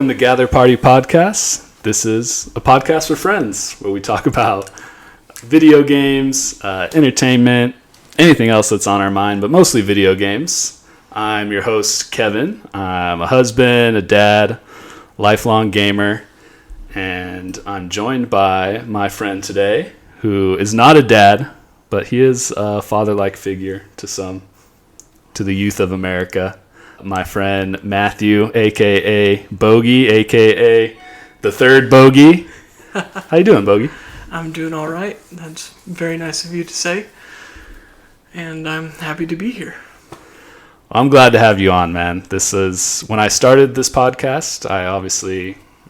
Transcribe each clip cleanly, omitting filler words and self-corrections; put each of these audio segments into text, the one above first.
Welcome to GatherPartyPodcast. This is a podcast for friends where we talk about video games, entertainment, anything else that's on our mind, but mostly video games. I'm your host, Kevin. I'm a husband, a dad, lifelong gamer, and I'm joined by my friend today, who is not a dad, but he is a father-like figure to the youth of America. My friend Matthew, a.k.a. Bogey, a.k.a. the third Bogey. How you doing, Bogey? I'm doing all right. That's very nice of you to say. And I'm happy to be here. I'm glad to have you on, man. This is, when I started this podcast,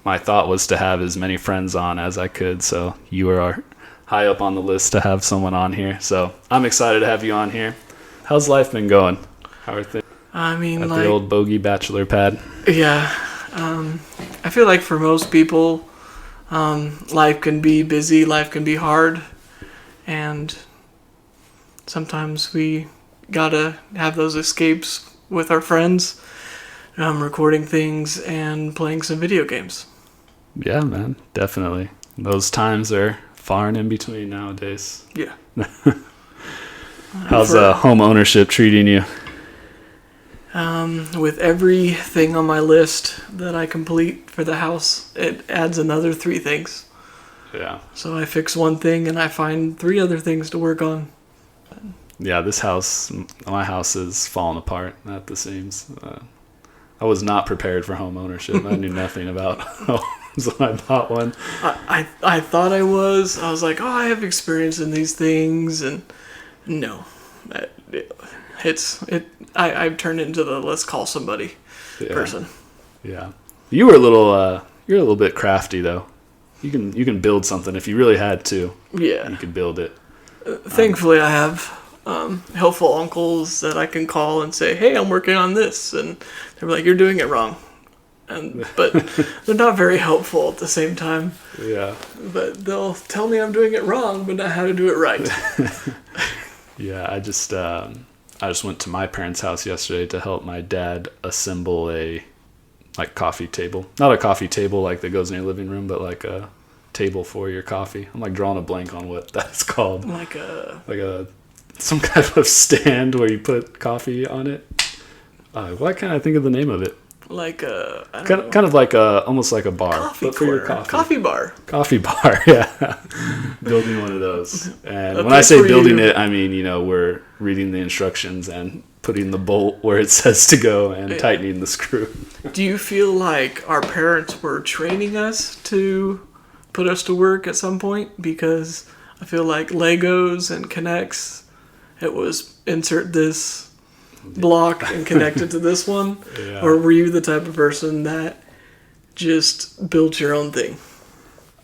my thought was to have as many friends on as I could, so you are high up on the list to have someone on here. So I'm excited to have you on here. How's life been going? How are things? The old Bogey bachelor pad. Yeah. I feel like for most people, life can be busy, life can be hard, and sometimes we gotta have those escapes with our friends, recording things and playing some video games. Yeah, man, definitely. Those times are far and in between nowadays. Yeah. How's home ownership treating you? With everything on my list that I complete for the house, it adds another 3 things. Yeah. So I fix one thing and I find 3 other things to work on. Yeah, my house is falling apart at the seams. I was not prepared for home ownership. I knew nothing about homes when I bought one. I thought I was. I was like, I have experience in these things, and no. I've turned into the let's call somebody person. Yeah, you're a little bit crafty though. You can build something if you really had to. Yeah, you could build it. Thankfully, I have helpful uncles that I can call and say, "Hey, I'm working on this," and they're like, "You're doing it wrong," but they're not very helpful at the same time. Yeah, but they'll tell me I'm doing it wrong, but not how to do it right. Yeah, I just went to my parents' house yesterday to help my dad assemble a coffee table. Not a coffee table that goes in your living room, but like a table for your coffee. I'm drawing a blank on what that's called. Some kind of stand where you put coffee on it. Why can't I think of the name of it? Almost like a bar, coffee but for corner. your coffee. Coffee bar, yeah. Building one of those. And when I say building it, I mean, we're reading the instructions and putting the bolt where it says to go and tightening the screw. Do you feel like our parents were training us to put us to work at some point? Because I feel like Legos and Connects, it was insert this block and connect it to this one. Yeah. Or were you the type of person that just built your own thing?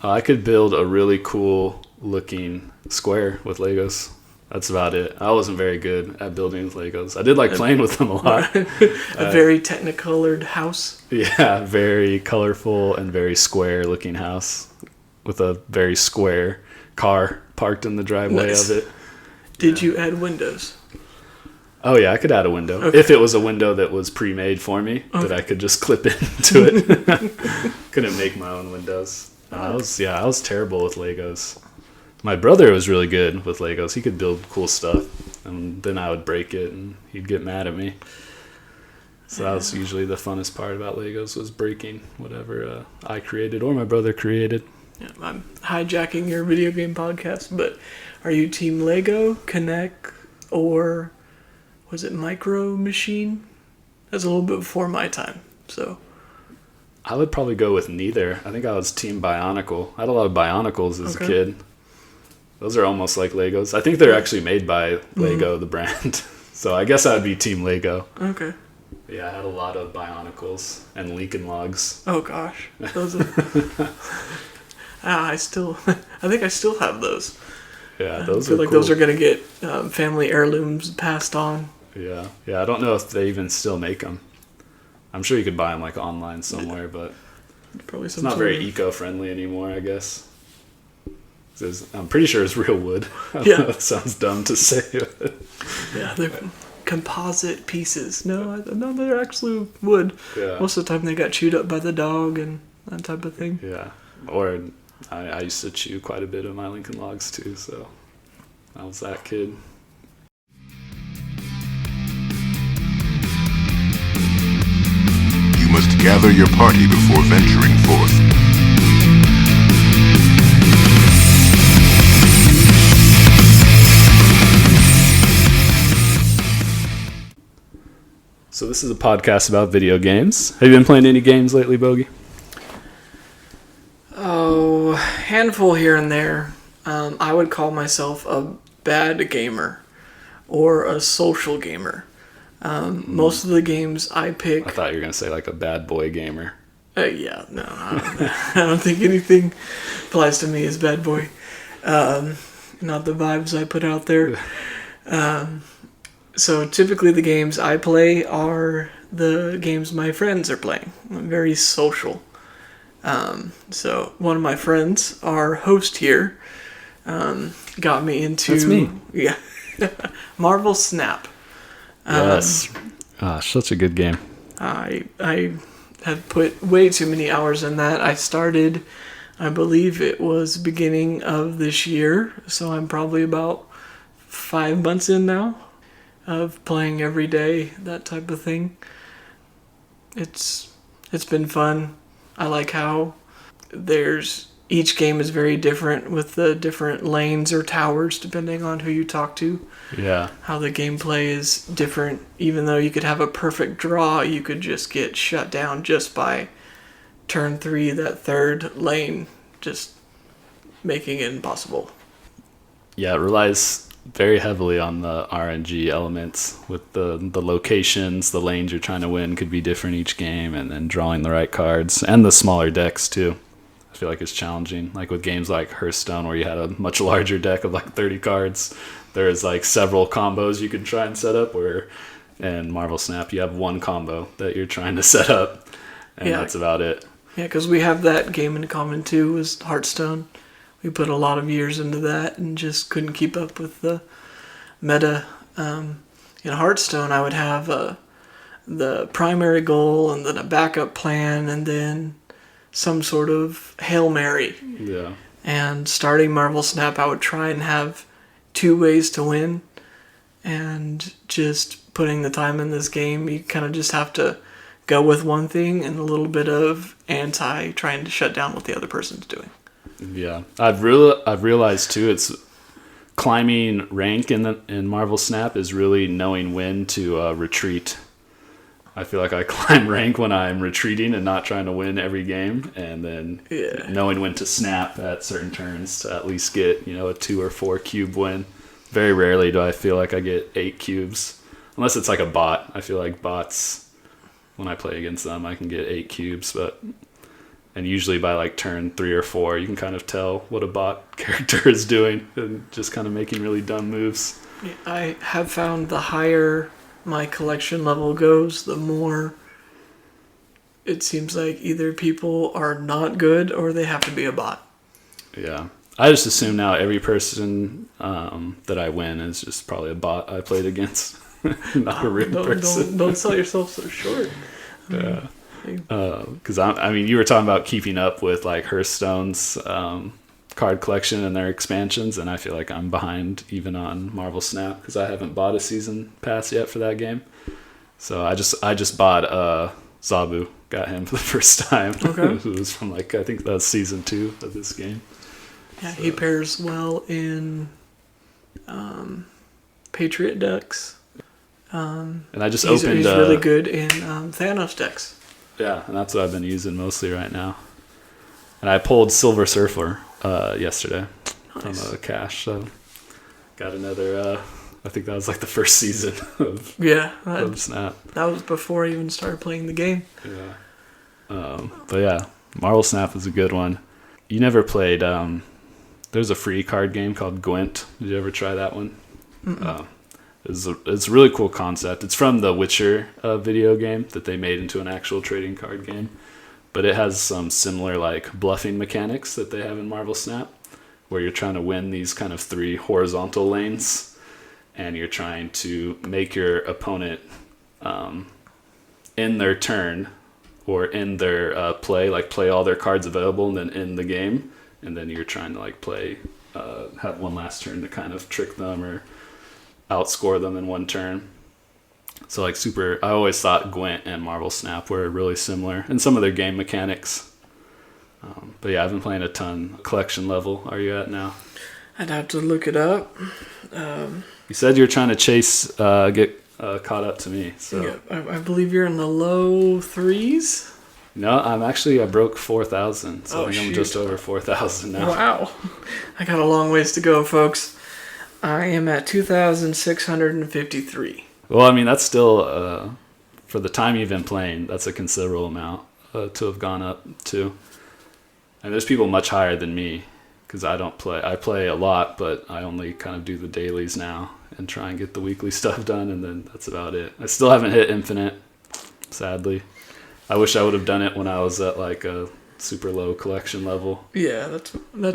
I could build a really cool looking square with Legos. That's about it. I wasn't very good at building with Legos. I did like playing with them a lot. A very technicolored house. Yeah, very colorful and very square looking house with a very square car parked in the driveway of it. Did you add windows? Oh yeah, I could add a window. Okay. If it was a window that was pre-made for me, that I could just clip into it. Couldn't make my own windows. I was terrible with Legos. My brother was really good with Legos. He could build cool stuff, and then I would break it, and he'd get mad at me. So that was usually the funnest part about Legos, was breaking whatever I created or my brother created. Yeah, I'm hijacking your video game podcast, but are you Team Lego, Connect, or was it Micro Machine? That's a little bit before my time, so I would probably go with neither. I think I was Team Bionicle. I had a lot of Bionicles as a kid. Those are almost like Legos. I think they're actually made by Lego, the brand. So I guess I would be Team Lego. Okay. Yeah, I had a lot of Bionicles and Lincoln Logs. Oh gosh, those are. I think I still have those. Yeah, those I feel are like cool. Those are gonna get family heirlooms passed on. Yeah. I don't know if they even still make them. I'm sure you could buy them online somewhere, but probably it's not very eco-friendly anymore, I guess. I'm pretty sure it's real wood. I don't know, it sounds dumb to say. Yeah, composite pieces. No, they're actually wood. Yeah. Most of the time they got chewed up by the dog and that type of thing. Yeah. Or I used to chew quite a bit of my Lincoln Logs too, so I was that kid. You must gather your party before venturing forth. So this is a podcast about video games. Have you been playing any games lately, Bogey? Oh, handful here and there. I would call myself a bad gamer or a social gamer. Most of the games I pick... I thought you were going to say like a bad boy gamer. Yeah, no, I don't think anything applies to me as bad boy. Not the vibes I put out there. So typically the games I play are the games my friends are playing. I'm very social. So one of my friends, our host here, got me into... That's me. Yeah. Marvel Snap. Yes. Such a good game. I have put way too many hours in that. I started, I believe it was beginning of this year, so I'm probably about 5 months in now of playing every day, that type of thing. It's been fun. I like how each game is very different with the different lanes or towers depending on who you talk to. Yeah. How the gameplay is different. Even though you could have a perfect draw, you could just get shut down just by turn 3, that third lane, just making it impossible. Yeah, it relies very heavily on the RNG elements with the locations, the lanes you're trying to win could be different each game, and then drawing the right cards, and the smaller decks too. I feel like it's challenging. Like with games like Hearthstone where you had a much larger deck of like 30 cards, there's like several combos you could try and set up, where in Marvel Snap you have one combo that you're trying to set up, and that's about it. Yeah, because we have that game in common too, was Hearthstone. We put a lot of years into that and just couldn't keep up with the meta. In Hearthstone, I would have the primary goal and then a backup plan and then some sort of Hail Mary. Yeah. And starting Marvel Snap, I would try and have 2 ways to win. And just putting the time in this game, you kind of just have to go with one thing and a little bit of trying to shut down what the other person's doing. Yeah, I've realized too. It's climbing rank in Marvel Snap is really knowing when to retreat. I feel like I climb rank when I'm retreating and not trying to win every game, and then knowing when to snap at certain turns to at least get a 2 or 4 cube win. Very rarely do I feel like I get 8 cubes, unless it's like a bot. I feel like bots, when I play against them, I can get 8 cubes, and usually by like turn 3 or 4, you can kind of tell what a bot character is doing and just kind of making really dumb moves. I have found the higher my collection level goes, the more it seems like either people are not good or they have to be a bot. Yeah. I just assume now every person that I win is just probably a bot I played against, not a real person. Don't sell yourself so short. Yeah. Because you were talking about keeping up with like Hearthstone's card collection and their expansions, and I feel like I'm behind even on Marvel Snap because I haven't bought a season pass yet for that game. So I just bought Zabu, got him for the first time. Okay. It was from I think that was season 2 of this game. Yeah, so. He pairs well in Patriot decks. And I just he's opened. He's really good in Thanos decks. Yeah, and that's what I've been using mostly right now. And I pulled Silver Surfer yesterday from a cache, so got another. I think that was like the first season of Snap. That was before I even started playing the game. Yeah. But yeah, Marvel Snap is a good one. You never played. There's a free card game called Gwent. Did you ever try that one? It's a really cool concept. It's from the Witcher video game that they made into an actual trading card game. But it has some similar like bluffing mechanics that they have in Marvel Snap, where you're trying to win these kind of 3 horizontal lanes. and you're trying to make your opponent in their turn or in their play all their cards available and then end the game, and then you're trying to have one last turn to kind of trick them or outscore them in one turn. So I always thought Gwent and Marvel Snap were really similar in some of their game mechanics. But yeah, I've been playing a ton. Collection level are you at now? I'd have to look it up. You said you're trying to get caught up to me. So Yeah, I believe you're in the low 3s. No, I broke 4,000, so I think I'm just shoot. over 4,000 now. Wow. I got a long ways to go, folks. I am at 2,653. Well, I mean, that's still, for the time you've been playing, that's a considerable amount to have gone up to. And there's people much higher than me, because I don't play. I play a lot, but I only kind of do the dailies now and try and get the weekly stuff done, and then that's about it. I still haven't hit Infinite, sadly. I wish I would have done it when I was at a super low collection level. Yeah, that's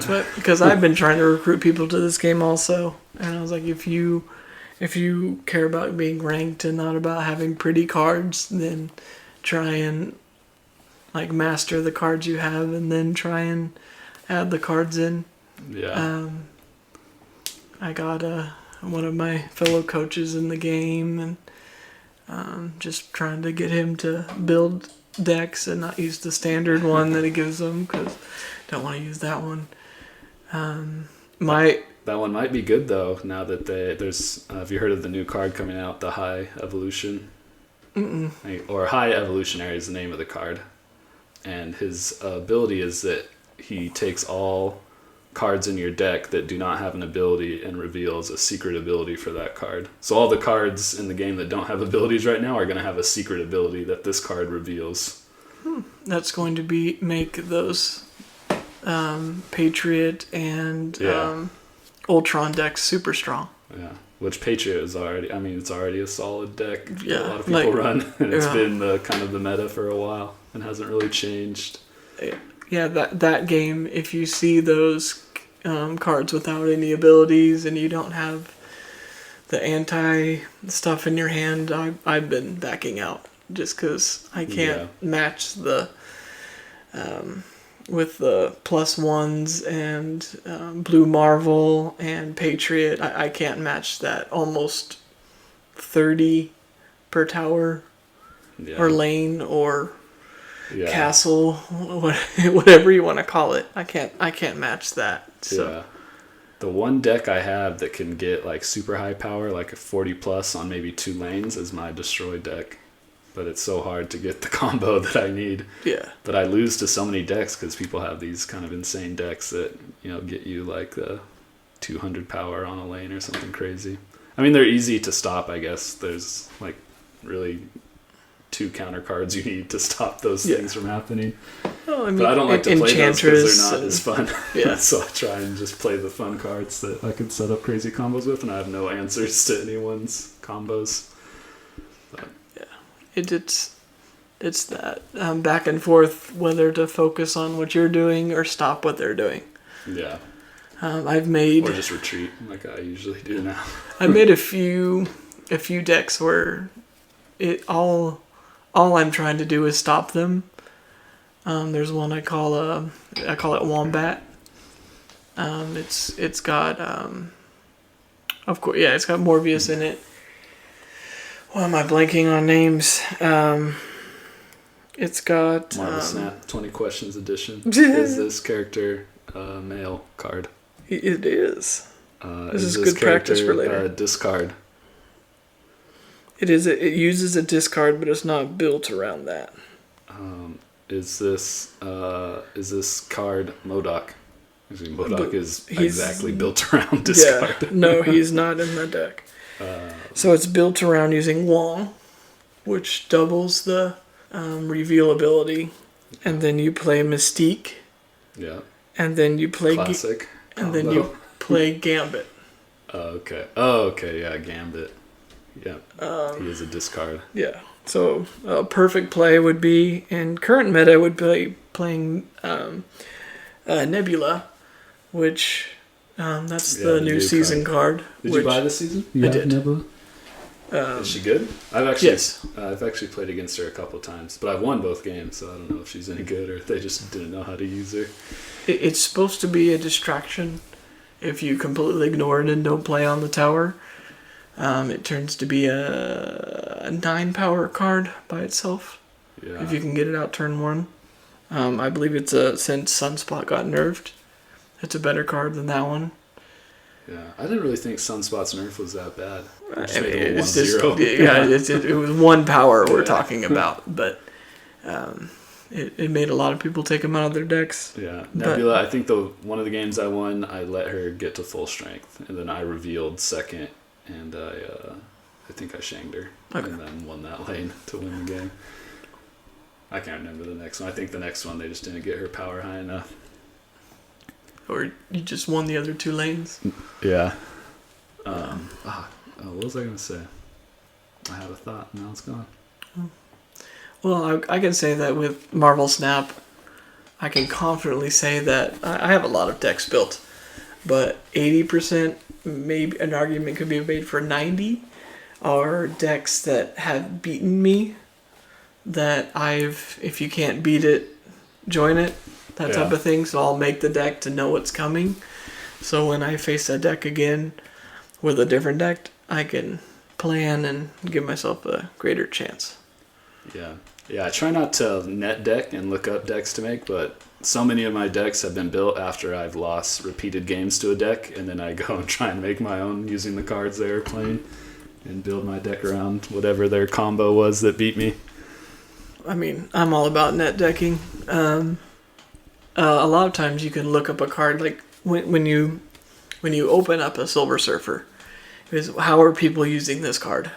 what, because I've been trying to recruit people to this game also, and I was like, if you care about being ranked and not about having pretty cards, then try and master the cards you have, and then try and add the cards in. Yeah. I got one of my fellow coaches in the game, and just trying to get him to build decks and not use the standard one that he gives them, because don't want to use that one. That one might be good though. Now that there's, have you heard of the new card coming out, the High Evolution? Or High Evolutionary is the name of the card, and his ability is that he takes all cards in your deck that do not have an ability and reveals a secret ability for that card. So all the cards in the game that don't have abilities right now are going to have a secret ability that this card reveals. That's going to make those Patriot and Ultron decks super strong. Yeah, which Patriot is already, I mean, it's already a solid deck that a lot of Yeah, people run, and it's been the kind of the meta for a while and hasn't really changed. Yeah, that game, if you see those cards without any abilities and you don't have the anti stuff in your hand, I've been backing out just because I can't match the with the +1s and Blue Marvel and Patriot. I can't match that almost 30 per tower or lane or castle, whatever you want to call it. I can't match that. So. Yeah. The one deck I have that can get super high power, a 40+ on maybe 2 lanes, is my Destroy deck. But it's so hard to get the combo that I need. Yeah. But I lose to so many decks because people have these kind of insane decks that, get you the 200 power on a lane or something crazy. I mean, they're easy to stop, I guess. There's really 2 counter cards you need to stop those things from happening. Well, I mean, but I don't like to play those because they're not as fun. Yeah. So I try and just play the fun cards that I can set up crazy combos with, and I have no answers to anyone's combos. But. Yeah, it's that back and forth whether to focus on what you're doing or stop what they're doing. Yeah. I've made or just retreat like I usually do now. I made a few decks where all I'm trying to do is stop them. There's one I call it Wombat. It's got of course it's got Morbius in it. Why am I blanking on names? It's got Marvel Snap 20 Questions Edition. Is this character a male card? It is. This is good character, practice for later. Discard. It is. It uses a discard, but it's not built around that. Is this card MODOK? MODOK is exactly built around discard. Yeah, no, he's not in the deck. So it's built around using Wong, which doubles the reveal ability, and then you play Mystique. Yeah. And then you play Classic. And then you play Gambit. Okay. Yeah, Gambit. Yeah. He is a discard. Yeah. So a perfect play would be, in current meta, would be playing Nebula, which That's Yeah, the the new new season card. Did you buy this season? I did. Nebula? Is she good? Yes. I've actually played against her a couple times, but I've won both games, so I don't know if she's any good or if they just didn't know how to use her. It's supposed to be a distraction. If you completely ignore it and don't play on the tower, it turns to be a 9 power card by itself. Yeah. If you can get it out turn 1. I believe since Sunspot got nerfed, it's a better card than that one. Yeah, I didn't really think Sunspot's nerf was that bad. It was 1 power we're talking about, but it made a lot of people take them out of their decks. Yeah, Nebula. I think one of the games I won, I let her get to full strength, and then I revealed second, and I think I shanged her, and then won that lane to win the game. I can't remember the next one. I think the next one they just didn't get her power high enough. Or you just won the other 2 lanes. Yeah. What was I going to say? I had a thought, now it's gone. Well, I can say that with Marvel Snap, I can confidently say that I have a lot of decks built, but 80%, maybe an argument could be made for 90, are decks that have beaten me, that if you can't beat it, join it, that type of thing. So I'll make the deck to know what's coming. So when I face a deck again with a different deck, I can plan and give myself a greater chance. Yeah. Yeah, I try not to net deck and look up decks to make, but so many of my decks have been built after I've lost repeated games to a deck, and then I go and try and make my own using the cards they were playing and build my deck around whatever their combo was that beat me. I mean, I'm all about net decking. A lot of times you can look up a card, like when you open up a Silver Surfer, is how are people using this card?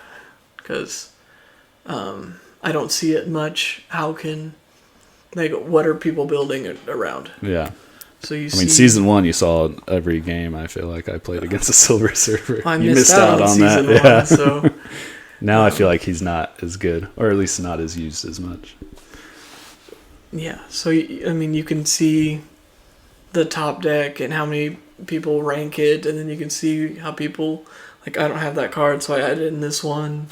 Because I don't see it much. What are people building around? Yeah. So you season 1 you saw every game. I feel like I played against a Silver Surfer. I you missed out on that. One, yeah. So now I feel like he's not as good, or at least not as used as much. Yeah, so you can see the top deck and how many people rank it, and then you can see how people, like, I don't have that card, so I added it in this one.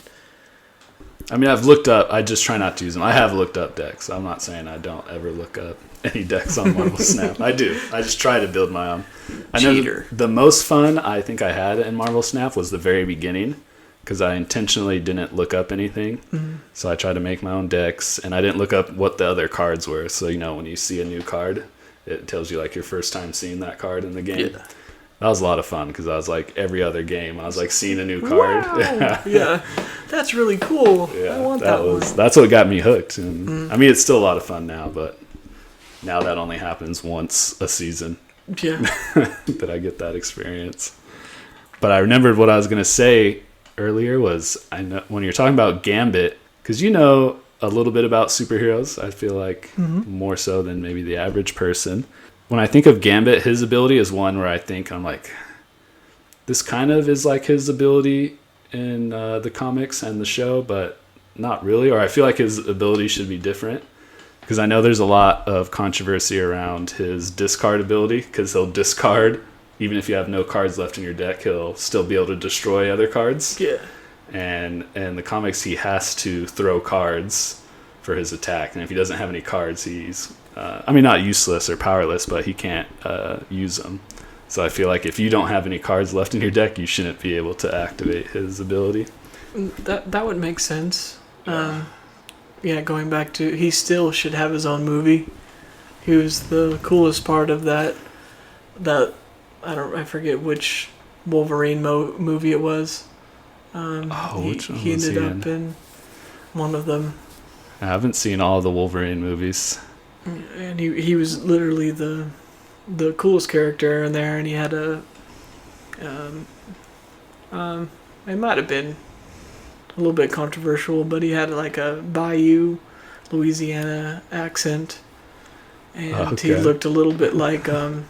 I mean, I've looked up, I just try not to use them. I have looked up decks. I'm not saying I don't ever look up any decks on Marvel Snap. I do. I just try to build my own. I know the most fun I think I had in Marvel Snap was the very beginning, because I intentionally didn't look up anything. Mm-hmm. So I tried to make my own decks, and I didn't look up what the other cards were. So, when you see a new card, it tells you, like, your first time seeing that card in the game. Yeah. That was a lot of fun, because I was, like, every other game, I was, like, seeing a new card. Wow. Yeah. That's really cool. Yeah, I want that one. That's what got me hooked. And, I mean, it's still a lot of fun now, but now that only happens once a season. Yeah. That I get that experience. But I remembered what I was going to say earlier was, I know when you're talking about Gambit, because you know a little bit about superheroes, I feel like more so than maybe the average person. When I think of Gambit, his ability is one where I think I'm like, this kind of is like his ability in the comics and the show, but not really. Or I feel like his ability should be different, because I know there's a lot of controversy around his discard ability, because he'll discard. Even if you have no cards left in your deck, he'll still be able to destroy other cards. Yeah. And in the comics, he has to throw cards for his attack. And if he doesn't have any cards, he's, not useless or powerless, but he can't use them. So I feel like if you don't have any cards left in your deck, you shouldn't be able to activate his ability. That would make sense. Going back to, he still should have his own movie. He was the coolest part of that I forget which Wolverine movie it was. Which one he was ended he up in one of them. I haven't seen all the Wolverine movies. And he was literally the coolest character in there, and he had it might have been a little bit controversial, but he had like a Bayou, Louisiana accent, and he looked a little bit like Anakin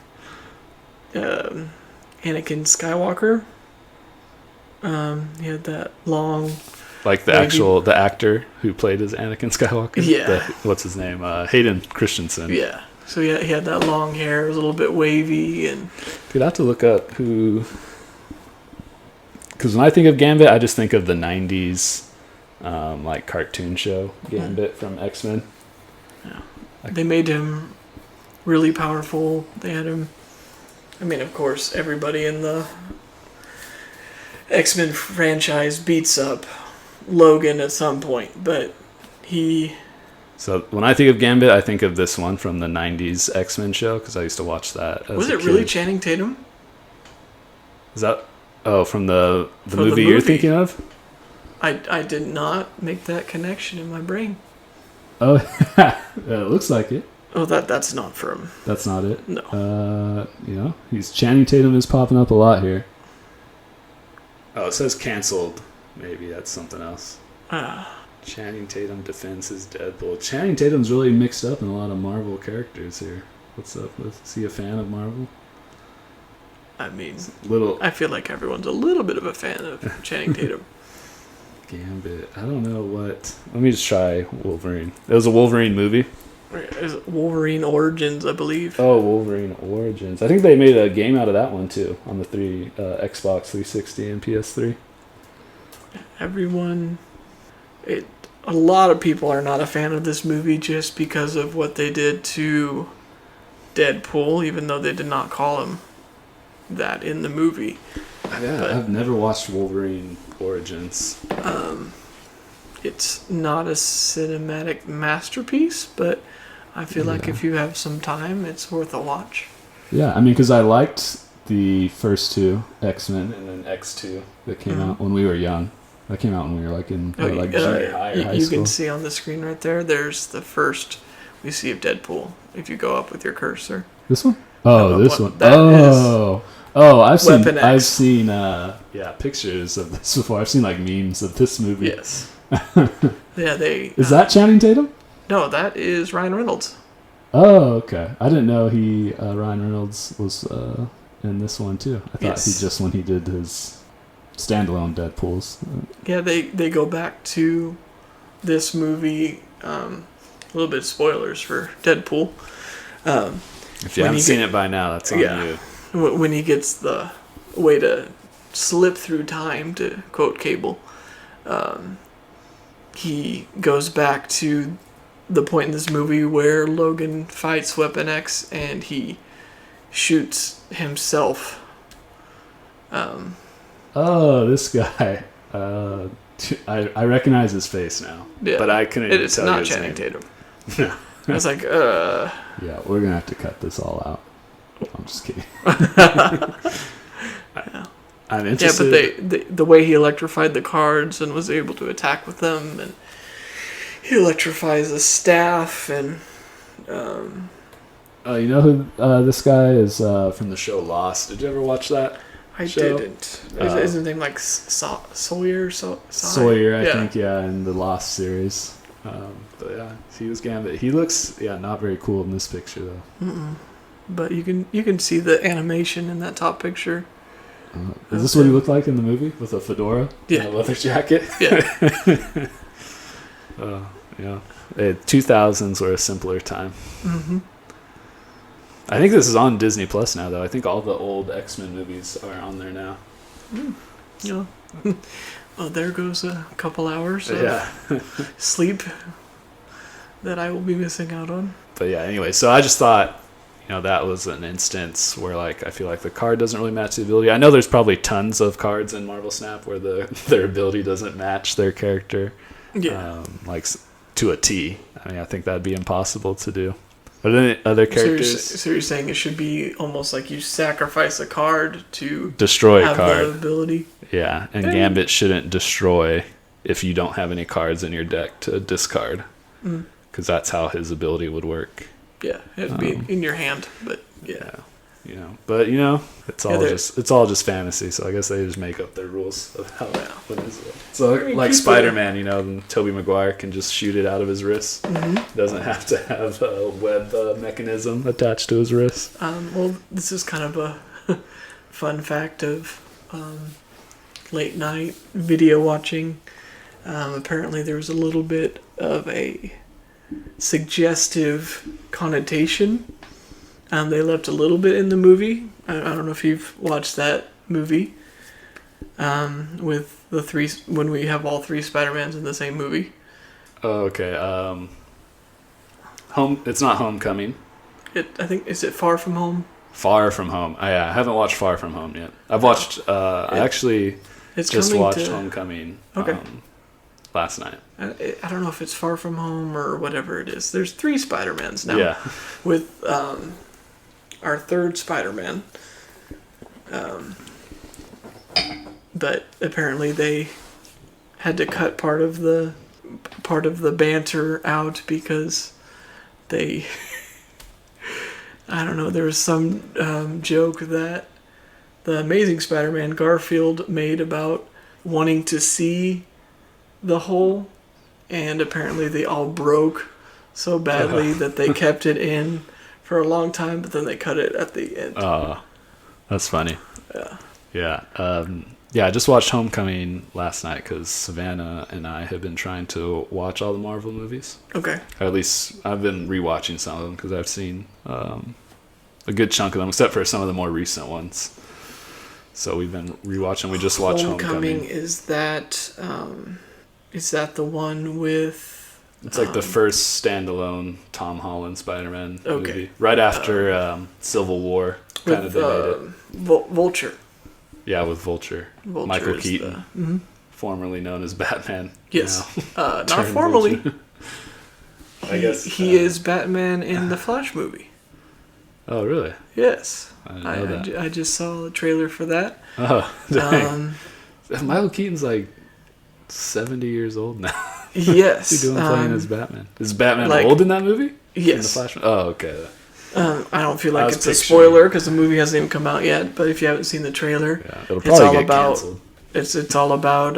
Skywalker. He had that long, like the actor who played as Anakin Skywalker. Yeah. What's his name? Hayden Christensen. Yeah. So he had that long hair, it was a little bit wavy, and You'd have to look up who. Because when I think of Gambit, I just think of the '90s, like cartoon show Gambit from X-Men. yeah. They made him really powerful. They had him. I mean, of course, everybody in the X-Men franchise beats up Logan at some point, but he. So when I think of Gambit, I think of this one from the '90s X-Men show because I used to watch that. Was a it really kid. Channing Tatum? Is that? Oh, from the From movie you're thinking of? I did not make that connection in my brain. Oh, it looks like it. Oh, that's not from. That's not it. No. He's Channing Tatum is popping up a lot here. Oh, it says canceled. Maybe that's something else. Channing Tatum defends his Deadpool. Channing Tatum's really mixed up in a lot of Marvel characters here. What's up with? Is he a fan of Marvel? I mean, Little I feel like everyone's a little bit of a fan of Channing Tatum. Gambit. I don't know what. Let me just try Wolverine. It was a Wolverine movie. Is it Wolverine Origins, I believe. Oh, Wolverine Origins. I think they made a game out of that one too on the Xbox 360 and PS3. A lot of people are not a fan of this movie just because of what they did to Deadpool, even though they did not call him that in the movie. Yeah, But- I've never watched Wolverine Origins. It's not a cinematic masterpiece, but I feel like if you have some time, it's worth a watch. Yeah, I mean, because I liked the first two X-Men and then X2 that came out when we were young. That came out when we were like in junior high or high you school. can see on the screen right there, there's the first we see of Deadpool, if you go up with your cursor. This one? Oh, No, this what- one. that I've seen. Weapon X. I've seen. Pictures of this before. I've seen like memes of this movie. Yes. Yeah, they... Is that Channing Tatum? No, that is Ryan Reynolds. Oh, okay. I didn't know Ryan Reynolds was in this one too. I thought Yes. when he did his standalone Deadpools. Yeah, they go back to this movie. A little bit of spoilers for Deadpool. If you haven't seen it by now, that's on you. When he gets the way to slip through time, to quote Cable, he goes back to the point in this movie where Logan fights Weapon X and he shoots himself. Oh, this guy. I recognize his face now, Yeah, but I couldn't. It is tell you not his Channing name. Tatum. No. I was like, Yeah, we're gonna have to cut this all out. I'm just kidding. I'm Yeah, interested. but the way he electrified the cards and was able to attack with them, and he electrifies the staff, and You know who this guy is from the show Lost? Did you ever watch that? I show? didn't. Is his name like Sawyer? Sawyer, I think, in the Lost series. But yeah, he was Gambit. He looks, not very cool in this picture though. But you can see the animation in that top picture. Is this what he looked like in the movie with a fedora Yeah. and a leather jacket? Yeah. Yeah. 2000s were a simpler time. Mm-hmm. I think this is on Disney Plus now, though. I think all the old X-Men movies are on there now. Yeah. Oh, there goes a couple hours of Yeah. sleep that I will be missing out on. But yeah, anyway, so I just thought, that was an instance where, I feel like the card doesn't really match the ability. I know there's probably tons of cards in Marvel Snap where their ability doesn't match their character, Yeah. to a T. I mean, I think that'd be impossible to do. Are there any other characters? So you're saying it should be almost like you sacrifice a card to Destroy a have card. the ability? Yeah, and Gambit shouldn't destroy if you don't have any cards in your deck to discard, because that's how his ability would work. Yeah, it'd be in your hand, but yeah. But it's all they're- it's all just fantasy. So I guess they just make up their rules of how what is it. So I mean, like people- Spider-Man, Tobey Maguire can just shoot it out of his wrist. Doesn't have to have a web mechanism attached to his wrist. Well, this is kind of a fun fact of late night video watching. Apparently, there was a little bit of a suggestive connotation. They left a little bit in the movie. I don't know if you've watched that movie with the three, when we have all three Spider-Mans in the same movie. Oh, okay. It's not Homecoming. I think, is it Far From Home? Far From Home. I haven't watched Far From Home yet. I've watched. I actually just watched Homecoming. Okay. Last night. I don't know if it's Far From Home or whatever it is. There's 3 Spider-Mans now. Yeah. With our third Spider-Man. But apparently they had to cut part of the banter out because they I don't know, there was some joke that the Amazing Spider-Man Garfield made about wanting to see the hole, and apparently they all broke so badly that they kept it in for a long time, but then they cut it at the end. Oh, that's funny. Yeah. Yeah. Yeah, I just watched Homecoming last night because Savannah and I have been trying to watch all the Marvel movies. Okay. Or at least I've been rewatching some of them because I've seen a good chunk of them, except for some of the more recent ones. So we've been rewatching. We just watched Homecoming. Is that the one with? It's like the first standalone Tom Holland Spider-Man movie, right after Civil War. Kind of they made it. Vulture. Yeah, with Vulture. Michael Keaton, formerly known as Batman. Yes, not formally. I guess he is Batman in the Flash movie. Oh, really? Yes. I didn't know that. I just saw the trailer for that. Oh, dang. Michael Keaton's like 70 years old now. Yes. What's he doing playing as Batman? Is Batman old in that movie? Yes. In the Flash? Oh, okay. I don't feel like it's a spoiler because the movie hasn't even come out yet. But if you haven't seen the trailer, it'll probably get canceled. It's all about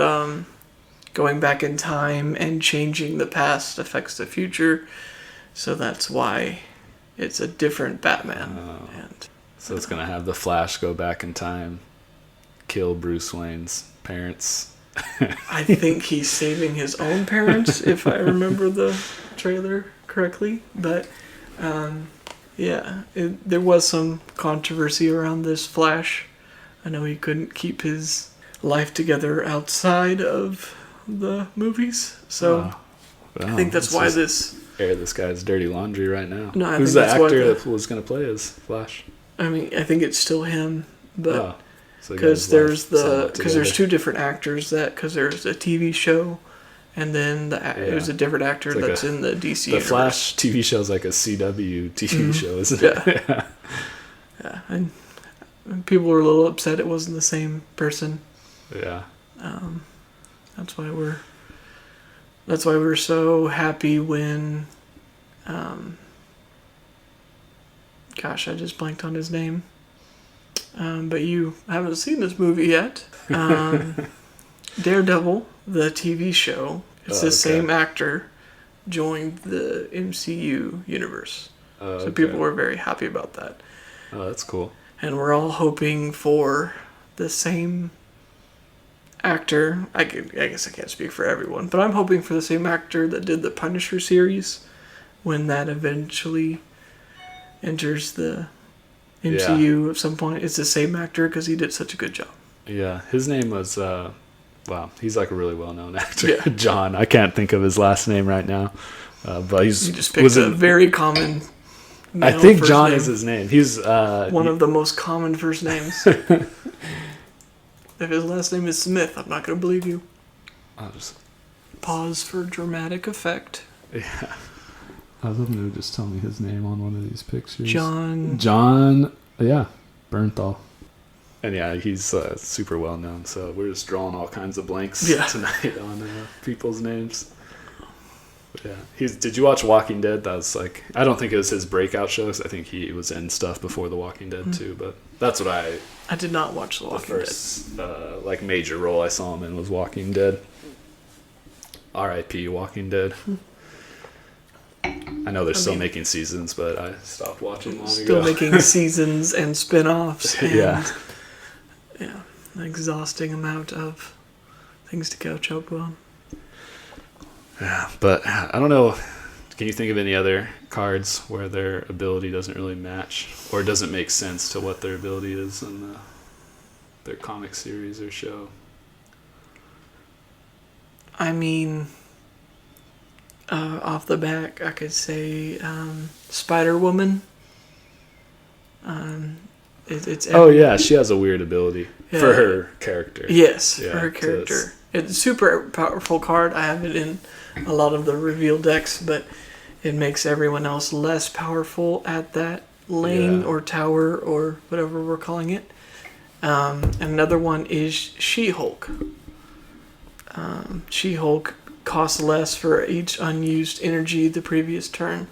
going back in time and changing the past affects the future. So that's why it's a different Batman. So it's gonna have the Flash go back in time, kill Bruce Wayne's parents. I think he's saving his own parents, if I remember the trailer correctly. But there was some controversy around this Flash. I know he couldn't keep his life together outside of the movies, so I think that's why this air this guy's dirty laundry right now. No, who's the actor that was going to play as Flash? I mean, I think it's still him, but because there's 2 different actors because there's a TV show. And then there's a different actor that's in the DC universe. The Flash TV show is like a CW TV show, isn't it? Yeah. And people were a little upset it wasn't the same person. Yeah. That's why we're so happy when gosh, I just blanked on his name. But you haven't seen this movie yet. Daredevil, the TV show, it's the same actor joined the MCU universe. So people were very happy about that. Oh, that's cool. And we're all hoping for the same actor. I guess I can't speak for everyone, but I'm hoping for the same actor that did the Punisher series when that eventually enters the MCU at some point. It's the same actor because he did such a good job. Yeah, his name was... wow, he's like a really well-known actor. Yeah. John. I can't think of his last name right now, but you just picked a very common. I think John is his name. He's one of the most common first names. If his last name is Smith, I'm not going to believe you. I'll just pause for dramatic effect. Yeah, I was hoping to just tell me his name on one of these pictures. John. Yeah, Bernthal. And yeah, he's super well known, so we're just drawing all kinds of blanks tonight on people's names. But yeah, did you watch Walking Dead? That was I don't think it was his breakout show, 'cause I think he was in stuff before The Walking Dead too. But that's what I did not watch The Walking Dead. The first major role I saw him in was Walking Dead. R.I.P. Walking Dead. I know they're still making seasons, but I stopped watching long ago. Still making seasons and spin-offs. And yeah. Yeah, an exhausting amount of things to catch up on. Yeah, but I don't know. Can you think of any other cards where their ability doesn't really match or doesn't make sense to what their ability is in their comic series or show? I mean, off the back, I could say Spider-Woman. Oh yeah, she has a weird ability for her character. Yes, Yeah, for her so character. It's a super powerful card. I have it in a lot of the reveal decks, but it makes everyone else less powerful at that lane or tower or whatever we're calling it. Another one is She-Hulk. She-Hulk costs less for each unused energy the previous turn.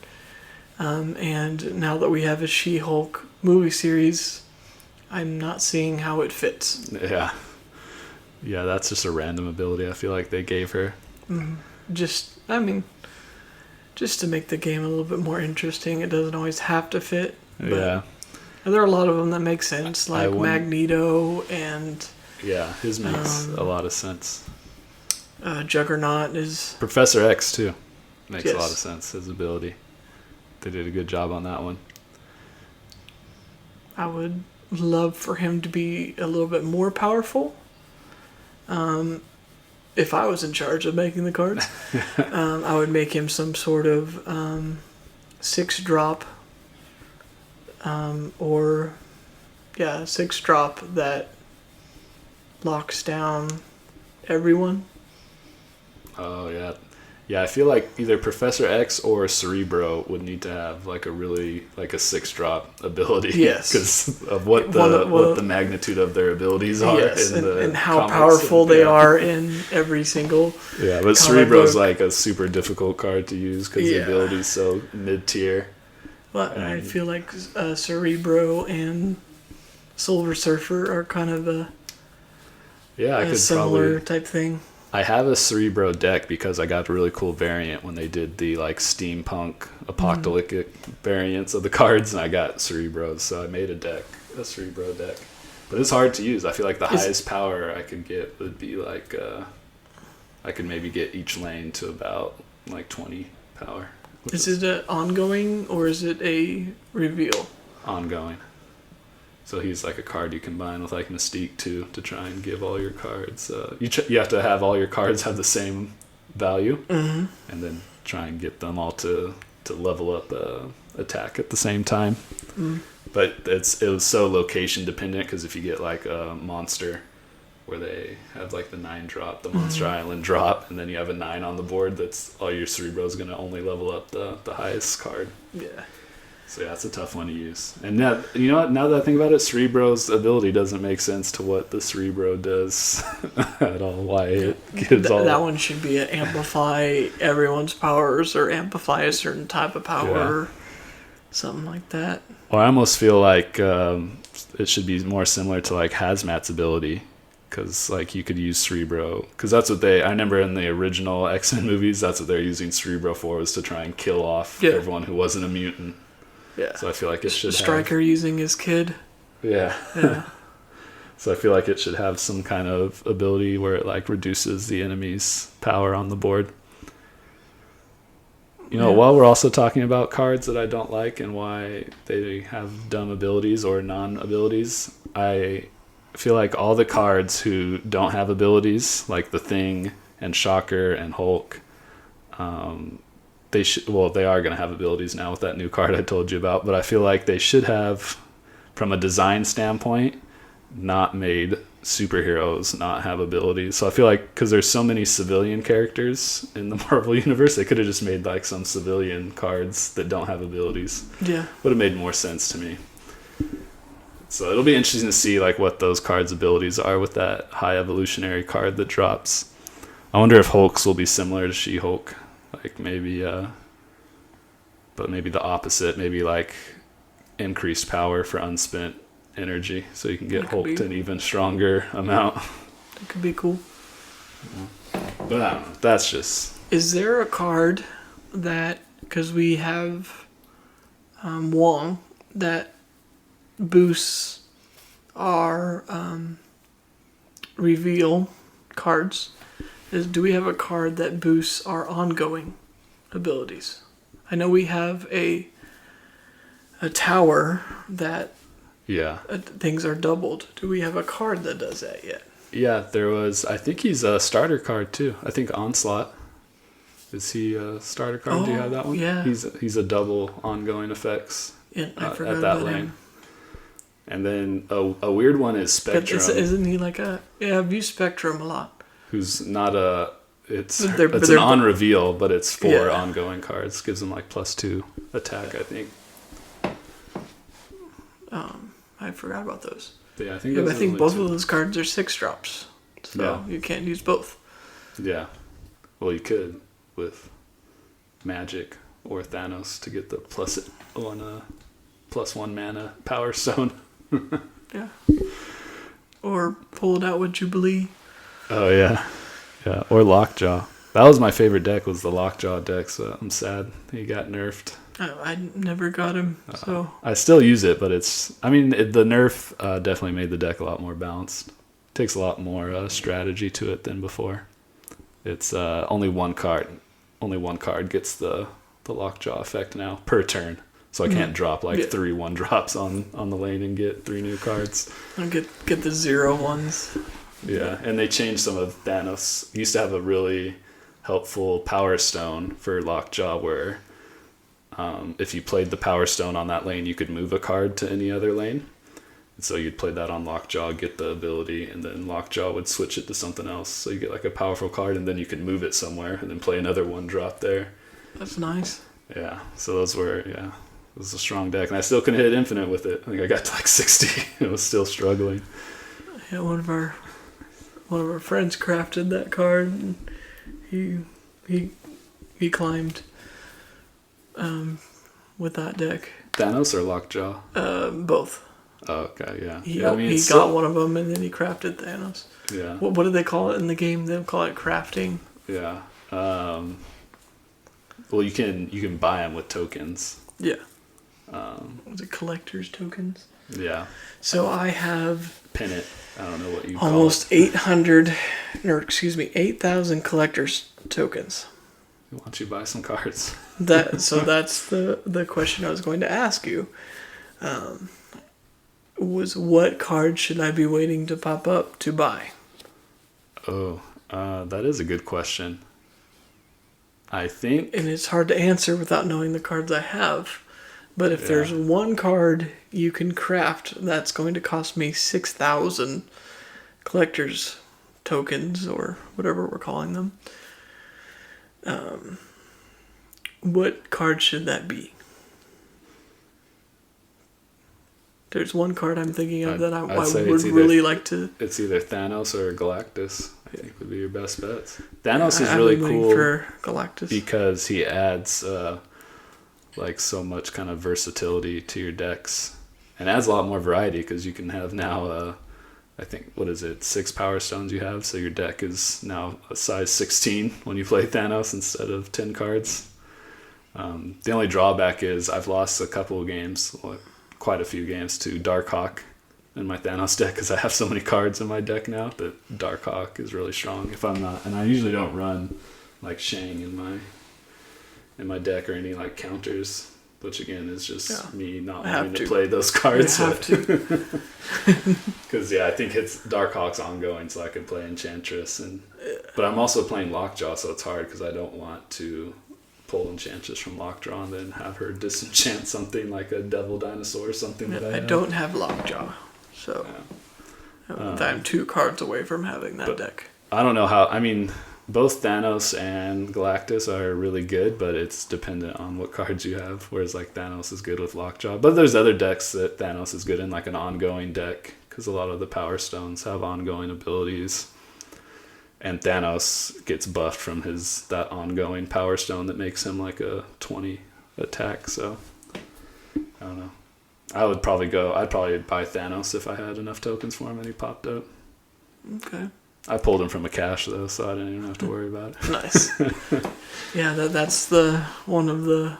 And now that we have a She-Hulk movie series, I'm not seeing how it fits. Yeah, that's just a random ability I feel like they gave her. Just to make the game a little bit more interesting. It doesn't always have to fit. But there are a lot of them that make sense, like Magneto and... Yeah, his makes a lot of sense. Juggernaut is... Professor X, too. Makes a lot of sense, his ability. They did a good job on that one. I would love for him to be a little bit more powerful. If I was in charge of making the cards, I would make him some sort of 6-drop, 6-drop that locks down everyone. Oh yeah, I feel like either Professor X or Cerebro would need to have like a 6-drop ability. Yes, because of what the magnitude of their abilities are. Yes, and how powerful they are in every single. Yeah, but Cerebro's like a super difficult card to use because the ability's so mid-tier. Well, I feel like Cerebro and Silver Surfer are kind of a similar type thing. I have a Cerebro deck because I got a really cool variant when they did the like steampunk apocalyptic variants of the cards, and I got Cerebros, so I made a Cerebro deck. But it's hard to use. I feel like the highest power I could get would be like I could maybe get each lane to about like 20 power. Is it an ongoing or is it a reveal? Ongoing. So he's like a card you combine with like Mystique too to try and give all your cards. You have to have all your cards have the same value, and then try and get them all to level up attack at the same time. But it was so location dependent because if you get like a monster where they have like the 9-drop, the Monster Island drop, and then you have a 9 on the board, that's all your Cerebro's going to only level up the highest card. Yeah. So yeah, it's a tough one to use. And now, you know what? Now that I think about it, Cerebro's ability doesn't make sense to what the Cerebro does at all. Why it gives all that one should be an amplify everyone's powers or amplify a certain type of power, something like that. Well, I almost feel like it should be more similar to like Hazmat's ability, because like you could use Cerebro, because that's what I remember in the original X-Men movies, that's what they're using Cerebro for, was to try and kill off everyone who wasn't a mutant. Yeah. So I feel like it should Stryker using his kid. Yeah. So I feel like it should have some kind of ability where it like reduces the enemy's power on the board. You know, while we're also talking about cards that I don't like and why they have dumb abilities or non-abilities, I feel like all the cards who don't have abilities, like the Thing and Shocker and Hulk, they are going to have abilities now with that new card I told you about, but I feel like they should have, from a design standpoint, not made superheroes not have abilities. So I feel like because there's so many civilian characters in the Marvel universe, they could have just made like some civilian cards that don't have abilities. Yeah. Would have made more sense to me. So it'll be interesting to see like what those cards' abilities are with that high evolutionary card that drops. I wonder if Hulk's will be similar to She-Hulk. Like maybe, but maybe the opposite. Maybe like increased power for unspent energy, so you can get Hulk to an even stronger amount. It could be cool. But I don't know. That's just... Is there a card that, because we have Wong, that boosts our reveal cards? Do we have a card that boosts our ongoing abilities? I know we have a tower that things are doubled. Do we have a card that does that yet? Yeah, there was. I think he's a starter card too. I think Onslaught. Is he a starter card? Do you have that one? Yeah. He's a double ongoing effects Yeah, I forgot at that about lane. him. And then a weird one is Spectrum. Isn't he like a... Yeah, I've used Spectrum a lot. Who's not a... It's They're an on-reveal, but it's 4 ongoing cards. Gives them like +2 attack, I think. I forgot about those. Yeah, I think, I think both of those cards are 6 drops. So you can't use both. Yeah. Well, you could with Magic or Thanos to get the +1 mana Power Stone. Yeah. Or pull it out with Jubilee. Oh, yeah. Yeah, or Lockjaw. That was my favorite deck, was the Lockjaw deck, so I'm sad he got nerfed. I never got him, so... I still use it, but the nerf definitely made the deck a lot more balanced. Takes a lot more strategy to it than before. It's only one card. Only one card gets the Lockjaw effect now per turn. So I can't drop 3 1-drops on the lane and get 3 new cards. I'll get the 0 ones. Yeah, and they changed some of Thanos. He used to have a really helpful Power Stone for Lockjaw where if you played the Power Stone on that lane, you could move a card to any other lane. And so you'd play that on Lockjaw, get the ability, and then Lockjaw would switch it to something else. So you get like a powerful card, and then you could move it somewhere and then play another 1-drop there. That's nice. Yeah, so those were, it was a strong deck. And I still couldn't hit Infinite with it. I think I got to like 60. It was still struggling. Yeah, one of our friends crafted that card, and he climbed with that deck. Thanos or Lockjaw? Both. Oh, okay, yeah. He it's got one of them, and then he crafted Thanos. Yeah. What do they call it in the game? They'll call it crafting. Yeah. Well, you can buy them with tokens. Yeah. Was it collector's tokens? Yeah. So I have... Pin it. I don't know what you almost call it. 8,000 collector's tokens. Why don't you buy some cards? That's the question I was going to ask you. Was what card should I be waiting to pop up to buy? Oh, that is a good question. I think... And it's hard to answer without knowing the cards I have. But if there's one card you can craft that's going to cost me 6,000 collector's tokens, or whatever we're calling them, what card should that be? There's one card I'm thinking of that I would really like to... It's either Thanos or Galactus, I think would be your best bets. Thanos is really cool for Galactus because he adds so much kind of versatility to your decks and adds a lot more variety because you can have now, I think, 6 Power Stones you have, so your deck is now a size 16 when you play Thanos instead of 10 cards. The only drawback is I've lost a couple of games, quite a few games, to Darkhawk in my Thanos deck because I have so many cards in my deck now that Darkhawk is really strong. If I'm not, and I usually don't run like Shang in my deck or any like counters, which again is just me not wanting to play those cards. You have to. Because I think it's Darkhawk's ongoing, so I can play Enchantress, but I'm also playing Lockjaw, so it's hard because I don't want to pull Enchantress from Lockjaw and then have her disenchant something like a Devil Dinosaur or something that I have. don't have Lockjaw, so I'm 2 cards away from having that deck. I don't know how. I mean, both Thanos and Galactus are really good, but it's dependent on what cards you have. Whereas like Thanos is good with Lockjaw, but there's other decks that Thanos is good in, like an ongoing deck, because a lot of the Power Stones have ongoing abilities. And Thanos gets buffed from that ongoing Power Stone that makes him like a 20 attack. So I don't know. I'd probably buy Thanos if I had enough tokens for him and he popped up. Okay. I pulled him from a cache though, so I didn't even have to worry about it. Nice. Yeah, that's one of the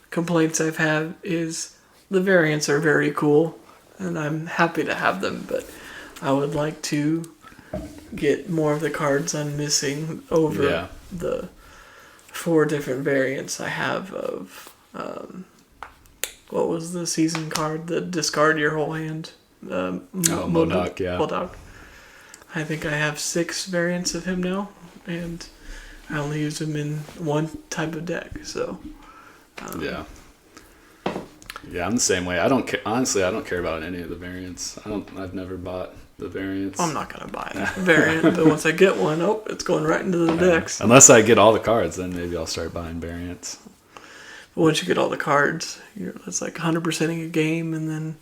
complaints I've had is the variants are very cool, and I'm happy to have them, but I would like to get more of the cards I'm missing over the 4 different variants I have of What was the season card? The discard your whole hand. Modok, yeah. Modok. I think I have 6 variants of him now, and I only use him in one type of deck. So. Yeah. Yeah, I'm the same way. I don't care. Honestly, I don't care about any of the variants. I've never bought the variants. I'm not gonna buy a variant, but once I get one, it's going right into the decks. Unless I get all the cards, then maybe I'll start buying variants. But once you get all the cards, it's like 100%ing a game, and then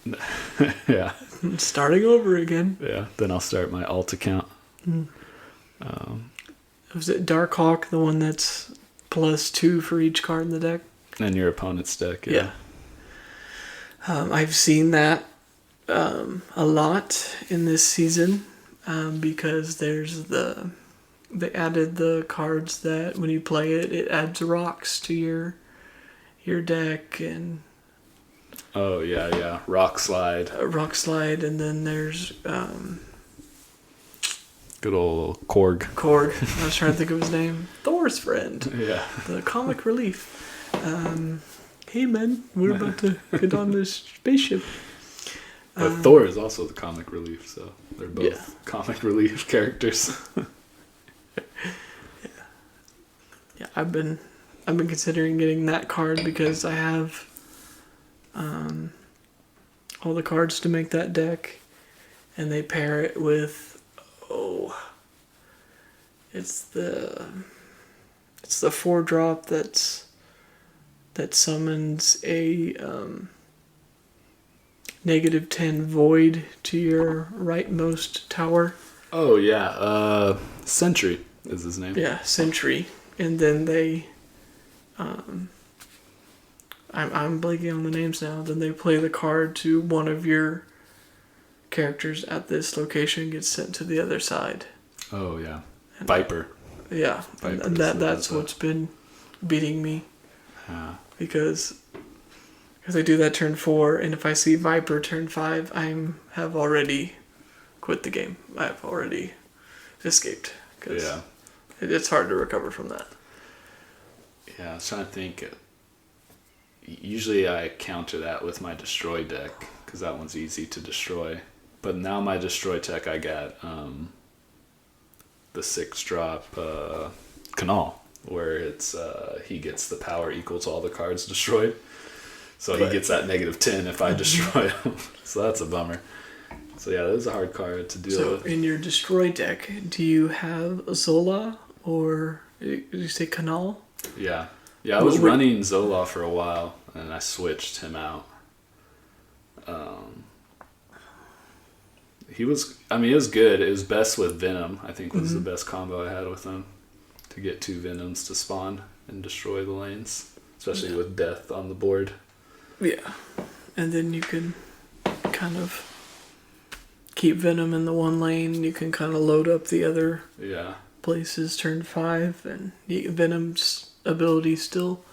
yeah, starting over again. Yeah, then I'll start my alt account. Was it Darkhawk, the one that's +2 for each card in the deck? And your opponent's deck, yeah. I've seen that a lot in this season because they added the cards that when you play it adds rocks to your deck, and oh yeah, rock slide, and then there's good old Korg. I was trying to think of his name. Thor's friend. Yeah, the comic relief. Hey man, we're about to get on this spaceship. But Thor is also the comic relief, so they're both comic relief characters. Yeah, I've been considering getting that card because I have all the cards to make that deck, and they pair it with it's the 4-drop that summons a -10 void to your rightmost tower. Oh yeah, Sentry is his name. Yeah, Sentry, and then they, I'm blanking on the names now. Then they play the card to one of your characters at this location gets sent to the other side. Oh yeah, Viper. Yeah, and that's what's been beating me. Yeah. Because I do that turn 4, and if I see Viper turn 5, have already quit the game. I've already escaped. Cause it's hard to recover from that. Yeah, I was trying to think. Usually I counter that with my destroy deck, because that one's easy to destroy. But now my destroy deck, I got the 6-drop Canal, where it's he gets the power equal to all the cards destroyed. So he gets that -10 if I destroy him. So that's a bummer. So yeah, that was a hard card to deal with. So in your destroy deck, do you have Zola or did you say Canal? Yeah. Yeah, I was running Zola for a while, and I switched him out. He was good. It was best with Venom, I think was the best combo I had with him. To get 2 Venoms to spawn and destroy the lanes. Especially with Death on the board. Yeah. And then you can kind of keep Venom in the one lane. You can kind of load up the other places turn 5. And Venom's ability still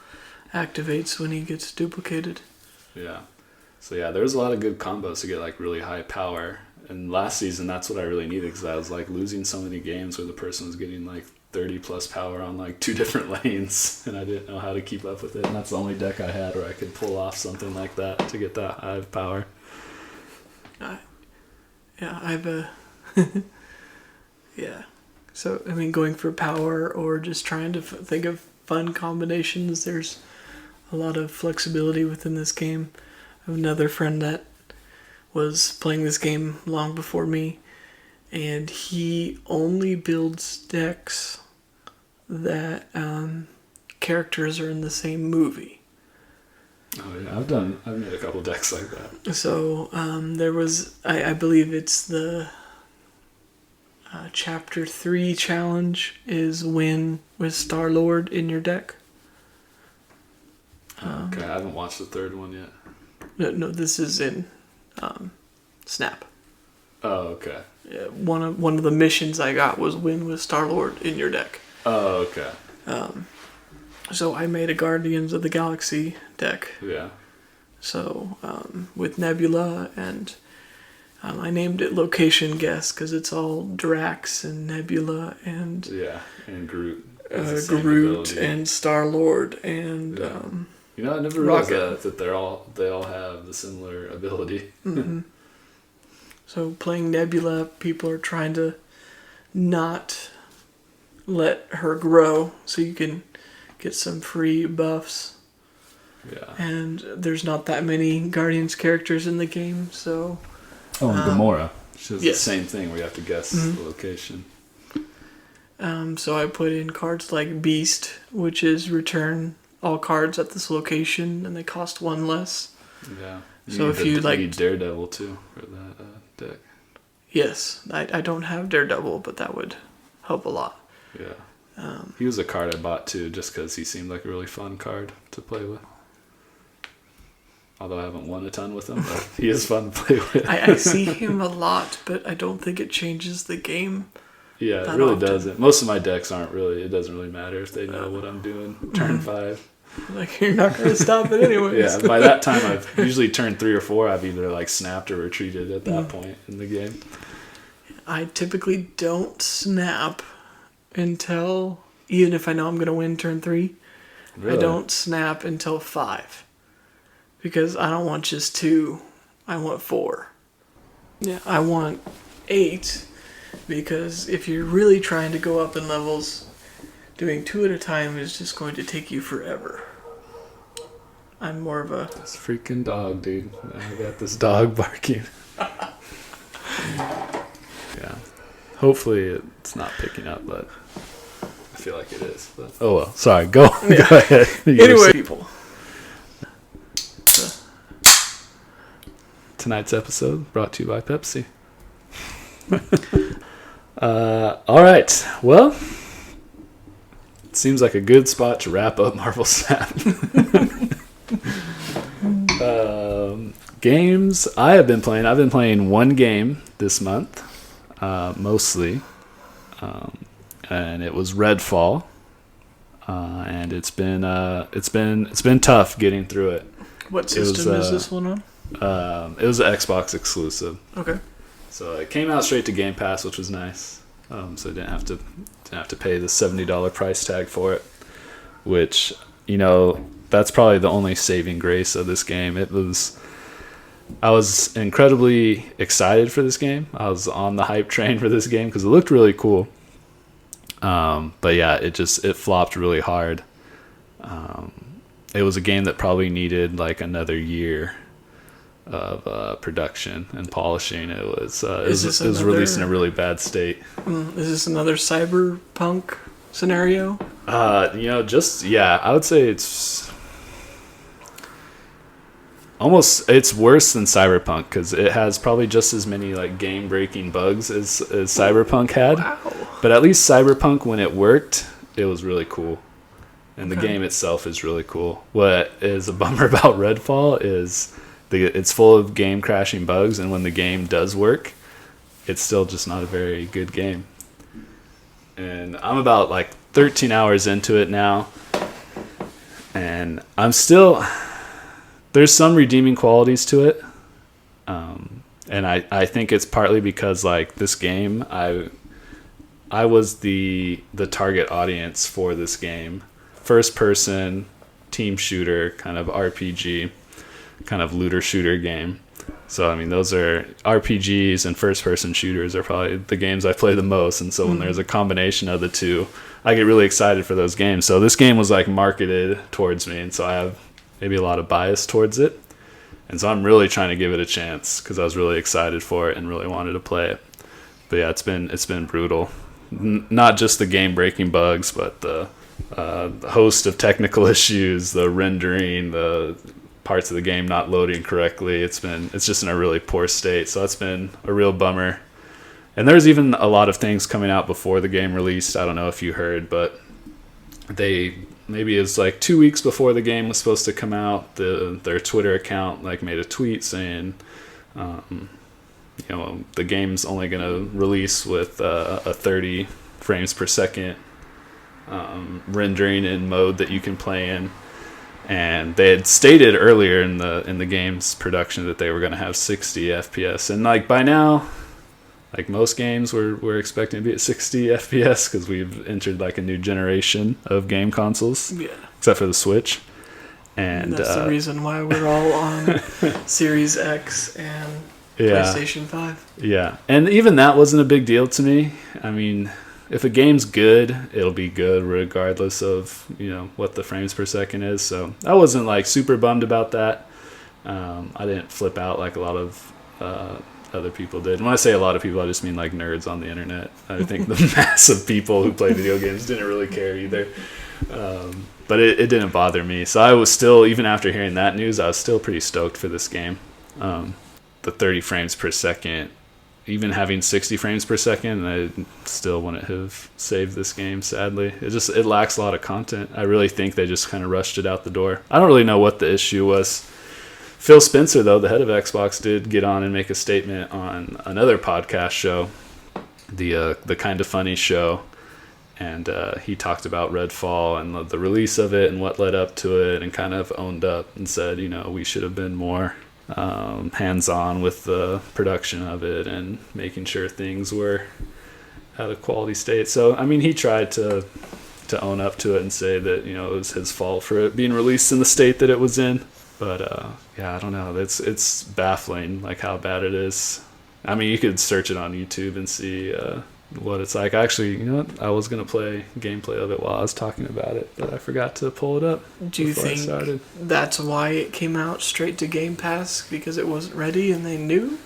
activates when he gets duplicated. Yeah. So yeah, there's a lot of good combos to get like really high power. And last season, that's what I really needed, because I was like losing so many games where the person was getting like 30 plus power on like 2 different lanes, and I didn't know how to keep up with it. And that's the only deck I had where I could pull off something like that to get that high of power. Yeah. So I mean, going for power or just trying to think of fun combinations. There's a lot of flexibility within this game. I have another friend that was playing this game long before me, and he only builds decks that characters are in the same movie. Oh yeah, I've made a couple decks like that. So there was, I believe it's the Chapter 3 challenge is win with Star-Lord in your deck. Okay, I haven't watched the 3rd one yet. No, this is in Snap. Oh, okay. Yeah, one of the missions I got was win with Star-Lord in your deck. Oh, okay. So I made a Guardians of the Galaxy deck. Yeah. So with Nebula, and I named it Location Guess because it's all Drax and Nebula and and Groot. Groot and Star-Lord and You know, I never realized Rocket. that they all have the similar ability. Mm-hmm. So playing Nebula, people are trying to not let her grow so you can get some free buffs. Yeah. And there's not that many Guardians characters in the game, so... Oh, and Gamora. She does yes. the same thing where you have to guess the location. So I put in cards like Beast, which is return all cards at this location, and they cost one less. Yeah. So if you like... need Daredevil, too, for that deck. Yes. I don't have Daredevil, but that would help a lot. Yeah. He was a card I bought, too, just because he seemed like a really fun card to play with. Although I haven't won a ton with him, but he is fun to play with. I see him a lot, but I don't think it changes the game. Yeah, it that really often. doesn't. Most of my decks aren't really, it doesn't really matter if they know what I'm doing turn 5. Like, you're not going to stop it anyways. Yeah, by that time, I've usually turned 3 or 4, I've either like snapped or retreated at that point in the game. I typically don't snap until, even if I know I'm going to win turn 3, Really? I don't snap until 5. Because I don't want just 2, I want 4. Yeah, I want 8, because if you're really trying to go up in levels, doing 2 at a time is just going to take you forever. I'm more of a... This freaking dog, dude. I got this dog barking. Yeah. Hopefully it's not picking up, but I feel like it is. But, oh well. Sorry. Go ahead. Anyway, people. Tonight's episode brought to you by Pepsi. All right. Well, it seems like a good spot to wrap up Marvel Snap. Games I've been playing one game this month, mostly, and it was Redfall, and it's been tough getting through it. What system is this one on? It was an Xbox exclusive. Okay. So it came out straight to Game Pass, which was nice. So I didn't have to pay the $70 price tag for it, which, you know, that's probably the only saving grace of this game. I was incredibly excited for this game. I was on the hype train for this game because it looked really cool. But yeah, it flopped really hard. It was a game that probably needed like another year of production and polishing. It was released in a really bad state. Is this another cyberpunk scenario? I would say it's worse than Cyberpunk because it has probably just as many like game-breaking bugs as Cyberpunk had. Wow. But at least Cyberpunk, when it worked, it was really cool. And the game itself is really cool. What is a bummer about Redfall is it's full of game-crashing bugs, and when the game does work, it's still just not a very good game. And I'm about like 13 hours into it now, and I'm still... There's some redeeming qualities to it, and I think it's partly because like this game, I was the target audience for this game. First person, team shooter, kind of RPG, kind of looter shooter game. So I mean, those are RPGs and first person shooters are probably the games I play the most, and so when there's a combination of the two, I get really excited for those games. So this game was like marketed towards me, and so I have maybe a lot of bias towards it, and so I'm really trying to give it a chance because I was really excited for it and really wanted to play it. But yeah, it's been brutal. Not just the game breaking bugs, but the host of technical issues, the rendering, the parts of the game not loading correctly. It's just in a really poor state, so that's been a real bummer. And there's even a lot of things coming out before the game released. I don't know if you heard, but maybe it's like 2 weeks before the game was supposed to come out, their Twitter account like made a tweet saying, the game's only going to release with a 30 frames per second rendering in mode that you can play in. And they had stated earlier in the game's production that they were going to have 60 FPS, and like by now, like most games, we're expecting to be at 60 FPS because we've entered like a new generation of game consoles, except for the Switch. And that's the reason why we're all on Series X and PlayStation 5. Yeah, and even that wasn't a big deal to me. I mean, if a game's good, it'll be good regardless of, what the frames per second is. So I wasn't like super bummed about that. I didn't flip out like a lot of other people did. And when I say a lot of people, I just mean like nerds on the internet. I think the mass of people who play video games didn't really care either. But it didn't bother me. So I was still, even after hearing that news, I was still pretty stoked for this game. The 30 frames per second, even having 60 frames per second, I still wouldn't have saved this game, sadly. It lacks a lot of content. I really think they just kind of rushed it out the door. I don't really know what the issue was. Phil Spencer, though, the head of Xbox, did get on and make a statement on another podcast show, the Kinda Funny show, and he talked about Redfall and the release of it and what led up to it, and kind of owned up and said, we should have been more hands-on with the production of it and making sure things were at a quality state. So, I mean, he tried to own up to it and say that, it was his fault for it being released in the state that it was in. But I don't know. It's baffling, like how bad it is. I mean, you could search it on YouTube and see what it's like. Actually, you know what? I was gonna play gameplay of it while I was talking about it, but I forgot to pull it up. Do you think that's why it came out straight to Game Pass, because it wasn't ready and they knew?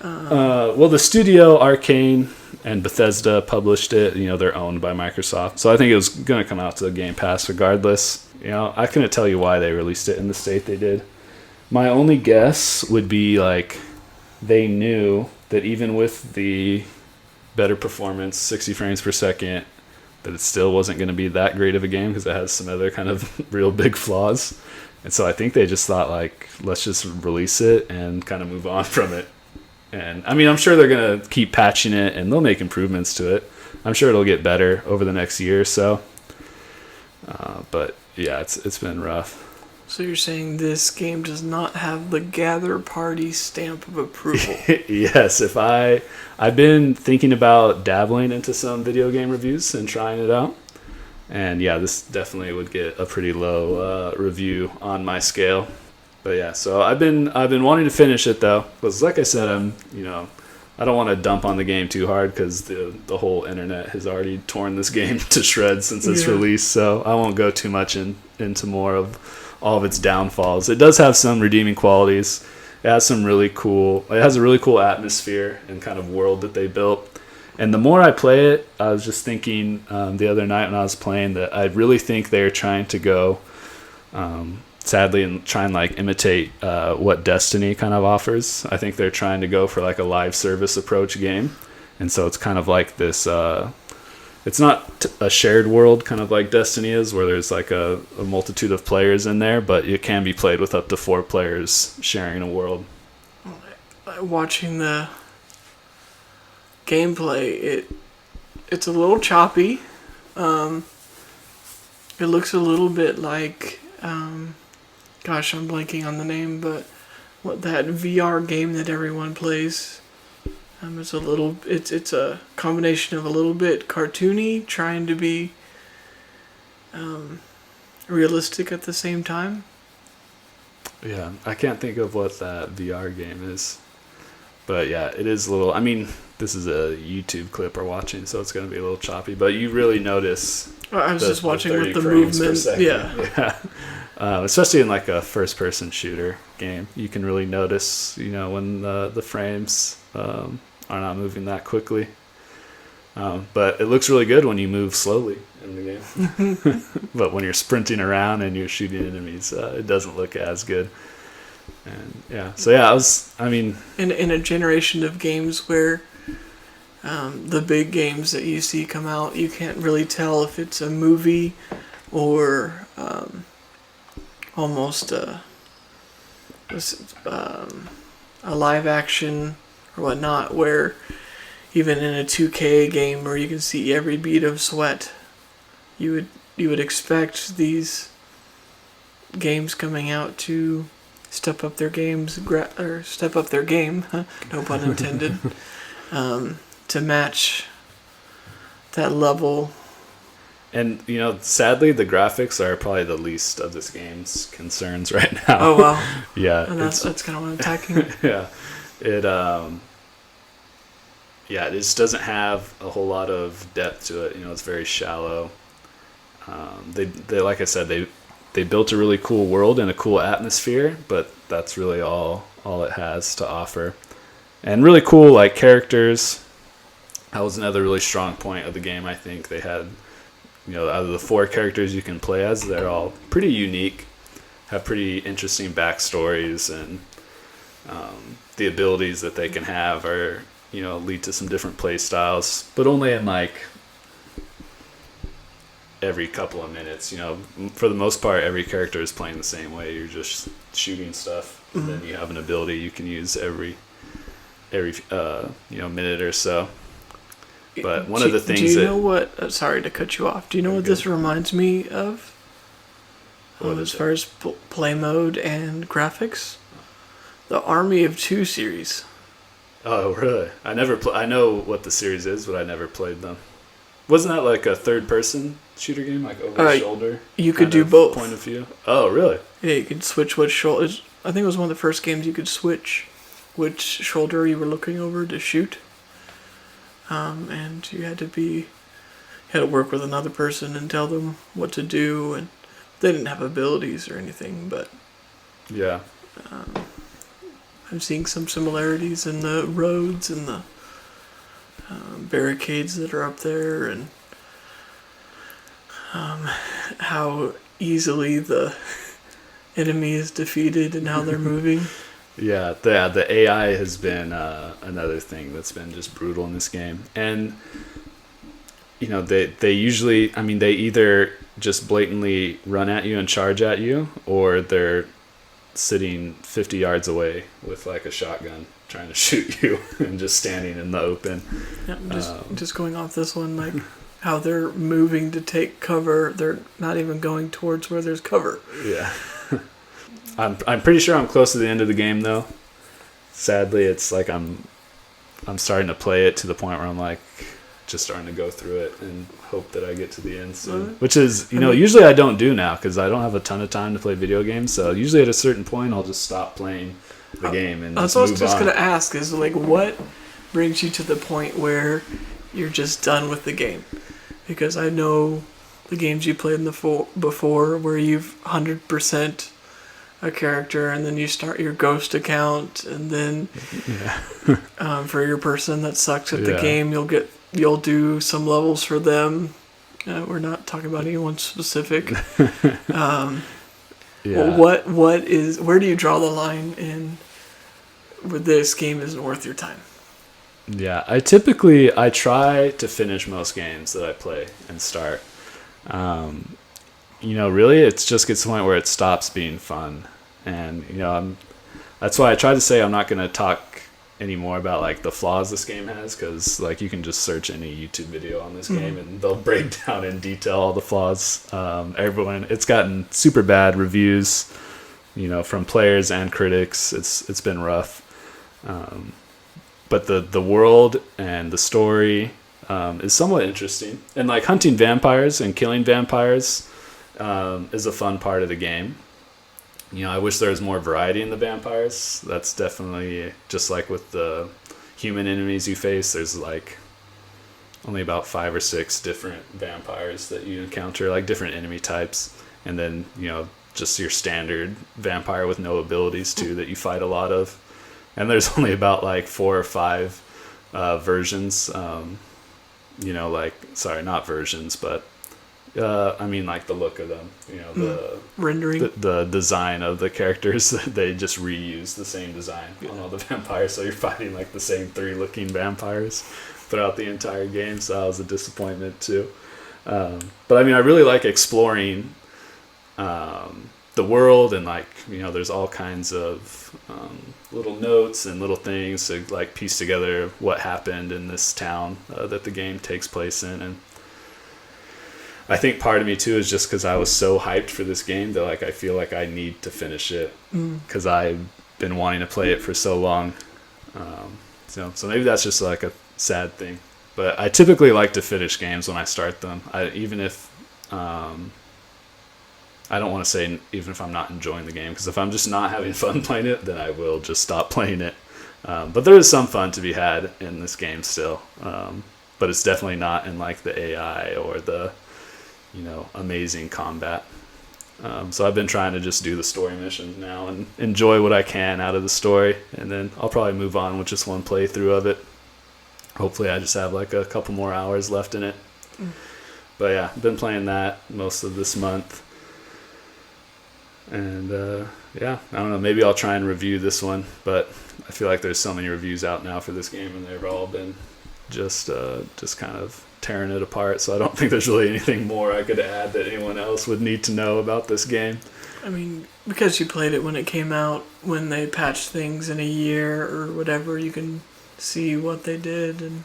Well, the studio Arcane and Bethesda published it. They're owned by Microsoft, so I think it was gonna come out to Game Pass regardless. I couldn't tell you why they released it in the state they did. My only guess would be like they knew that even with the better performance, 60 frames per second, that it still wasn't going to be that great of a game because it has some other kind of real big flaws. And so I think they just thought, like, let's just release it and kind of move on from it. And I mean, I'm sure they're going to keep patching it and they'll make improvements to it. I'm sure it'll get better over the next year or so. But yeah, it's been rough. So you're saying this game does not have the Gather Party stamp of approval? Yes, I've been thinking about dabbling into some video game reviews and trying it out. And yeah, this definitely would get a pretty low review on my scale. But yeah, so I've been wanting to finish it though, because like I said, I don't want to dump on the game too hard because the whole internet has already torn this game to shreds since its release. So I won't go too much into more of all of its downfalls. It does have some redeeming qualities. It has a really cool atmosphere and kind of world that they built. And the more I play it, I was just thinking the other night when I was playing that I really think they're trying to go, sadly, and try and like imitate what Destiny kind of offers. I think they're trying to go for like a live service approach game. And so it's kind of like this, it's not a shared world kind of like Destiny is, where there's like a multitude of players in there, but it can be played with up to 4 players sharing a world. Watching the gameplay, it's a little choppy. It looks a little bit like, gosh, I'm blanking on the name, but what that VR game that everyone plays. It's a combination of a little bit cartoony, trying to be realistic at the same time. Yeah, I can't think of what that VR game is. But yeah, it is a little, I mean, this is a YouTube clip we're watching, so it's going to be a little choppy, but you really notice I was just watching with the movement. Yeah. Especially in like a first-person shooter game, you can really notice, when the frames are not moving that quickly. But it looks really good when you move slowly in the game. But when you're sprinting around and you're shooting enemies, it doesn't look as good. And yeah, so yeah, in a generation of games where the big games that you see come out, you can't really tell if it's a movie or almost a live action or whatnot, where even in a 2K game where you can see every bead of sweat, you would expect these games coming out to step up their game, no pun intended, to match that level And, sadly, the graphics are probably the least of this game's concerns right now. Oh, wow. Yeah. And that's kind of what I'm attacking. Yeah. It just doesn't have a whole lot of depth to it. It's very shallow. They like I said, they built a really cool world and a cool atmosphere, but that's really all it has to offer. And really cool, like, characters. That was another really strong point of the game, I think. They had, out of the 4 characters you can play as, they're all pretty unique, have pretty interesting backstories, and the abilities that they can have are, lead to some different play styles, but only in, like, every couple of minutes. For the most part, every character is playing the same way. You're just shooting stuff, and then you have an ability you can use every minute or so. But one of the things do you know what? Sorry to cut you off. Do you know what this reminds me of? As far as play mode and graphics, the Army of Two series. Oh, really? I know what the series is, but I never played them. Wasn't that like a third-person shooter game, like over the shoulder? You could do both. Point of view. Oh, really? Yeah, you could switch which shoulder. I think it was one of the first games you could switch which shoulder you were looking over to shoot. And you had to work with another person and tell them what to do, and they didn't have abilities or anything, but yeah, I'm seeing some similarities in the roads and the barricades that are up there, and how easily the enemy is defeated and how they're moving. Yeah, the AI has been another thing that's been just brutal in this game. And, they usually, they either just blatantly run at you and charge at you, or they're sitting 50 yards away with, like, a shotgun trying to shoot you and just standing in the open. Yeah, just going off this one, like, how they're moving to take cover. They're not even going towards where there's cover. Yeah. I'm pretty sure I'm close to the end of the game, though. Sadly, it's like I'm starting to play it to the point where I'm, like, just starting to go through it and hope that I get to the end soon. Which is, usually I don't do now because I don't have a ton of time to play video games. So usually at a certain point, I'll just stop playing the game and just move on. I was just going to ask is, like, what brings you to the point where you're just done with the game? Because I know the games you played before where you've 100% a character, and then you start your ghost account, and then for your person that sucks at the game, you'll do some levels for them. We're not talking about anyone specific. Where do you draw the line in where this game isn't worth your time? Yeah, I try to finish most games that I play and start. Really, it just gets to the point where it stops being fun. And, that's why I try to say I'm not going to talk anymore about, like, the flaws this game has, because, like, you can just search any YouTube video on this game and they'll break down in detail all the flaws. It's gotten super bad reviews, from players and critics. It's been rough. But the world and the story is somewhat interesting. And, like, hunting vampires and killing vampires is a fun part of the game. I wish there was more variety in the vampires. That's definitely, just like with the human enemies you face, there's, like, only about 5 or 6 different vampires that you encounter, like, different enemy types. And then, just your standard vampire with no abilities, too, that you fight a lot of. And there's only about, like, 4 or 5 versions. Not versions, but like the look of them, the rendering, the design of the characters. They just reuse the same design on all the vampires, so you're fighting, like, the same 3 looking vampires throughout the entire game. So that was a disappointment too. But I really like exploring the world, and, like, there's all kinds of little notes and little things to, like, piece together what happened in this town that the game takes place in. And I think part of me too is just because I was so hyped for this game that, like, I feel like I need to finish it because I've been wanting to play it for so long. So maybe that's just, like, a sad thing. But I typically like to finish games when I start them. Even if I don't want to say even if I'm not enjoying the game, because if I'm just not having fun playing it, then I will just stop playing it. But there is some fun to be had in this game still. But it's definitely not in like the AI or the, amazing combat. So I've been trying to just do the story missions now and enjoy what I can out of the story. And then I'll probably move on with just one playthrough of it. Hopefully I just have like a couple more hours left in it. But yeah, I've been playing that most of this month. And I don't know, maybe I'll try and review this one, but I feel like there's so many reviews out now for this game, and they've all been just kind of tearing it apart, so I don't think there's really anything more I could add that anyone else would need to know about this game. I mean, because you played it when it came out, when they patched things in a year or whatever, you can see what they did. And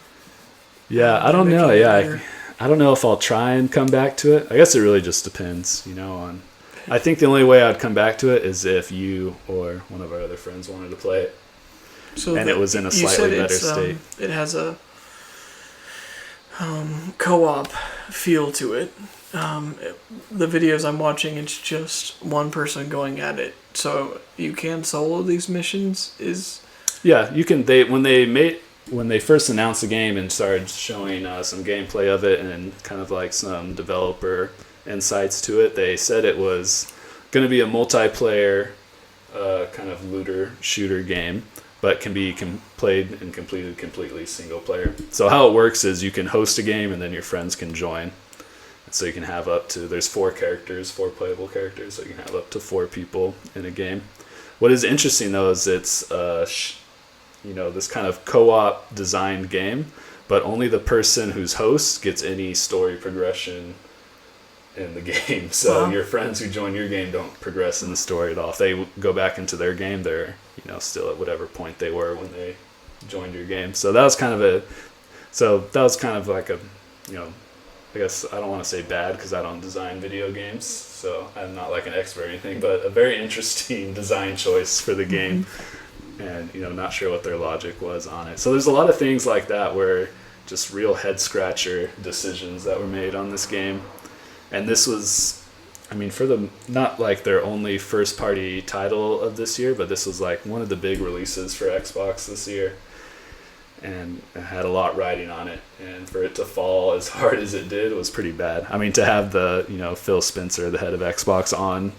I don't know. I don't know if I'll try and come back to it. I guess it really just depends, on... I think the only way I'd come back to it is if you or one of our other friends wanted to play it. And it was in a slightly better state. It has a co-op feel to it. The videos I'm watching, it's just one person going at it. So you can solo these missions. Yeah, you can. When they first announced the game and started showing some gameplay of it and kind of like some developer insights to it, they said it was going to be a multiplayer kind of looter shooter game, but can be played and completed completely single player. So how it works is you can host a game and then your friends can join. So you can have there's 4 playable characters, so you can have up to 4 people in a game. What is interesting though is it's this kind of co-op designed game, but only the person who's host gets any story progression in the game. So your friends who join your game don't progress in the story at all. If they go back into their game, they're still at whatever point they were when they joined your game. So that was kind of like a I guess I don't want to say bad because I don't design video games, so I'm not like an expert or anything, but a very interesting design choice for the game. And not sure what their logic was on it. So there's a lot of things like that where just real head scratcher decisions that were made on this game. And this was, not like their only first party title of this year, but this was like one of the big releases for Xbox this year. And it had a lot riding on it. And for it to fall as hard as it did was pretty bad. To have the, Phil Spencer, the head of Xbox, on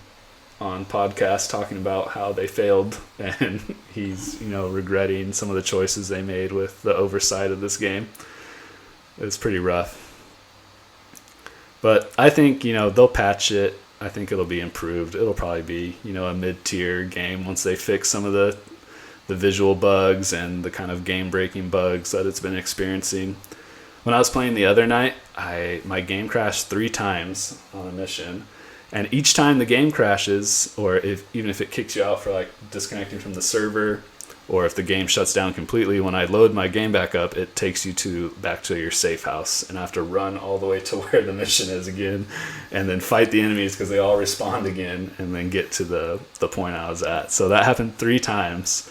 podcast talking about how they failed and he's, regretting some of the choices they made with the oversight of this game. It's pretty rough. But I think, they'll patch it. I think it'll be improved. It'll probably be, a mid-tier game once they fix some of the visual bugs and the kind of game-breaking bugs that it's been experiencing. When I was playing the other night, my game crashed 3 times on a mission. And each time the game crashes, or even if it kicks you out for like disconnecting from the server, or if the game shuts down completely, when I load my game back up, it takes you back to your safe house. And I have to run all the way to where the mission is again, and then fight the enemies because they all respawn again, and then get to the point I was at. So that happened 3 times,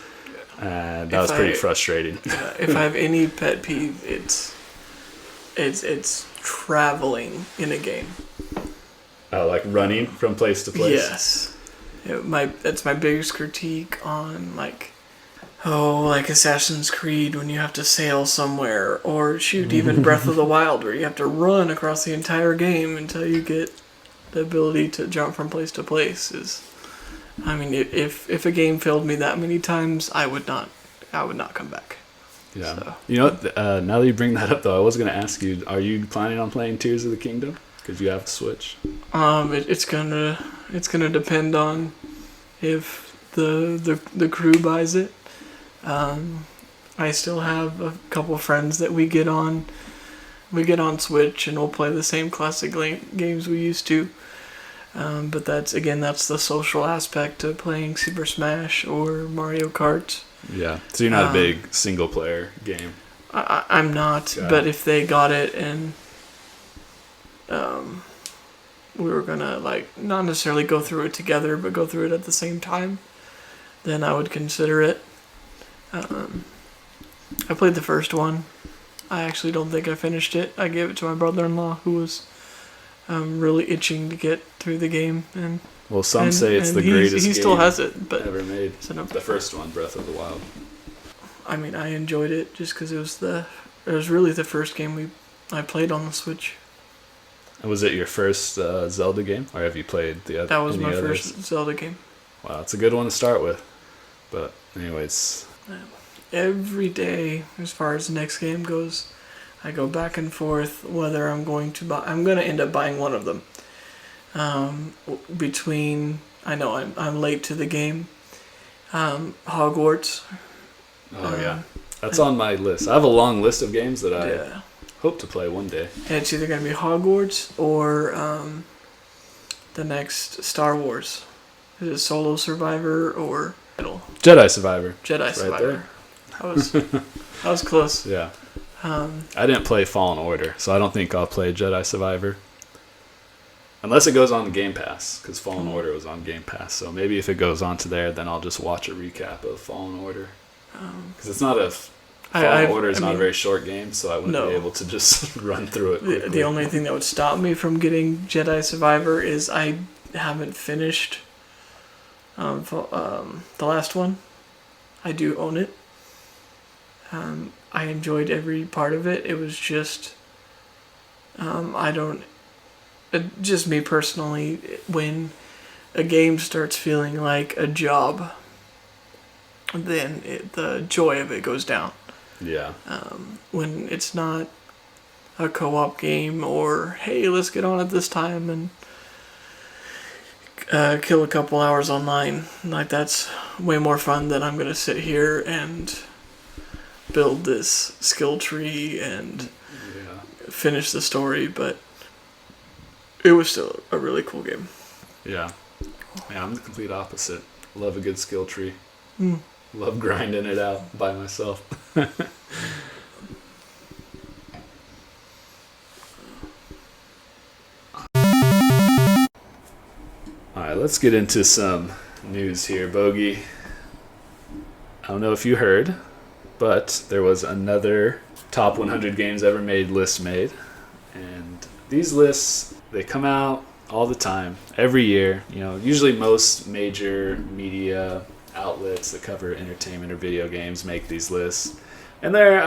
and that was pretty frustrating. If I have any pet peeve, it's traveling in a game. Like running from place to place? Yes. That's my biggest critique on like Assassin's Creed when you have to sail somewhere, or shoot, even Breath of the Wild where you have to run across the entire game until you get the ability to jump from place to place. If a game failed me that many times, I would not come back. Yeah. So. Now that you bring that up though, I was going to ask you, are you planning on playing Tears of the Kingdom? Because you have to switch. It's gonna depend on if the crew buys it. I still have a couple friends that we get on Switch, and we'll play the same classic games we used to. But that's the social aspect of playing Super Smash or Mario Kart. Yeah, so you're not a big single player game. I'm not, but if they got it and we were gonna not necessarily go through it together, but go through it at the same time, then I would consider it. I played the first one. I actually don't think I finished it. I gave it to my brother-in-law, who was I'm really itching to get through the game, and Well, some say it's the he greatest game still has it, but ever made. so no, The first one, Breath of the Wild. I mean, I enjoyed it just because it was really the first game I played on the Switch. Was it your first Zelda game, or have you played the other? That was my others? first Zelda game. Wow, it's a good one to start with. But anyways, Every day, as far as the next game goes, I go back and forth whether I'm going to buy. I'm going to end up buying one of them. Between, I know I'm late to the game. Hogwarts. oh yeah, that's on my list. I have a long list of games that I Yeah. hope to play one day. And it's either going to be Hogwarts or the next Star Wars. Is it Solo Survivor or Mettle? Jedi Survivor. Jedi Survivor. there. I was close. Yeah. I didn't play Fallen Order, so I don't think I'll play Jedi Survivor. Unless it goes on the Game Pass, because Fallen Order was on Game Pass. So maybe if it goes on to there, then I'll just watch a recap of Fallen Order. Because it's not a... Fallen Order is not a very short game, so I wouldn't be able to just run through it quickly. The only thing that would stop me from getting Jedi Survivor is I haven't finished the last one. I do own it. I enjoyed every part of it. It was just... just me personally, when a game starts feeling like a job, then the joy of it goes down. Yeah. When it's not a co-op game or, hey, let's get on at this time and kill a couple hours online. Like, that's way more fun than I'm going to sit here and build this skill tree and finish the story, but it was still a really cool game. Yeah. Yeah, I'm the complete opposite. Love a good skill tree. Love grinding it out by myself. Alright, let's get into some news here, Bogey. I don't know if you heard, but there was another top 100 games ever made list made. And these lists, they come out all the time, every year. You know, usually most major media outlets that cover entertainment or video games make these lists. And they're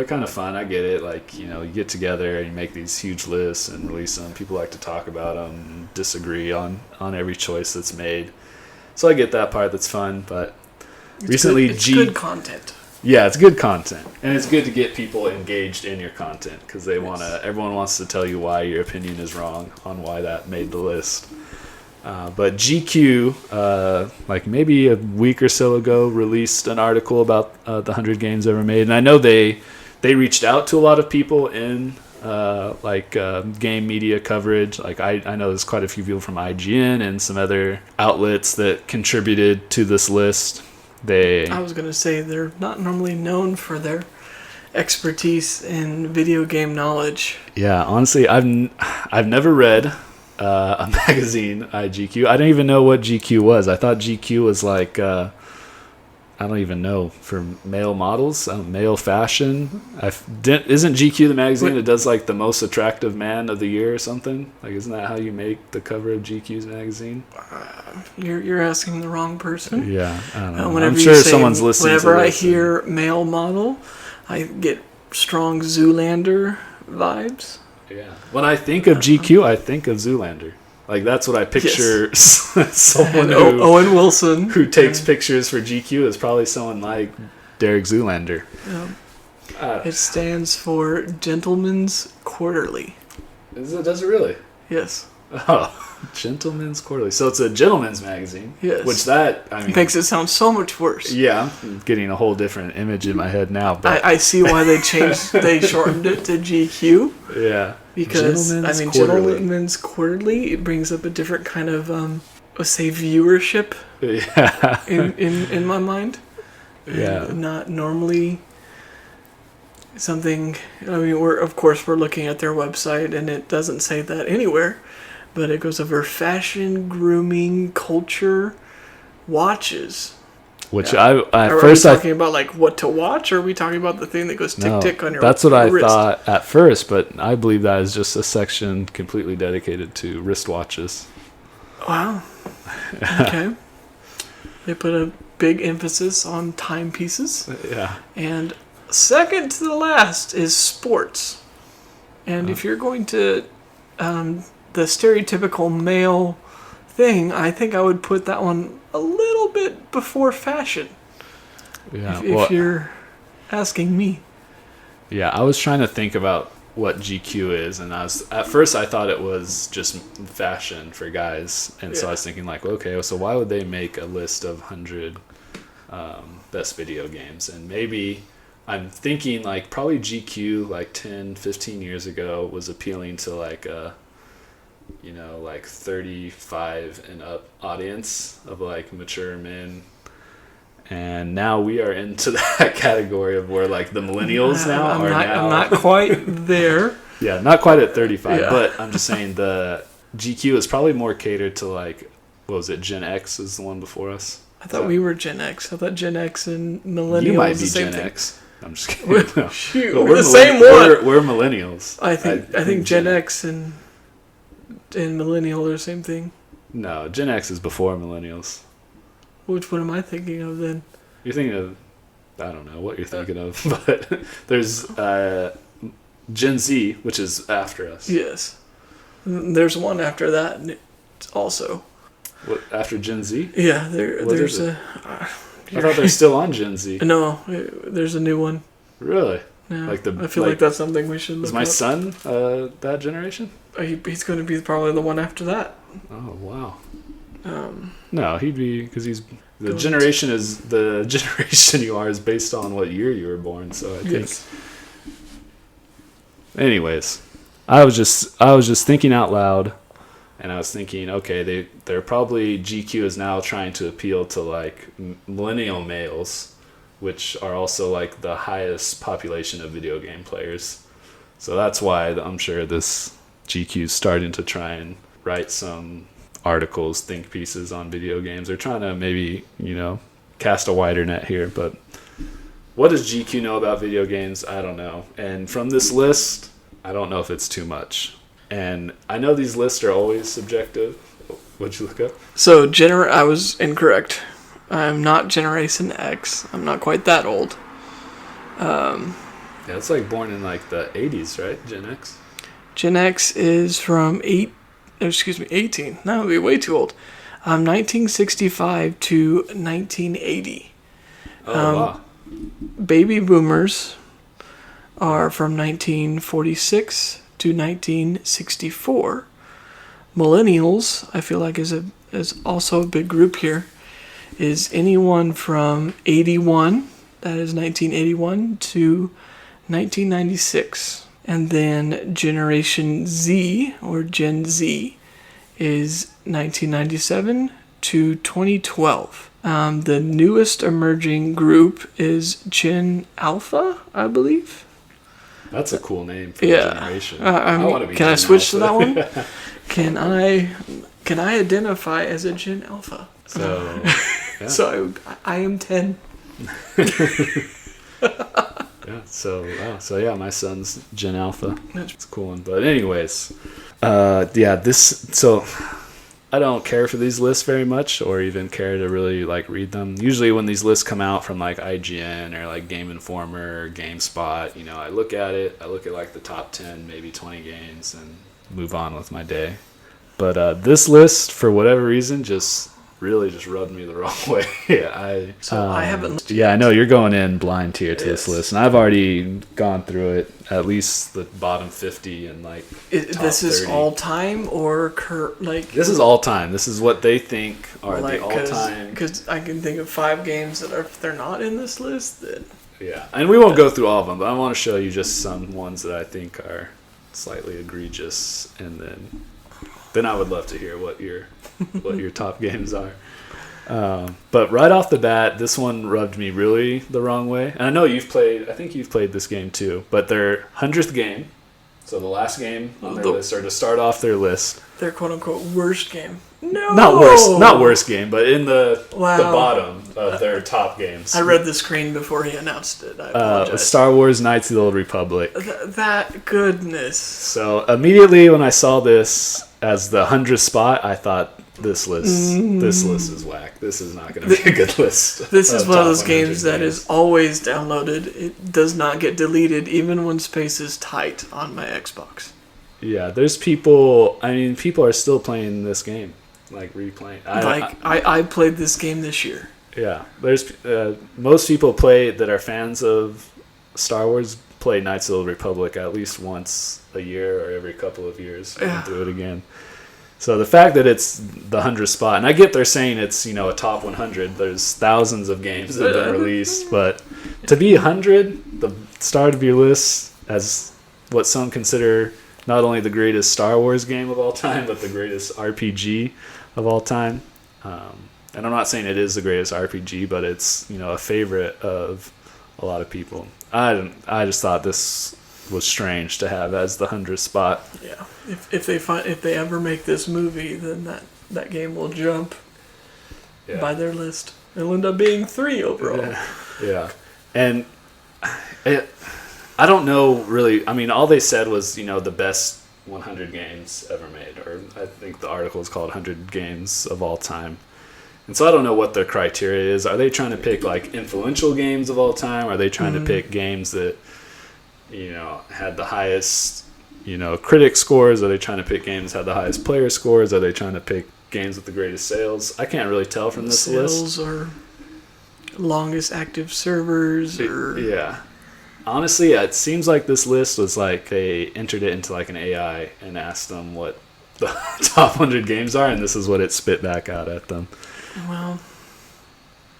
kind of fun. I get it. Like, you know, you get together and you make these huge lists and release them. People like to talk about them and disagree on every choice that's made. So I get that part. That's fun. But recently, it's good content. Yeah, it's good content, and it's good to get people engaged in your content because everyone wants to tell you why your opinion is wrong on why that made the list. But GQ, like maybe a week or so ago, released an article about the 100 games ever made, and I know they reached out to a lot of people in game media coverage. Like I know there's quite a few people from IGN and some other outlets that contributed to this list. I was going to say they're not normally known for their expertise in video game knowledge. Yeah, honestly, I've never read a magazine, GQ. I don't even know what GQ was. I thought GQ was like, I don't even know, for male models, male fashion. Isn't GQ the magazine that does like the most attractive man of the year or something? Like, isn't that how you make the cover of GQ's magazine? You're asking the wrong person. Yeah, I don't know. Whenever I'm sure someone's listening. Whenever I hear male model, I get strong Zoolander vibes. Yeah. When I think of GQ, I think of Zoolander. Like, that's what I picture. Yes. Someone Owen Wilson who takes pictures for GQ is probably someone like Derek Zoolander. It stands for Gentleman's Quarterly. Does it really? Yes. Oh, Gentleman's Quarterly. So it's a gentleman's magazine. Yes. Which makes it sound so much worse. Yeah, I'm getting a whole different image in my head now. But I see why they shortened it to GQ. Yeah. Because, Gentleman's Quarterly, it brings up a different kind of, let's say, viewership. Yeah. in my mind. Yeah. And not normally something. I mean, we're looking at their website, and it doesn't say that anywhere. But it goes over fashion, grooming, culture, watches. which Yeah. at Are first we I talking about like what to watch, or are we talking about the thing that goes tick no, tick on your that's what I wrist? thought at first, but I believe that is just a section completely dedicated to wristwatches. Wow. Okay. They put a big emphasis on timepieces. Yeah. And second to the last is sports. And if you're going to the stereotypical male thing, I think I would put that one a little bit before fashion. Yeah. If you're asking me. Yeah, I was trying to think about what GQ is, and at first I thought it was just fashion for guys, and so I was thinking like, okay, so why would they make a list of 100 best video games? And maybe I'm thinking like probably GQ like 10, 15 years ago was appealing to like a, like 35 and up audience of like mature men. And now we are into that category of where like the millennials now I'm are not, now. I'm not quite there. Yeah, not quite at 35, Yeah. but I'm just saying the GQ is probably more catered to like, what was it, Gen X is the one before us? I thought we were Gen X. I thought Gen X and millennials You might was be the same Gen thing. X. I'm just kidding. No. Shoot, But we're the same one. We're millennials. I think Gen X and millennial are the same thing. No, Gen X is before millennials. Which one am I thinking of then? You're thinking of, I don't know what you're thinking of, but there's Gen Z, which is after us. Yes. There's one after that also. What, after Gen Z? Yeah, What there's is it? a... I thought they're still on Gen Z. No, there's a new one. Really? Yeah, Like I feel like that's something we should look Is my up. son that generation? He's going to be probably the one after that. Oh, wow. Um, No, he'd be, because he's, the Go generation you are is based on what year you were born, so I think. yes. Anyways, I was just thinking out loud, and I was thinking, okay, they're probably, GQ is now trying to appeal to like millennial males, which are also like the highest population of video game players. So that's why I'm sure this GQ is starting to try and write some articles, think pieces on video games. They're trying to maybe, cast a wider net here, but what does GQ know about video games? I don't know. And from this list, I don't know if it's too much. And I know these lists are always subjective. What'd you look up? So, I was incorrect. I'm not Generation X. I'm not quite that old. Yeah, it's like born in like the 80s, right? Gen X? Gen X is from 18. That would be way too old. 1965 to 1980. Oh, wow. Baby boomers are from 1946 to 1964. Millennials, I feel like is also a big group here, is anyone from 81, that is 1981, to 1996. And then Generation Z, or Gen Z, is 1997 to 2012. The newest emerging group is Gen Alpha, I believe. That's a cool name for a generation. I wanna be can I Gen switch to that Alpha. one? Can I identify as a Gen Alpha? So, yeah. So I am 10. Yeah, so wow. So yeah, my son's Gen Alpha. It's a cool one. But anyways, so I don't care for these lists very much, or even care to really like read them. Usually when these lists come out from like IGN or like Game Informer or GameSpot, I look at it. I look at like the top 10, maybe 20 games, and move on with my day. But this list, for whatever reason, just rubbed me the wrong way. I haven't. Yeah, I know you're going in blind here to this list, and I've already gone through it, at least the bottom 50 and like top This is 30. all time or This is all time. This is what they think are like, the all time. Because I can think of 5 games that if they're not in this list, then Yeah, and we won't go through all of them, but I want to show you just some ones that I think are slightly egregious, and then I would love to hear what your top games are. But right off the bat, this one rubbed me really the wrong way. And I know I think you've played this game too, but their 100th game So the last game on their list, or to start off their list. Their quote-unquote worst game. No! Not worst game, but in the bottom of their top games. I read the screen before he announced it. I apologize. Star Wars Knights of the Old Republic. That goodness. So immediately when I saw this as the 100th spot, I thought this list is whack. This is not going to be a good list. This is one of those games that is always downloaded. It does not get deleted even when space is tight on my Xbox. Yeah, there's people. I mean, people are still playing this game, like replaying. I played this game this year. Yeah, there's most people that are fans of Star Wars play Knights of the Old Republic at least once a year or every couple of years. Yeah. Do it again. So the fact that it's the 100th spot, and I get they're saying it's a top 100. There's thousands of games that have been released, but to be 100, the start of your list as what some consider not only the greatest Star Wars game of all time, but the greatest RPG of all time. And I'm not saying it is the greatest RPG, but it's a favorite of a lot of people. I just thought this was strange to have as the 100th spot. Yeah, if they ever make this movie, then that game will jump by their list. It'll end up being 3 overall. Yeah. And I don't know really. I mean, all they said was the best 100 games ever made, or I think the article is called 100 games of all time. And so I don't know what their criteria is. Are they trying to pick like influential games of all time? Are they trying to pick games that had the highest critic scores? Are they trying to pick games that had the highest player scores? Are they trying to pick games with the greatest sales? I can't really tell from this list. Sales or longest active servers or Honestly, it seems like this list was like they entered it into like an AI and asked them what the top 100 games are, and this is what it spit back out at them. Well,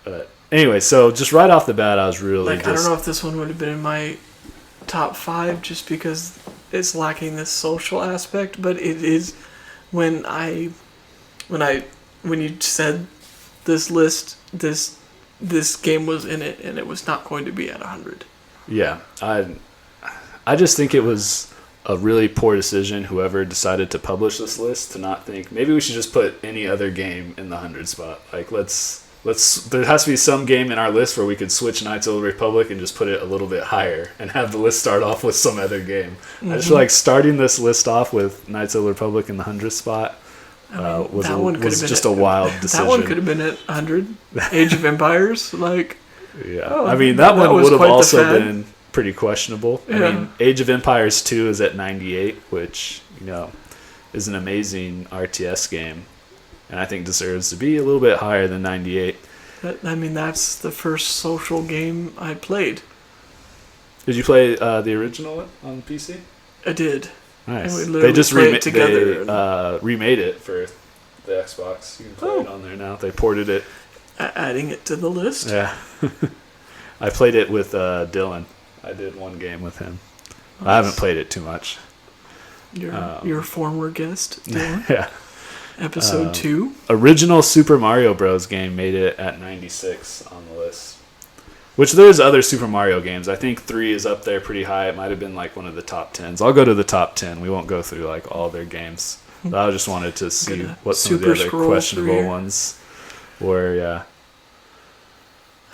but anyway, so just right off the bat, I was really I don't know if this one would have been in my top 5 just because it's lacking this social aspect, but it is when you said this list, this game was in it, and it was not going to be at 100. Yeah, I just think it was a really poor decision, whoever decided to publish this list, to not think maybe we should just put any other game in the 100 spot. Like there has to be some game in our list where we could switch Knights of the Republic and just put it a little bit higher and have the list start off with some other game. I just feel like starting this list off with Knights of the Republic in the 100th spot was just a wild decision. That one could have been at 100. Age of Empires, like. Yeah, I mean that one would have also been pretty questionable. Yeah. I mean, Age of Empires 2 is at 98, which is an amazing RTS game, and I think deserves to be a little bit higher than 98. That's the first social game I played. Did you play the original on PC? I did. Nice. And we They just played it together. remade it for the Xbox. You can play it on there now. They ported it. Adding it to the list. Yeah. I played it with Dylan. I did one game with him. Nice. I haven't played it too much. Your former guest, Dylan. Yeah. Episode 2. Original Super Mario Bros. Game made it at 96 on the list. Which there's other Super Mario games. I think 3 is up there pretty high. It might have been like one of the top 10s. I'll go to the top 10. We won't go through like all their games. But I just wanted to see what some of the other questionable ones were. Yeah.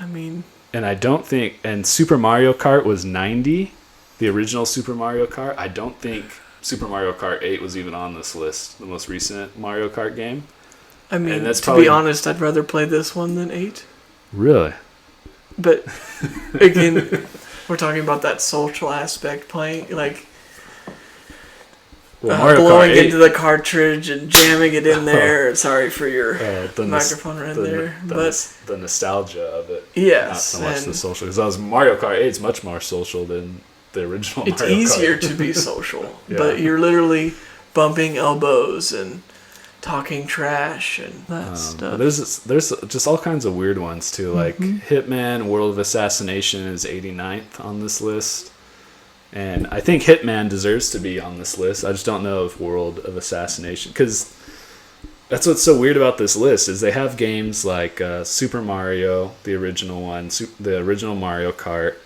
I mean, and I don't think, and Super Mario Kart was 90, the original Super Mario Kart. I don't think Super Mario Kart 8 was even on this list, the most recent Mario Kart game. I mean, to be honest, I'd rather play this one than 8. Really? But, again, we're talking about that social aspect, playing, like, blowing into the cartridge and jamming it in there. Sorry for your microphone right there. But the nostalgia of it. Yes. Not so much the social. Because Mario Kart 8 is much more social than the original Mario Kart. It's easier to be social. But you're literally bumping elbows and talking trash and that stuff. There's just all kinds of weird ones, too. Like Hitman World of Assassination is 89th on this list. And I think Hitman deserves to be on this list. I just don't know if World of Assassination, because that's what's so weird about this list is they have games like Super Mario, the original one, the original Mario Kart,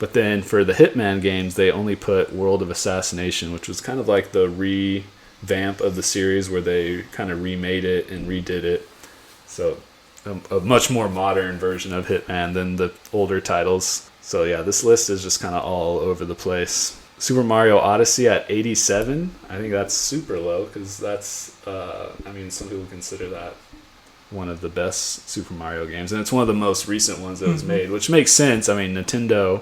But then for the Hitman games, they only put World of Assassination, which was kind of like the revamp of the series where they kind of remade it and redid it. So a much more modern version of Hitman than the older titles. So yeah, this list is just kind of all over the place. Super Mario Odyssey at 87. I think that's super low because that's, some people consider that one of the best Super Mario games. And it's one of the most recent ones that was made, which makes sense. I mean, Nintendo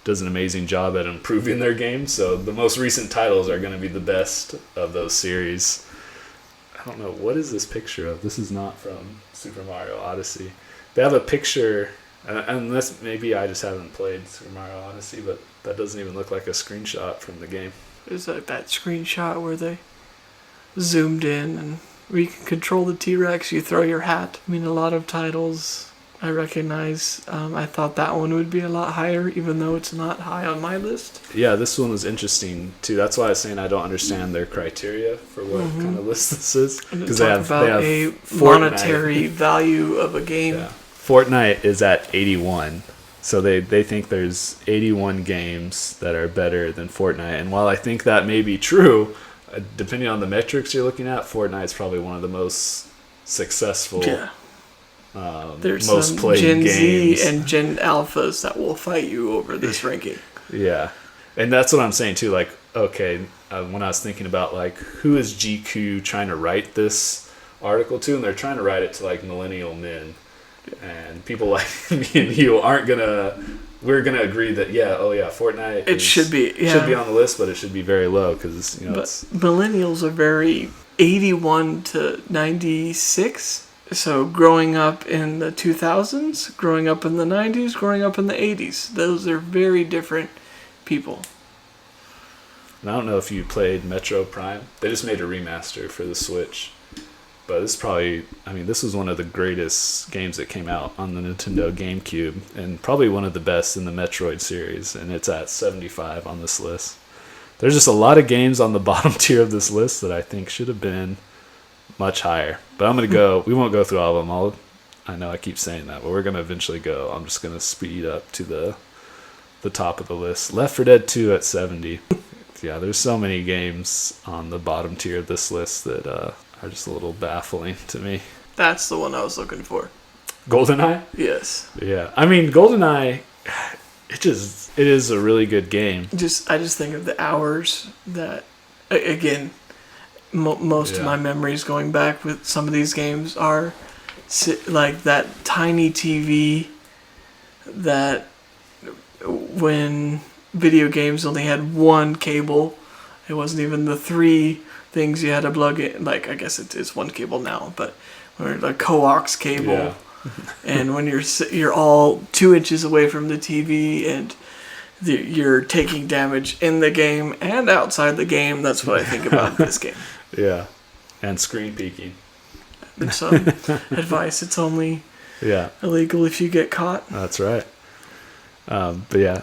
does an amazing job at improving their games, so the most recent titles are going to be the best of those series. I don't know, what is this picture of? This is not from Super Mario Odyssey. They have a picture, unless maybe I just haven't played Super Mario Odyssey, but that doesn't even look like a screenshot from the game. Is that screenshot where they zoomed in and where you can control the T-Rex, you throw your hat? I mean, a lot of titles I recognize. I thought that one would be a lot higher, even though it's not high on my list. Yeah, this one was interesting too. That's why I was saying I don't understand their criteria for what kind of list this is. Because they have a monetary value of a game. Yeah. Fortnite is at 81. So they think there's 81 games that are better than Fortnite. And while I think that may be true, depending on the metrics you're looking at, Fortnite's probably one of the most successful. Yeah. There's most some played Gen games. Z and Gen Alphas that will fight you over this ranking. Yeah, and that's what I'm saying too. Like, okay, when I was thinking about like who is GQ trying to write this article to, and they're trying to write it to like millennial men, and people like me and you we're gonna agree that Fortnite should be on the list, but it should be very low because millennials are very 81 to 96. So growing up in the 2000s, growing up in the 90s, growing up in the 80s, those are very different people. And I don't know if you played Metro Prime. They just made a remaster for the Switch. But this was one of the greatest games that came out on the Nintendo GameCube, and probably one of the best in the Metroid series, and it's at 75 on this list. There's just a lot of games on the bottom tier of this list that I think should have been much higher. But I'm going to go, we won't go through all of them. I know I keep saying that, but we're going to eventually go. I'm just going to speed up to the top of the list. Left 4 Dead 2 at 70. Yeah, there's so many games on the bottom tier of this list that are just a little baffling to me. That's the one I was looking for. GoldenEye? Yes. Yeah. I mean, GoldenEye, it is a really good game. I just think of the hours that, again, most of my memories going back with some of these games are like that tiny TV that when video games only had one cable, it wasn't even the 3 things you had to plug in. Like, I guess it is one cable now, but the coax cable. Yeah. And when you're all 2 inches away from the TV and you're taking damage in the game and outside the game, that's what I think about this game. Yeah, and screen peeking. And some advice, it's only illegal if you get caught. That's right. But yeah,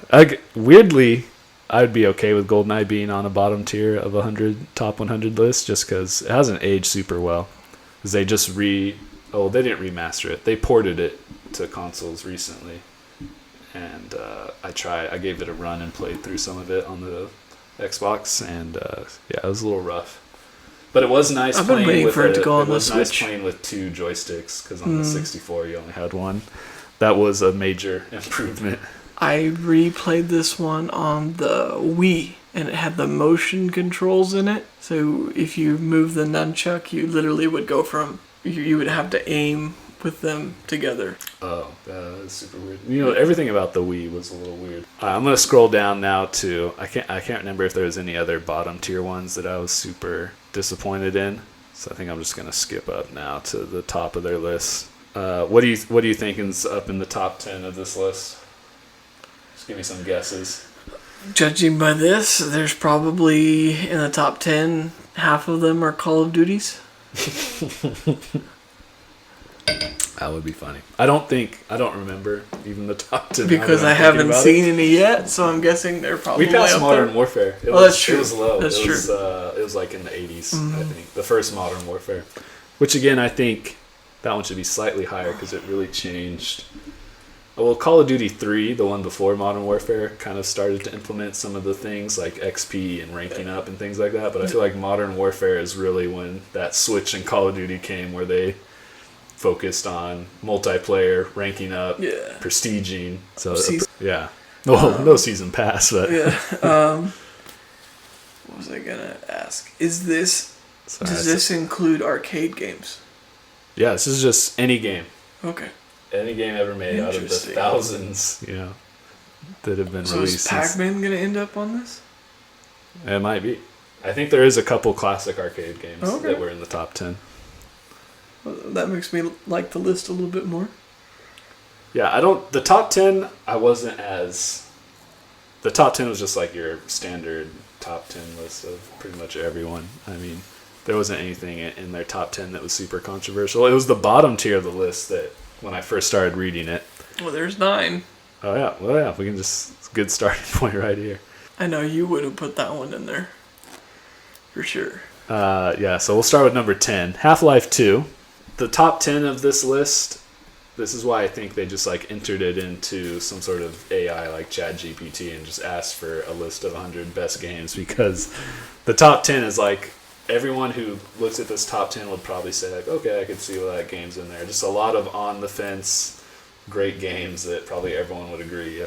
weirdly, I'd be okay with GoldenEye being on a bottom tier of 100 top 100 list just because it hasn't aged super well. Because they just they didn't remaster it. They ported it to consoles recently, and I gave it a run and played through some of it on the Xbox, and it was a little rough. But it was nice. I've been waiting for it to go on the Switch. It was nice playing with 2 joysticks because on the 64 you only had one. That was a major improvement. I replayed this one on the Wii, and it had the motion controls in it. So if you move the nunchuck, you literally would go from you would have to aim with them together. Oh, that's super weird. Everything about the Wii was a little weird. I'm gonna scroll down now to I can't remember if there was any other bottom tier ones that I was super disappointed in. So I think I'm just gonna skip up now to the top of their list. What do you think is up in the top 10 of this list? Just give me some guesses. Judging by this, there's probably in the top 10, half of them are Call of Duties. That would be funny. I don't remember even the top 10. Because I haven't seen any yet, so I'm guessing they're probably we passed up Modern there. Warfare. That's true. It was low. That's true. It was like in the 80s, I think. The first Modern Warfare. Which again, I think that one should be slightly higher because it really changed Well, Call of Duty 3, the one before Modern Warfare, kind of started to implement some of the things like XP and ranking up and things like that. But I feel like Modern Warfare is really when that switch in Call of Duty came where they focused on multiplayer, ranking up, prestiging. So, yeah. Well, no season pass, but... Yeah. What was I going to ask? Does this include arcade games? Yeah, this is just any game. Okay. Any game ever made out of the thousands, that have been so released. So is Pac-Man going to end up on this? It might be. I think there is a couple classic arcade games that were in the top 10. Well, that makes me like the list a little bit more. Yeah, the top 10, I wasn't as... The top 10 was just like your standard top 10 list of pretty much everyone. I mean, there wasn't anything in their top 10 that was super controversial. It was the bottom tier of the list that... when I first started reading it. Well, there's 9. Oh, yeah. Well, yeah, we can just... It's a good starting point right here. I know you would have put that one in there. For sure. Yeah, so we'll start with number 10. Half-Life 2. The top 10 of this list, this is why I think they just, like, entered it into some sort of AI like ChatGPT and just asked for a list of 100 best games, because the top 10 is, like... Everyone who looks at this top 10 would probably say, like, okay, I could see why that game's in there. Just a lot of on-the-fence, great games that probably everyone would agree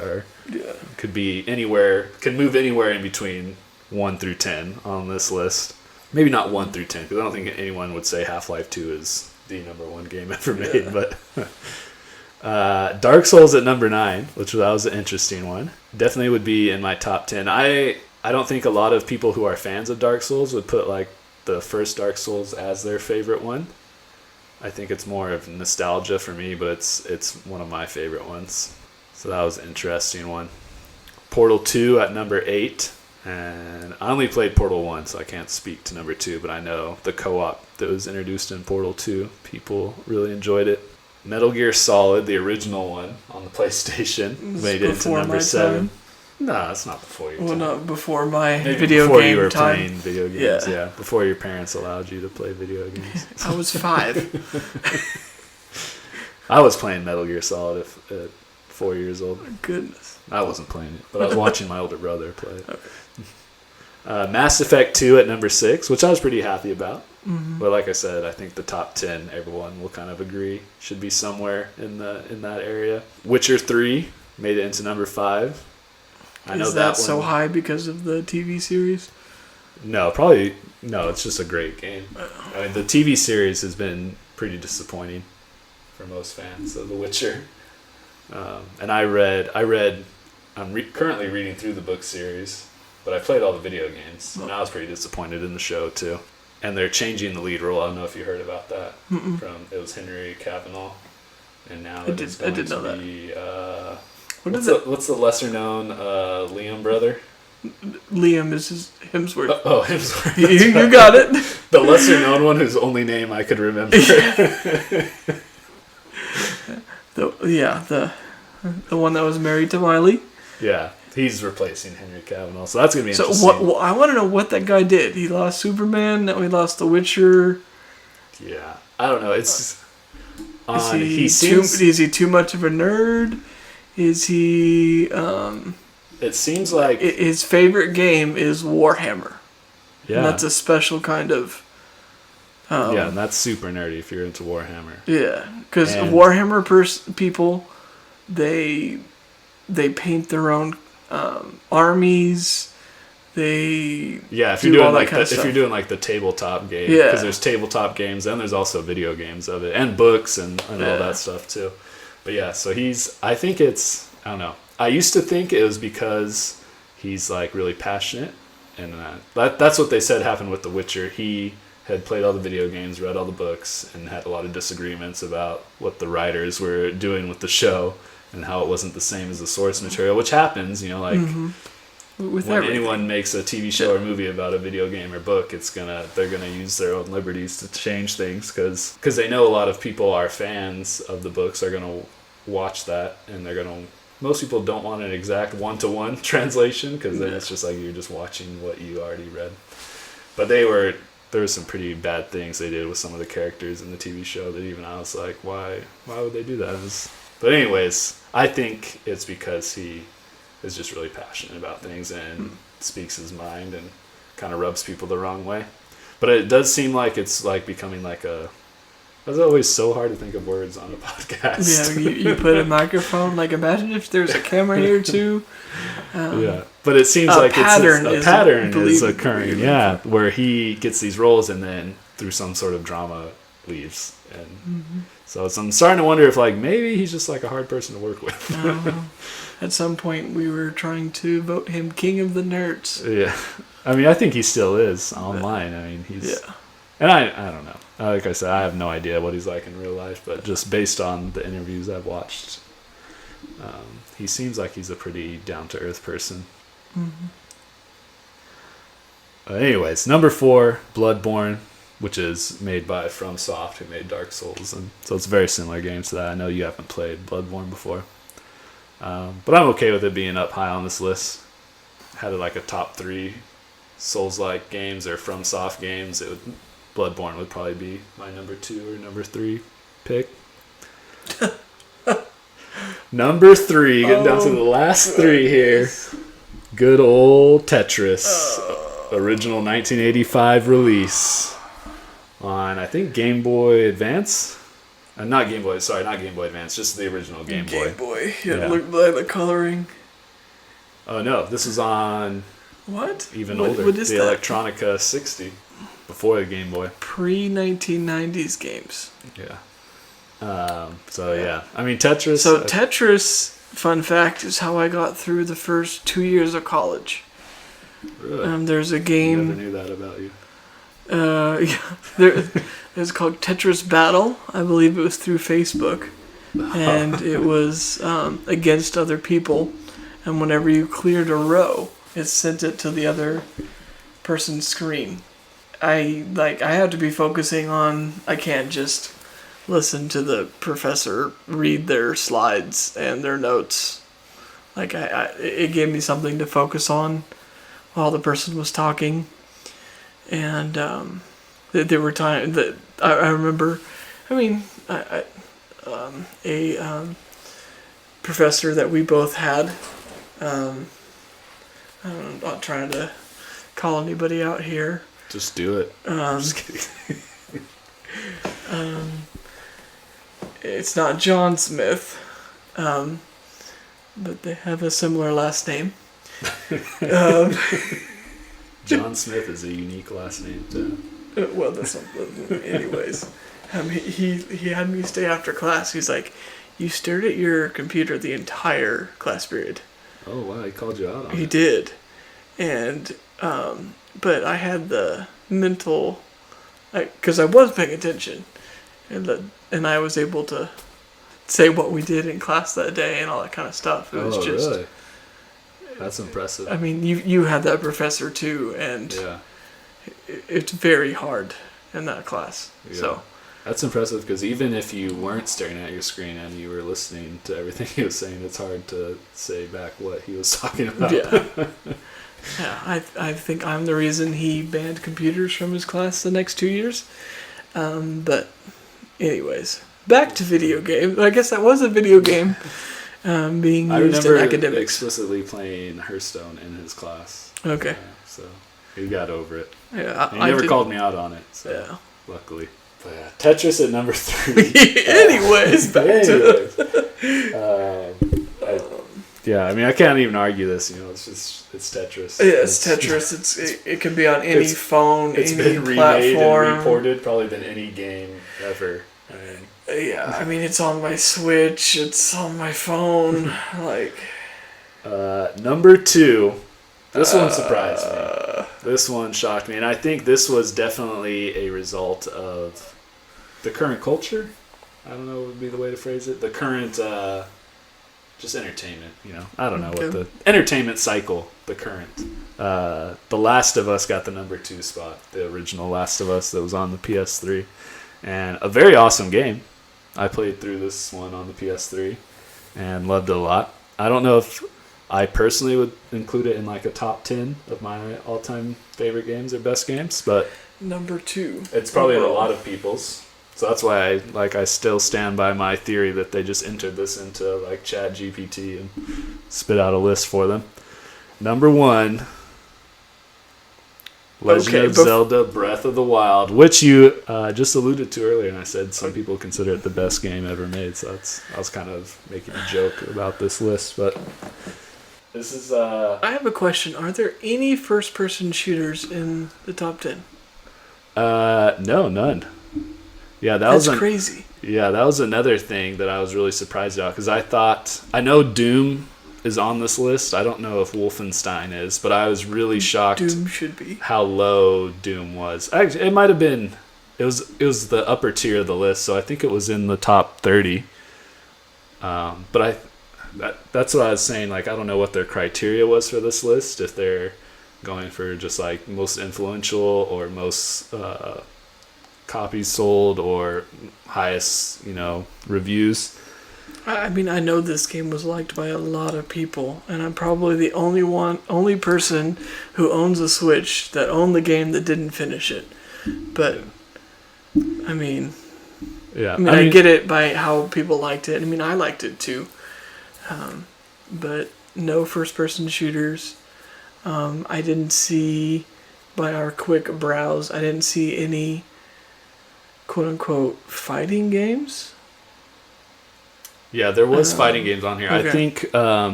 could be anywhere, can move anywhere in between 1 through 10 on this list. Maybe not 1 through 10, because I don't think anyone would say Half-Life 2 is the number 1 game ever made. But Dark Souls at number 9, that was an interesting one. Definitely would be in my top 10. I don't think a lot of people who are fans of Dark Souls would put, like, the first Dark Souls as their favorite one. I think it's more of nostalgia for me, but it's one of my favorite ones. So that was an interesting one. Portal 2 at number 8. And I only played Portal 1, so I can't speak to number 2, but I know the co-op that was introduced in Portal 2, people really enjoyed it. Metal Gear Solid, the original one on the PlayStation, made it into number 7. No, it's not before your time. Well, not before my Maybe video before game you were time. playing video games, yeah. Before your parents allowed you to play video games. I was 5. I was playing Metal Gear Solid at 4 years old. Oh, goodness. I wasn't playing it, but I was watching my older brother play it. Okay. Mass Effect 2 at number 6, which I was pretty happy about. Mm-hmm. But like I said, I think the top 10, everyone will kind of agree, should be somewhere in that area. Witcher 3 made it into number 5. I know Is that so high because of the TV series? No, probably no. It's just a great game. I mean, the TV series has been pretty disappointing for most fans of The Witcher. And I'm currently reading through the book series, but I played all the video games, and I was pretty disappointed in the show too. And they're changing the lead role. I don't know if you heard about that. It was Henry Cavill, and now it's going to be. What's the lesser known Liam brother? Liam is Hemsworth. Hemsworth. You got it. The lesser known one, whose only name I could remember. The one that was married to Miley. Yeah, he's replacing Henry Cavill, so that's gonna be interesting. So I want to know what that guy did. He lost Superman. Now he lost The Witcher. Yeah, I don't know. It's is he too much of a nerd? Is he? It seems like his favorite game is Warhammer. Yeah, and that's a special kind of. Yeah, and that's super nerdy if you're into Warhammer. Yeah, because Warhammer people, they paint their own armies. If you're doing like the tabletop game, because there's tabletop games and there's also video games of it and books and all that stuff too. But yeah, so I don't know. I used to think it was because he's like really passionate, and that's what they said happened with The Witcher. He had played all the video games, read all the books, and had a lot of disagreements about what the writers were doing with the show and how it wasn't the same as the source material, which happens, with when anyone makes a TV show or movie about a video game or book, they're gonna use their own liberties to change things because they know a lot of people are fans of the books, are gonna watch that, and most people don't want an exact one-to-one translation because then it's just like you're just watching what you already read. But there were some pretty bad things they did with some of the characters in the TV show that even I was like, why would they do that? But anyways, I think it's because he is just really passionate about things and speaks his mind and kind of rubs people the wrong way. But it does seem like it's like becoming like a... It's always so hard to think of words on a podcast. Yeah, you put a microphone. Like, imagine if there's a camera here too. Yeah, but it seems like a pattern is occurring. Yeah, where he gets these roles and then through some sort of drama leaves. And so I'm starting to wonder if like maybe he's just like a hard person to work with. At some point, we were trying to vote him king of the nerds. Yeah, I mean, I think he still is online. I mean, he's... Yeah. And I don't know. Like I said, I have no idea what he's like in real life, but just based on the interviews I've watched, he seems like he's a pretty down-to-earth person. Anyways, number 4, Bloodborne, which is made by FromSoft, who made Dark Souls, and so it's a very similar game to that. I know you haven't played Bloodborne before, but I'm okay with it being up high on this list. Had it like a top 3 Souls-like games or FromSoft games, Bloodborne would probably be my number 2 or number 3 pick. Number 3, getting down to the last 3 here. Good old Tetris. Original 1985 release. On, I think, Game Boy Advance? Not Game Boy Advance, just the original Game Boy. Game Boy, yeah. Look by the coloring. Oh no, this was on... What? Even older. What is the that? Electronica 60. Before the Game Boy. Pre-1990s games. Yeah. So, yeah. I mean, Tetris... So, Tetris, fun fact, is how I got through the first 2 years of college. Really? There's a game... I never knew that about you. It's called Tetris Battle. I believe it was through Facebook. And it was against other people. And whenever you cleared a row, it sent it to the other person's screen. I have to be focusing on... I can't just listen to the professor read their slides and their notes. Like, it gave me something to focus on while the person was talking. And there were times that I remember... I mean, a professor that we both had... I'm not trying to call anybody out here. Just do it. Just kidding. It's not John Smith, but they have a similar last name. John Smith is a unique last name, too. Well, that's not... Anyways, he had me stay after class. He's like, you stared at your computer the entire class period. Oh, wow, he called you out on it. He did. And... but I had the mental, because I was paying attention, and I was able to say what we did in class that day and all that kind of stuff. It was just... Really? That's impressive. I mean, you had that professor too, and yeah. It's very hard in that class. Yeah. So that's impressive, because even if you weren't staring at your screen and you were listening to everything he was saying, it's hard to say back what he was talking about. Yeah. Yeah, I think I'm the reason he banned computers from his class the next 2 years. But anyways, back to video games. I guess that was a video game being used in academics. I remember explicitly playing Hearthstone in his class. Okay. So he got over it. Yeah, he never called me out on it. So yeah. Luckily. But yeah, Tetris at number 3. Anyways, back to... Yeah, I mean, I can't even argue this. It's Tetris. Yeah, it's Tetris. It can be on any phone, any platform. It's been remade and reported probably than any game ever. I mean, it's on my Switch. It's on my phone. Like, number 2. This one surprised me. This one shocked me, and I think this was definitely a result of the current culture. I don't know what would be the way to phrase it. The current. Just entertainment, I don't know what the entertainment cycle, the current. The Last of Us got the number 2 spot, the original Last of Us that was on the PS3. And a very awesome game. I played through this one on the PS3 and loved it a lot. I don't know if I personally would include it in like a top 10 of my all-time favorite games or best games, but number 2. It's probably in a lot of people's. So that's why I still stand by my theory that they just entered this into like Chat GPT and spit out a list for them. Number 1, Legend of Zelda Breath of the Wild, which you just alluded to earlier, and I said some people consider it the best game ever made, so I was kind of making a joke about this list, but this is... I have a question. Are there any first-person shooters in the top 10? No, none. Yeah, That's crazy. Yeah, that was another thing that I was really surprised about, because I know Doom is on this list. I don't know if Wolfenstein is, but I was really shocked. Doom should be. How low Doom was. Actually, it might have been. It was the upper tier of the list, so I think it was in the top 30. But that's what I was saying. Like, I don't know what their criteria was for this list. If they're going for just like most influential or most copies sold or highest, reviews. I mean, I know this game was liked by a lot of people, and I'm probably the only person who owns a Switch that owned the game that didn't finish it. But, I mean, I get it by how people liked it. I mean, I liked it too. But no first-person shooters. I didn't see, by our quick browse, I didn't see any quote-unquote fighting games. Yeah, there was fighting games on here. Okay. I think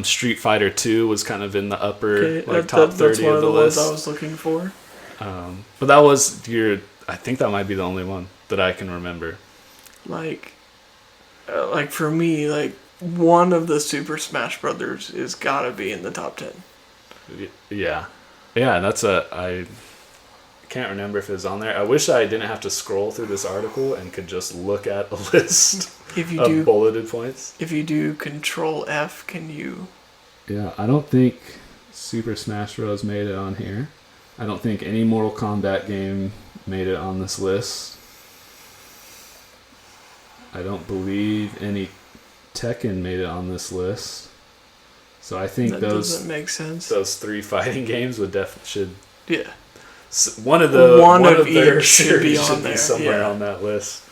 Street Fighter 2 was kind of in the upper top 30 of the list. That's one of the ones I was looking for. But that was I think that might be the only one that I can remember. Like for me, like one of the Super Smash Brothers is gotta be in the top 10. Yeah, that's I can't remember if it was on there. I wish I didn't have to scroll through this article and could just look at a list of bulleted points. If you do Control F, can you... Yeah, I don't think Super Smash Bros. Made it on here. I don't think any Mortal Kombat game made it on this list. I don't believe any Tekken made it on this list. So I think that doesn't make sense. Those 3 fighting games should... Yeah. One of their should be somewhere on that list.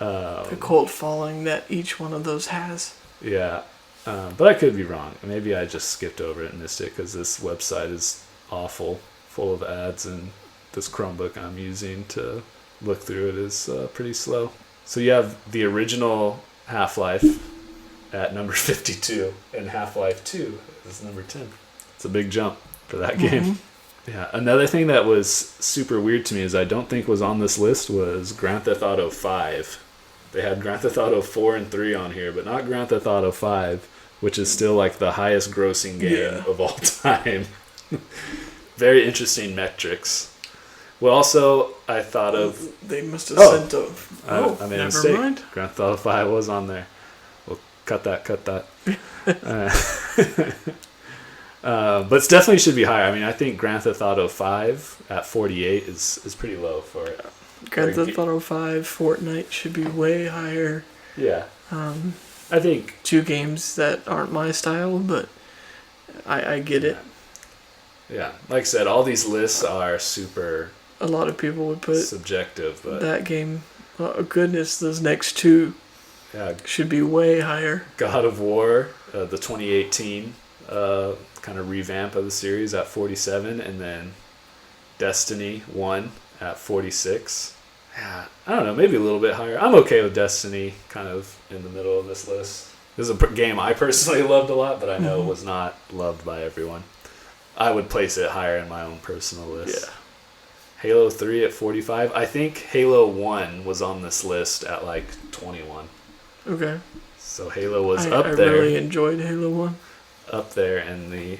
The cult following that each one of those has. Yeah, but I could be wrong. Maybe I just skipped over it and missed it because this website is awful, full of ads, and this Chromebook I'm using to look through it is pretty slow. So you have the original Half-Life at number 52, and Half-Life 2 is number 10. It's a big jump for that game. Yeah, another thing that was super weird to me is I don't think was on this list was Grand Theft Auto 5. They had Grand Theft Auto 4 and 3 on here, but not Grand Theft Auto 5, which is still like the highest grossing game of all time. Very interesting metrics. Well, also, I thought of... They must have sent a... I made a mistake. Mind. Grand Theft Auto 5 was on there. Well, cut that. But it definitely should be higher. I mean, I think Grand Theft Auto 5 at 48 is pretty low for it. Grand Theft Auto 5, Fortnite should be way higher. Yeah. I think 2 games that aren't my style, but I get it. Yeah. Like I said, all these lists are super... A lot of people would put... subjective, but... That game... Oh, goodness, those next 2 should be way higher. God of War, the 2018... kind of revamp of the series at 47, and then Destiny 1 at 46. Yeah, I don't know, maybe a little bit higher. I'm okay with Destiny kind of in the middle of this list. This is a game I personally loved a lot, but I know it was not loved by everyone. I would place it higher in my own personal list. Yeah. Halo 3 at 45. I think Halo 1 was on this list at like 21. Okay. So Halo was up there. I really enjoyed Halo 1. Up there in the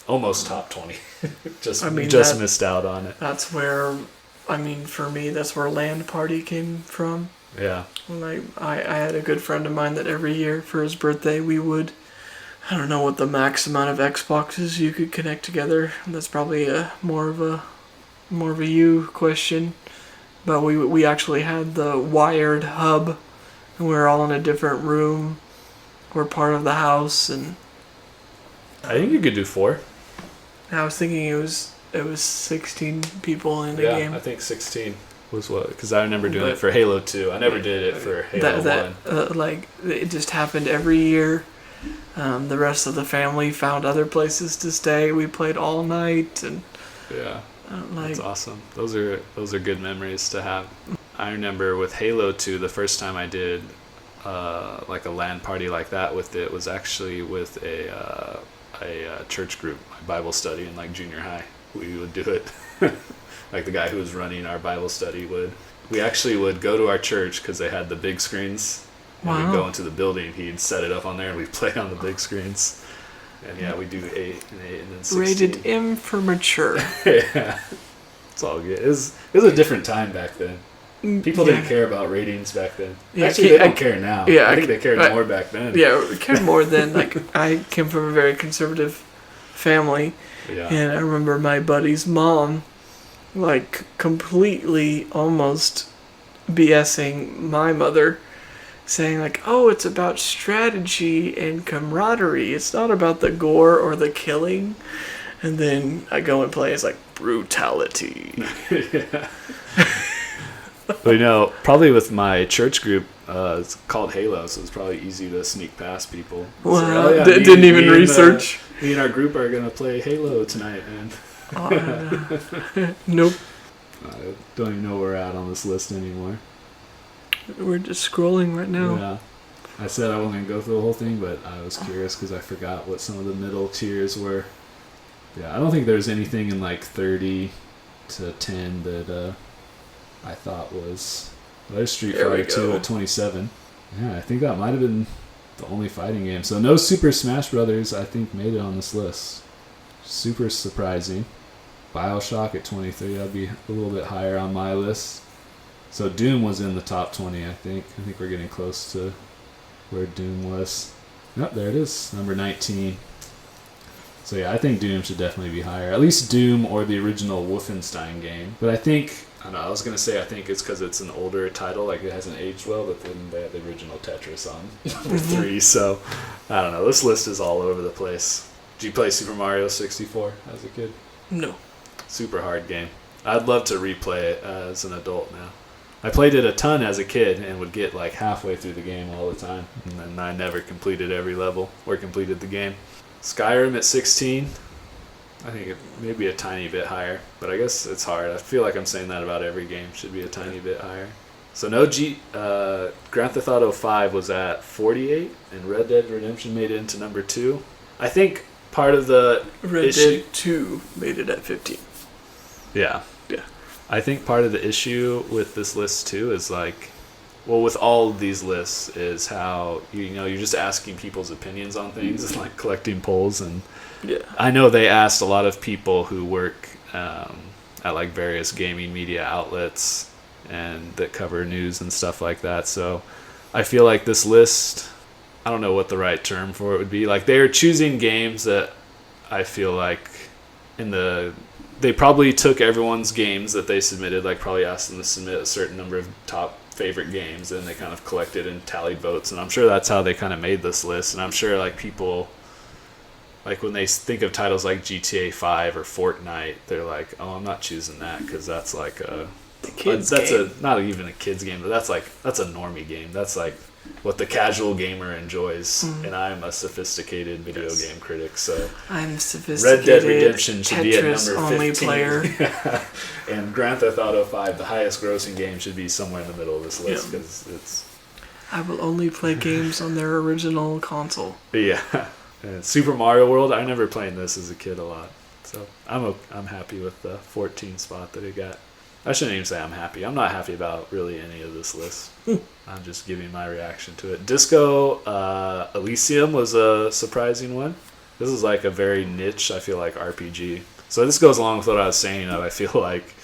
almost top 20. just missed out on it. That's where, I mean, for me, that's where Land Party came from. Yeah. Like, I had a good friend of mine that every year for his birthday we would, I don't know what the max amount of Xboxes you could connect together. That's probably more of a you question. But we actually had the wired hub, and we were all in a different room. We're part of the house, and I think you could do 4. I was thinking it was 16 people in the game. Yeah, I think 16. was what? Because I remember doing it for Halo 2. I never did it for Halo 1. Like, it just happened every year. The rest of the family found other places to stay. We played all night, and yeah, that's awesome. Those are good memories to have. I remember with Halo 2, the first time I did like a LAN party like that with it was actually with a church group, my Bible study in like junior high. We would do it. Like the guy who was running our Bible study would. We actually would go to our church because they had the big screens. And we'd go into the building. He'd set it up on there, and we'd play on the big screens. And yeah, we do 8 and 8 and then 16. Rated M for mature. Yeah, it's all good. It was a different time back then. People didn't care about ratings back then. Yeah, actually, they don't care now. Yeah, I think they cared more back then. Yeah, we cared more then. Like, I came from a very conservative family, and I remember my buddy's mom, like, completely almost BSing my mother, saying like, "Oh, it's about strategy and camaraderie. It's not about the gore or the killing." And then I go and play. It's like brutality. Yeah. But probably with my church group, it's called Halo, so it's probably easy to sneak past people. Well, didn't even research. Me and our group are gonna play Halo tonight, man. Nope. I don't even know where we're at on this list anymore. We're just scrolling right now. Yeah. I said I wasn't going to go through the whole thing, but I was curious because I forgot what some of the middle tiers were. Yeah, I don't think there's anything in like 30 to 10 that I thought was... There's Street Fighter 2 at 27. Yeah, I think that might have been the only fighting game. So no Super Smash Brothers, I think, made it on this list. Super surprising. BioShock at 23, that'd be a little bit higher on my list. So Doom was in the top 20, I think. I think we're getting close to where Doom was. Yep, there it is, number 19. So yeah, I think Doom should definitely be higher. At least Doom or the original Wolfenstein game. But I think, I don't know, I was going to say I think it's because it's an older title, like it hasn't aged well, but then they had the original Tetris on number 3. So, I don't know, this list is all over the place. Did you play Super Mario 64 as a kid? No. Super hard game. I'd love to replay it as an adult now. I played it a ton as a kid and would get like halfway through the game all the time. And then I never completed every level or completed the game. Skyrim at 16. I think it may be a tiny bit higher, but I guess it's hard. I feel like I'm saying that about every game. Should be a tiny bit higher. So Grand Theft Auto 5 was at 48, and Red Dead Redemption made it into number 2. I think part of the Red Dead 2 made it at 15. Yeah. I think part of the issue with this list too is like, well, with all of these lists is how you're just asking people's opinions on things and like collecting polls. And I know they asked a lot of people who work at like various gaming media outlets and that cover news and stuff like that. So I feel like this list, I don't know what the right term for it would be. Like, they are choosing games that I feel like they probably took everyone's games that they submitted, like probably asked them to submit a certain number of top favorite games, and they kind of collected and tallied votes. And I'm sure that's how they kind of made this list. And I'm sure like people, like when they think of titles like GTA 5 or Fortnite, they're like, oh, I'm not choosing that because that's like a game. Not even a kid's game, but that's a normie game. That's like what the casual gamer enjoys. And I'm a sophisticated video game critic, so I'm sophisticated. Red Dead Redemption should be at number 15. Only player. And Grand Theft Auto 5, the highest grossing game, should be somewhere in the middle of this list because it's. I will only play games on their original console. Yeah, and Super Mario World. I remember playing this as a kid a lot, so I'm happy with the 14 spot that it got. I shouldn't even say I'm happy. I'm not happy about really any of this list. I'm just giving my reaction to it. Disco Elysium was a surprising one. This is like a very niche, I feel like, RPG. So this goes along with what I was saying. I feel like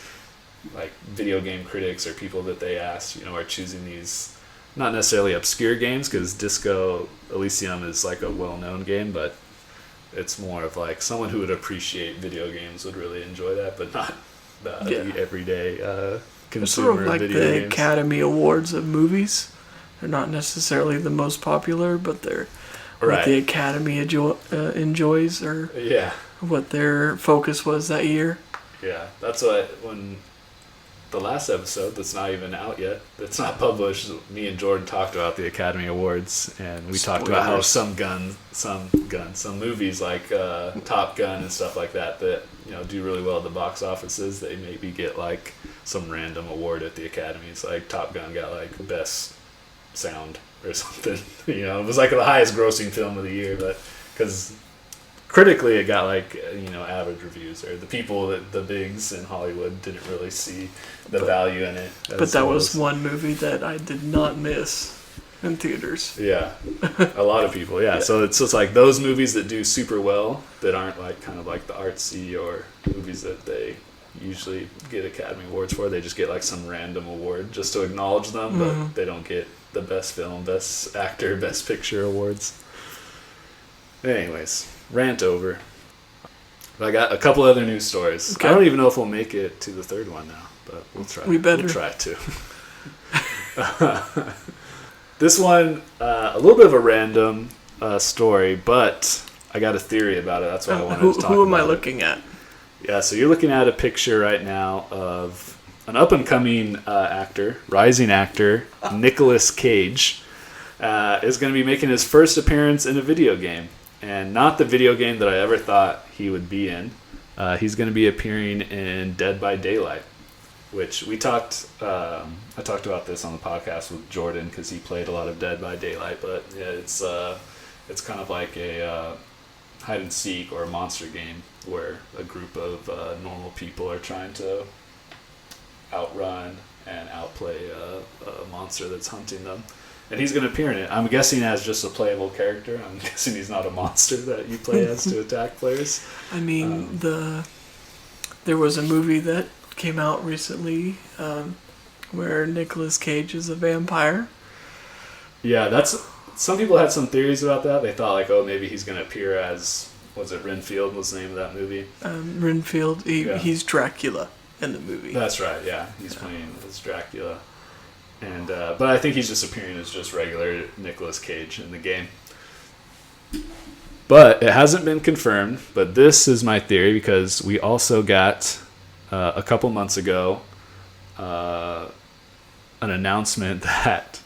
video game critics or people that they asked, are choosing these not necessarily obscure games, because Disco Elysium is like a well-known game, but it's more of like someone who would appreciate video games would really enjoy that, but not the everyday consumer it's sort of like video the games. Academy Awards of movies. They're not necessarily the most popular, but they're what the Academy enjoys, or what their focus was that year. Yeah, that's what when the last episode that's not even out yet, that's not published, me and Jordan talked about the Academy Awards, and we talked about how some movies like Top Gun and stuff like that do really well at the box offices, they maybe get like some random award at the Academies. Like Top Gun got like best sound or something. It was like the highest grossing film of the year, but because critically it got like average reviews, or the people the bigs in Hollywood didn't really see the value in it. But that was one movie that I did not miss in theaters. Yeah, a lot of people. Yeah, so it's like those movies that do super well that aren't like kind of like the artsy or movies that they usually get Academy Awards for. They just get like some random award just to acknowledge them, but they don't get the best film, best actor, best picture awards. Anyways, rant over. But I got a couple other news stories. Okay. I don't even know if we'll make it to the third one now, but we'll try. We better. We'll try to. This one, a little bit of a random story, but I got a theory about it. That's why I wanted to talk about it. Who am I looking at? Yeah, so you're looking at a picture right now of an up-and-coming rising actor, Nic Cage, is going to be making his first appearance in a video game. And not the video game that I ever thought he would be in. He's going to be appearing in Dead by Daylight, which I talked about this on the podcast with Jordan because he played a lot of Dead by Daylight. But yeah, it's kind of like a hide and seek or a monster game where a group of normal people are trying to outrun and outplay a monster that's hunting them. And he's going to appear in it. I'm guessing as just a playable character. I'm guessing he's not a monster that you play as to attack players. I mean, there was a movie that came out recently where Nic Cage is a vampire. Yeah, some people had some theories about that. They thought like, maybe he's going to appear as, was it Renfield was the name of that movie? Renfield, he's Dracula in the movie. That's right, yeah. He's playing as Dracula. And but I think he's just appearing as just regular Nic Cage in the game. But it hasn't been confirmed. But this is my theory because we also got a couple months ago an announcement that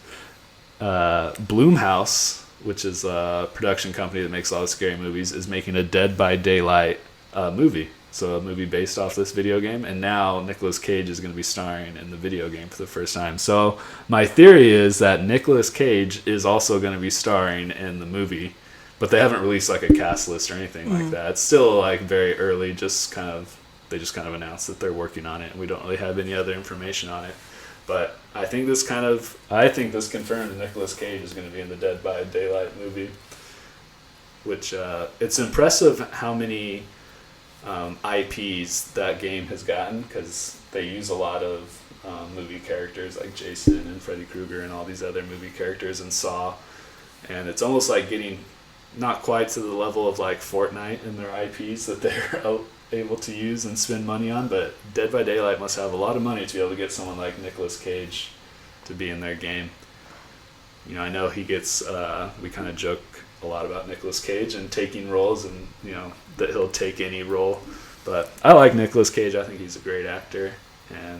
Blumhouse, which is a production company that makes a lot of scary movies, is making a Dead by Daylight movie. So a movie based off this video game, and now Nic Cage is going to be starring in the video game for the first time. So my theory is that Nic Cage is also going to be starring in the movie, but they haven't released like a cast list or anything like that. It's still like very early. They just kind of announced that they're working on it, and we don't really have any other information on it. But I think this confirmed Nic Cage is going to be in the Dead by Daylight movie, which it's impressive how many IPs that game has gotten, because they use a lot of movie characters like Jason and Freddy Krueger and all these other movie characters and Saw, and it's almost like getting not quite to the level of like Fortnite and their IPs that they're able to use and spend money on, but Dead by Daylight must have a lot of money to be able to get someone like Nic Cage to be in their game. I know he gets we kind of joke a lot about Nic Cage and taking roles, and that he'll take any role, but I like Nic Cage. I think he's a great actor, and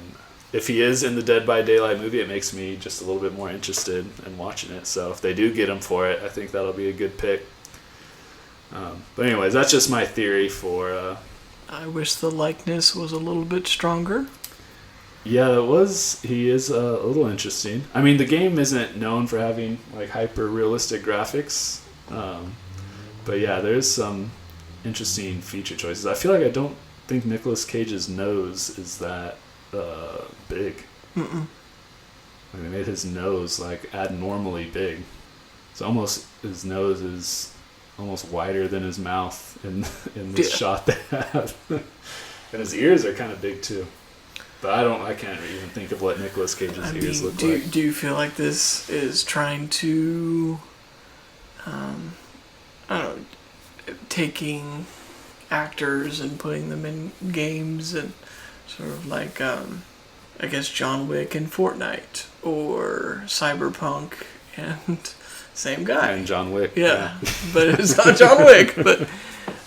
if he is in the Dead by Daylight movie, it makes me just a little bit more interested in watching it. So if they do get him for it, I think that'll be a good pick. But anyways, that's just my theory for I wish the likeness was a little bit stronger. Yeah, it was. He is a little interesting. I mean, the game isn't known for having like hyper realistic graphics. But yeah, there's some interesting feature choices. I feel like I don't think Nic Cage's nose is that big. Mm-mm. Like they made his nose like abnormally big. So his nose is almost wider than his mouth in this shot they have. And his ears are kind of big too. But I can't even think of what Nic Cage's ears look like. Do you feel like this is trying to taking actors and putting them in games and sort of like I guess John Wick and Fortnite or Cyberpunk and same guy. And John Wick. Yeah. But it's not John Wick. But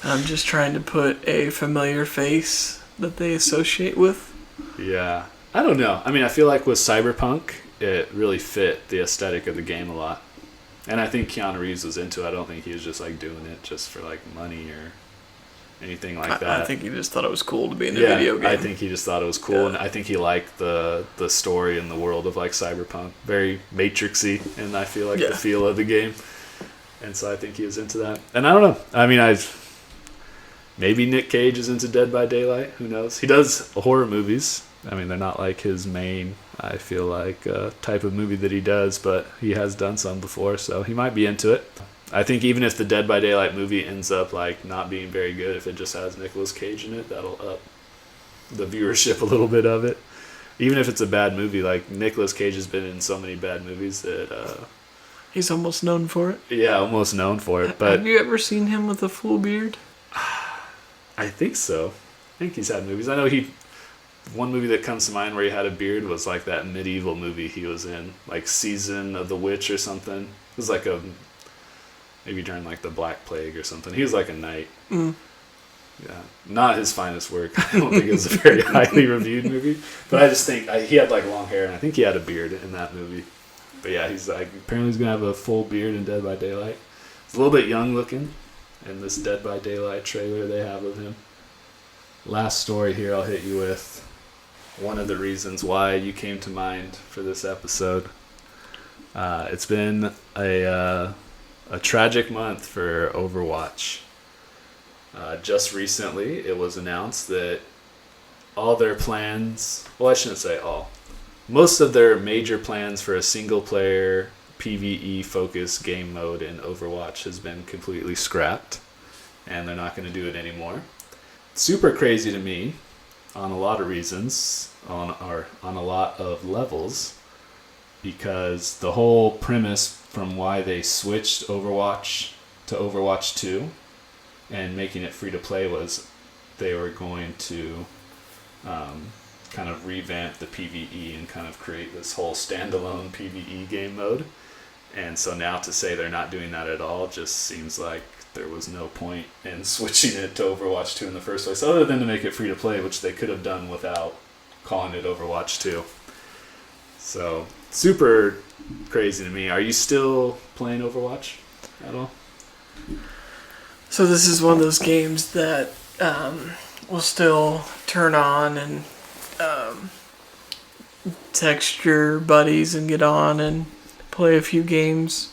I'm just trying to put a familiar face that they associate with. Yeah. I don't know. I mean, I feel like with Cyberpunk, it really fit the aesthetic of the game a lot. And I think Keanu Reeves was into it. I don't think he was just like doing it just for like money or anything like that. I think he just thought it was cool to be in a video game. I think he just thought it was cool, and I think he liked the story and the world of like Cyberpunk, very Matrixy, and I feel like the feel of the game, and so I think he was into that. And I don't know. I mean, maybe Nic Cage is into Dead by Daylight. Who knows? He does horror movies. I mean, they're not like his main, I feel like, type of movie that he does, but he has done some before, so he might be into it. I think even if the Dead by Daylight movie ends up like not being very good, if it just has Nicolas Cage in it, that'll up the viewership a little bit of it. Even if it's a bad movie, like Nicolas Cage has been in so many bad movies that he's almost known for it. Yeah, almost known for it. But have you ever seen him with a full beard? I think so. I think he's had movies. I know one movie that comes to mind where he had a beard was like that medieval movie he was in, like Season of the Witch or something. It was like maybe during like the Black Plague or something. He was like a knight. Yeah, not his finest work. I don't think it was a very highly reviewed movie. But I just think he had like long hair, and I think he had a beard in that movie. But yeah, he's like apparently he's gonna have a full beard in Dead by Daylight. He's a little bit young looking in this Dead by Daylight trailer they have of him. Last story here, I'll hit you with one of the reasons why you came to mind for this episode. It's been a tragic month for Overwatch. Just recently, it was announced that all their plans, well, I shouldn't say all, most of their major plans for a single-player PvE-focused game mode in Overwatch has been completely scrapped, and they're not going to do it anymore. Super crazy to me on a lot of reasons, on a lot of levels, because the whole premise from why they switched Overwatch to Overwatch 2 and making it free to play was they were going to kind of revamp the PvE and kind of create this whole standalone PvE game mode. And so now to say they're not doing that at all just seems like there was no point in switching it to Overwatch 2 in the first place, other than to make it free to play, which they could have done without calling it Overwatch 2. So, super crazy to me. Are you still playing Overwatch at all? So this is one of those games that will still turn on and text your buddies and get on and play a few games.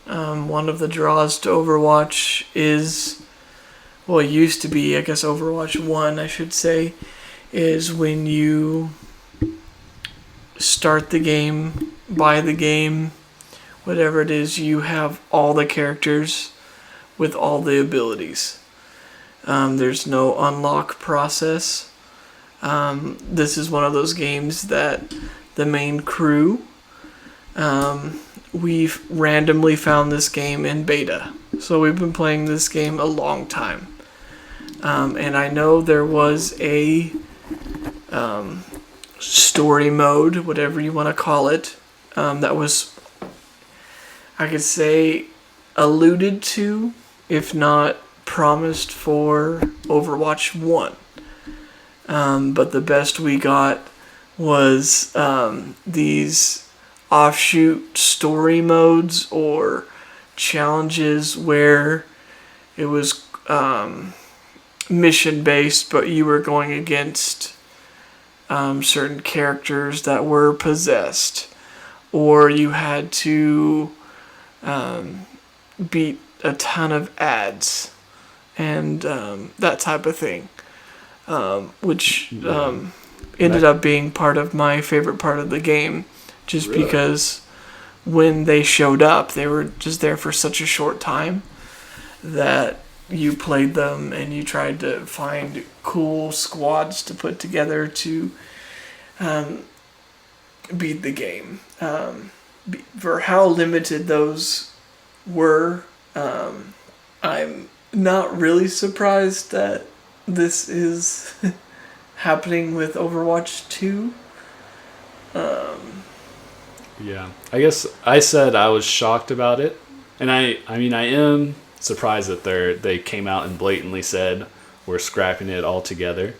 One of the draws to Overwatch is, well, it used to be, I guess Overwatch 1, I should say, is when you start the game, buy the game, whatever it is, you have all the characters with all the abilities. There's no unlock process. This is one of those games that the main crew, we've randomly found this game in beta. So we've been playing this game a long time. And I know there was a story mode, whatever you want to call it, that was, I could say, alluded to, if not promised for Overwatch 1. But the best we got was these offshoot story modes or challenges where it was mission based, but you were going against certain characters that were possessed, or you had to beat a ton of ads and that type of thing, which ended up being part of my favorite part of the game. Just really? Because when they showed up, they were just there for such a short time that you played them and you tried to find cool squads to put together to beat the game. For how limited those were, I'm not really surprised that this is happening with Overwatch 2. Yeah, I guess I said I was shocked about it, and I mean I am surprised that they came out and blatantly said we're scrapping it altogether.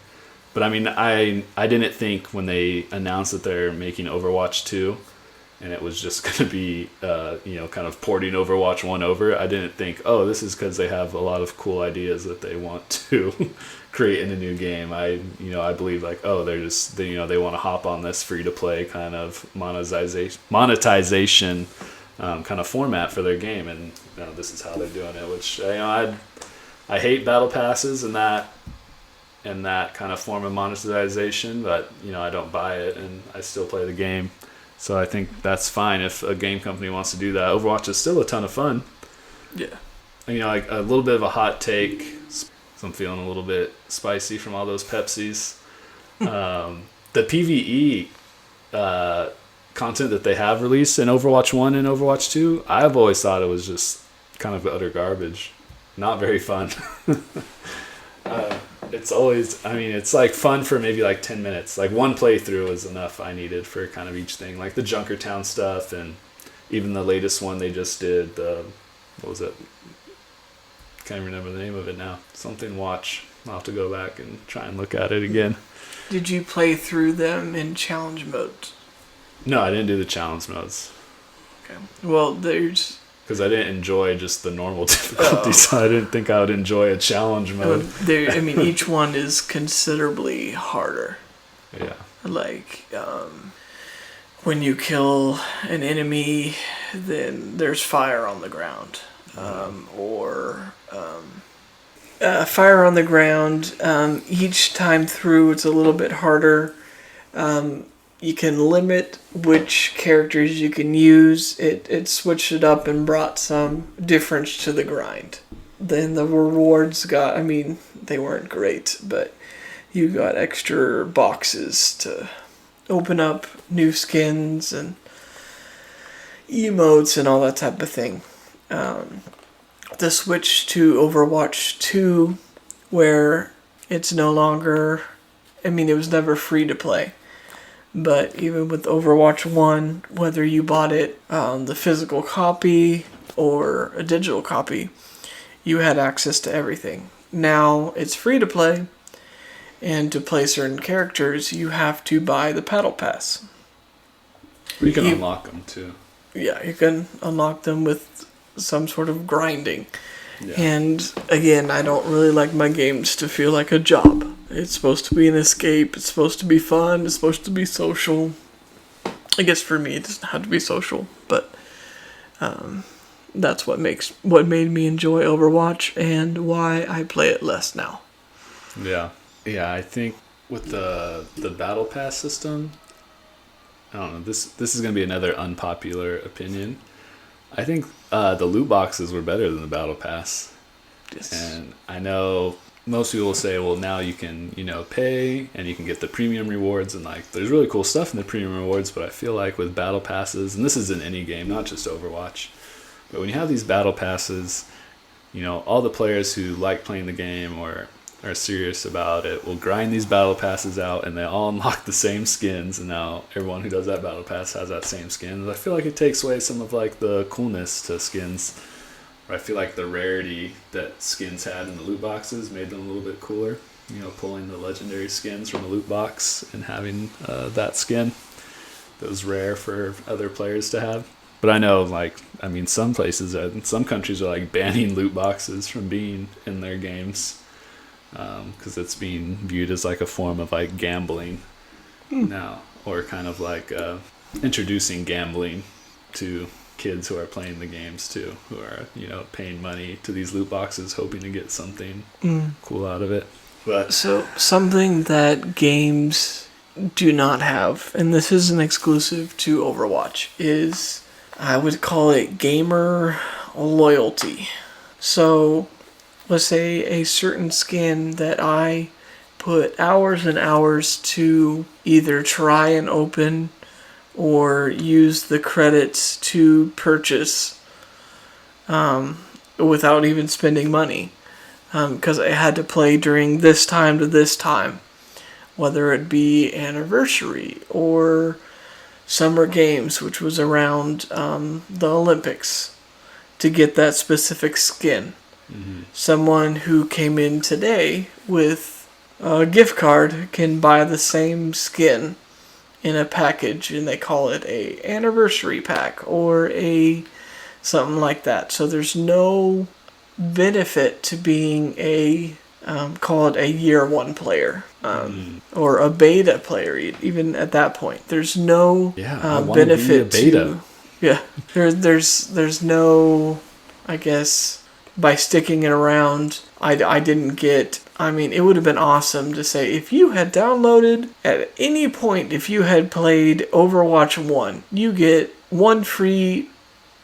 But I mean, I didn't think when they announced that they're making Overwatch 2, and it was just going to be, kind of porting Overwatch 1 over, I didn't think, oh, this is because they have a lot of cool ideas that they want to create in a new game. I believe like, oh, they want to hop on this free-to-play kind of monetization kind of format for their game, and this is how they're doing it, which, I hate battle passes and that kind of form of monetization, but I don't buy it, and I still play the game. So I think that's fine if a game company wants to do that. Overwatch is still a ton of fun. Yeah. Like a little bit of a hot take. So I'm feeling a little bit spicy from all those Pepsis. The PvE content that they have released in Overwatch 1 and Overwatch 2, I've always thought it was just kind of utter garbage. Not very fun. It's always, it's like fun for maybe like 10 minutes. Like one playthrough is enough I needed for kind of each thing. Like the Junkertown stuff, and even the latest one they just did, what was it? Can't remember the name of it now. Something Watch. I'll have to go back and try and look at it again. Did you play through them in challenge mode? No, I didn't do the challenge modes. Okay. Well, there's... Because I didn't enjoy just the normal difficulty, so I didn't think I would enjoy a challenge mode. Each one is considerably harder. Yeah. Like, when you kill an enemy, then there's fire on the ground. Fire on the ground. Each time through, it's a little bit harder. You can limit which characters you can use. It switched it up and brought some difference to the grind. Then the rewards they weren't great, but you got extra boxes to open up new skins and emotes and all that type of thing. The switch to Overwatch 2, where it's no longer... it was never free to play. But even with Overwatch 1, whether you bought it the physical copy or a digital copy, you had access to everything. Now it's free to play, and to play certain characters, you have to buy the Battle Pass. You can unlock them too. Yeah, you can unlock them with some sort of grinding. Yeah. And again, I don't really like my games to feel like a job. It's supposed to be an escape. It's supposed to be fun. It's supposed to be social. I guess for me, it doesn't have to be social, but that's what made me enjoy Overwatch and why I play it less now. Yeah, I think with the Battle Pass system, I don't know. This is gonna be another unpopular opinion. I think the loot boxes were better than the Battle Pass. Yes. And I know most people will say, well, now you can, pay and you can get the premium rewards, and like there's really cool stuff in the premium rewards, but I feel like with battle passes, and this is in any game, not just Overwatch, but when you have these battle passes, all the players who like playing the game or are serious about it will grind these battle passes out, and they all unlock the same skins, and now everyone who does that battle pass has that same skin. I feel like it takes away some of like the coolness to skins. I feel like the rarity that skins had in the loot boxes made them a little bit cooler. Pulling the legendary skins from a loot box and having that skin that was rare for other players to have. But I know, some places, some countries are like banning loot boxes from being in their games because it's being viewed as like a form of like gambling now, or kind of like introducing gambling to kids who are playing the games too, who are paying money to these loot boxes hoping to get something cool out of it. But so something that games do not have, and this isn't exclusive to Overwatch, is I would call it gamer loyalty. So let's say a certain skin that I put hours and hours to either try and open or use the credits to purchase without even spending money, because I had to play during this time to this time, whether it be anniversary or summer games, which was around the Olympics, to get that specific skin. Mm-hmm. Someone who came in today with gift card can buy the same skin in a package, and they call it a anniversary pack or a something like that. So there's no benefit to being a call it a year one player or a beta player. Even at that point, there's no benefit be a beta. to there's no, I guess, by sticking it around. I didn't get. I mean, it would have been awesome to say if you had downloaded at any point, if you had played Overwatch 1, you get one free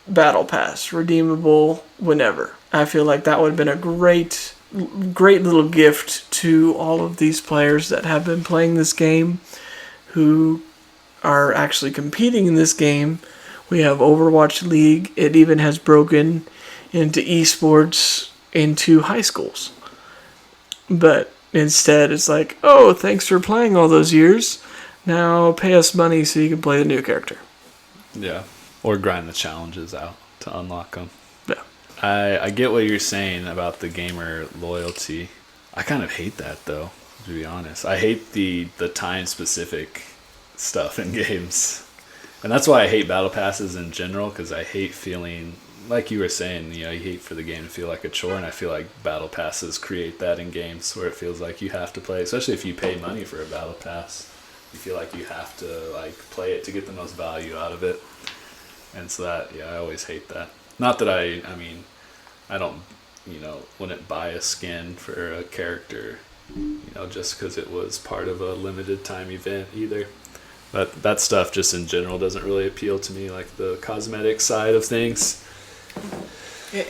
battle pass redeemable whenever. I feel like that would have been a great little gift to all of these players that have been playing this game, who are actually competing in this game. We have Overwatch League. It even has broken into esports into high schools. But instead, it's like, oh, thanks for playing all those years. Now pay us money so you can play the new character. Yeah. Or grind the challenges out to unlock them. Yeah. I get what you're saying about the gamer loyalty. I kind of hate that, though, to be honest. I hate the time-specific stuff in games. And that's why I hate battle passes in general, because I hate feeling, like you were saying, you hate for the game to feel like a chore, and I feel like battle passes create that in games where it feels like you have to play, especially if you pay money for a battle pass. You feel like you have to play it to get the most value out of it. And so that, I always hate that. Not that I don't, wouldn't buy a skin for a character, just because it was part of a limited time event either. But that stuff just in general doesn't really appeal to me, like the cosmetic side of things.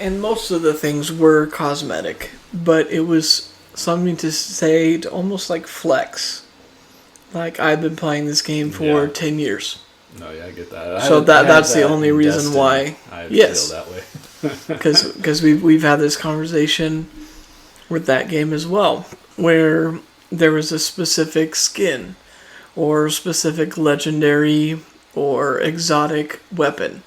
And most of the things were cosmetic, but it was something to say to almost like flex. Like, I've been playing this game for 10 years. No, I get that. So that's the only reason why. I feel that way. Because we've had this conversation with that game as well, where there was a specific skin or specific legendary or exotic weapon.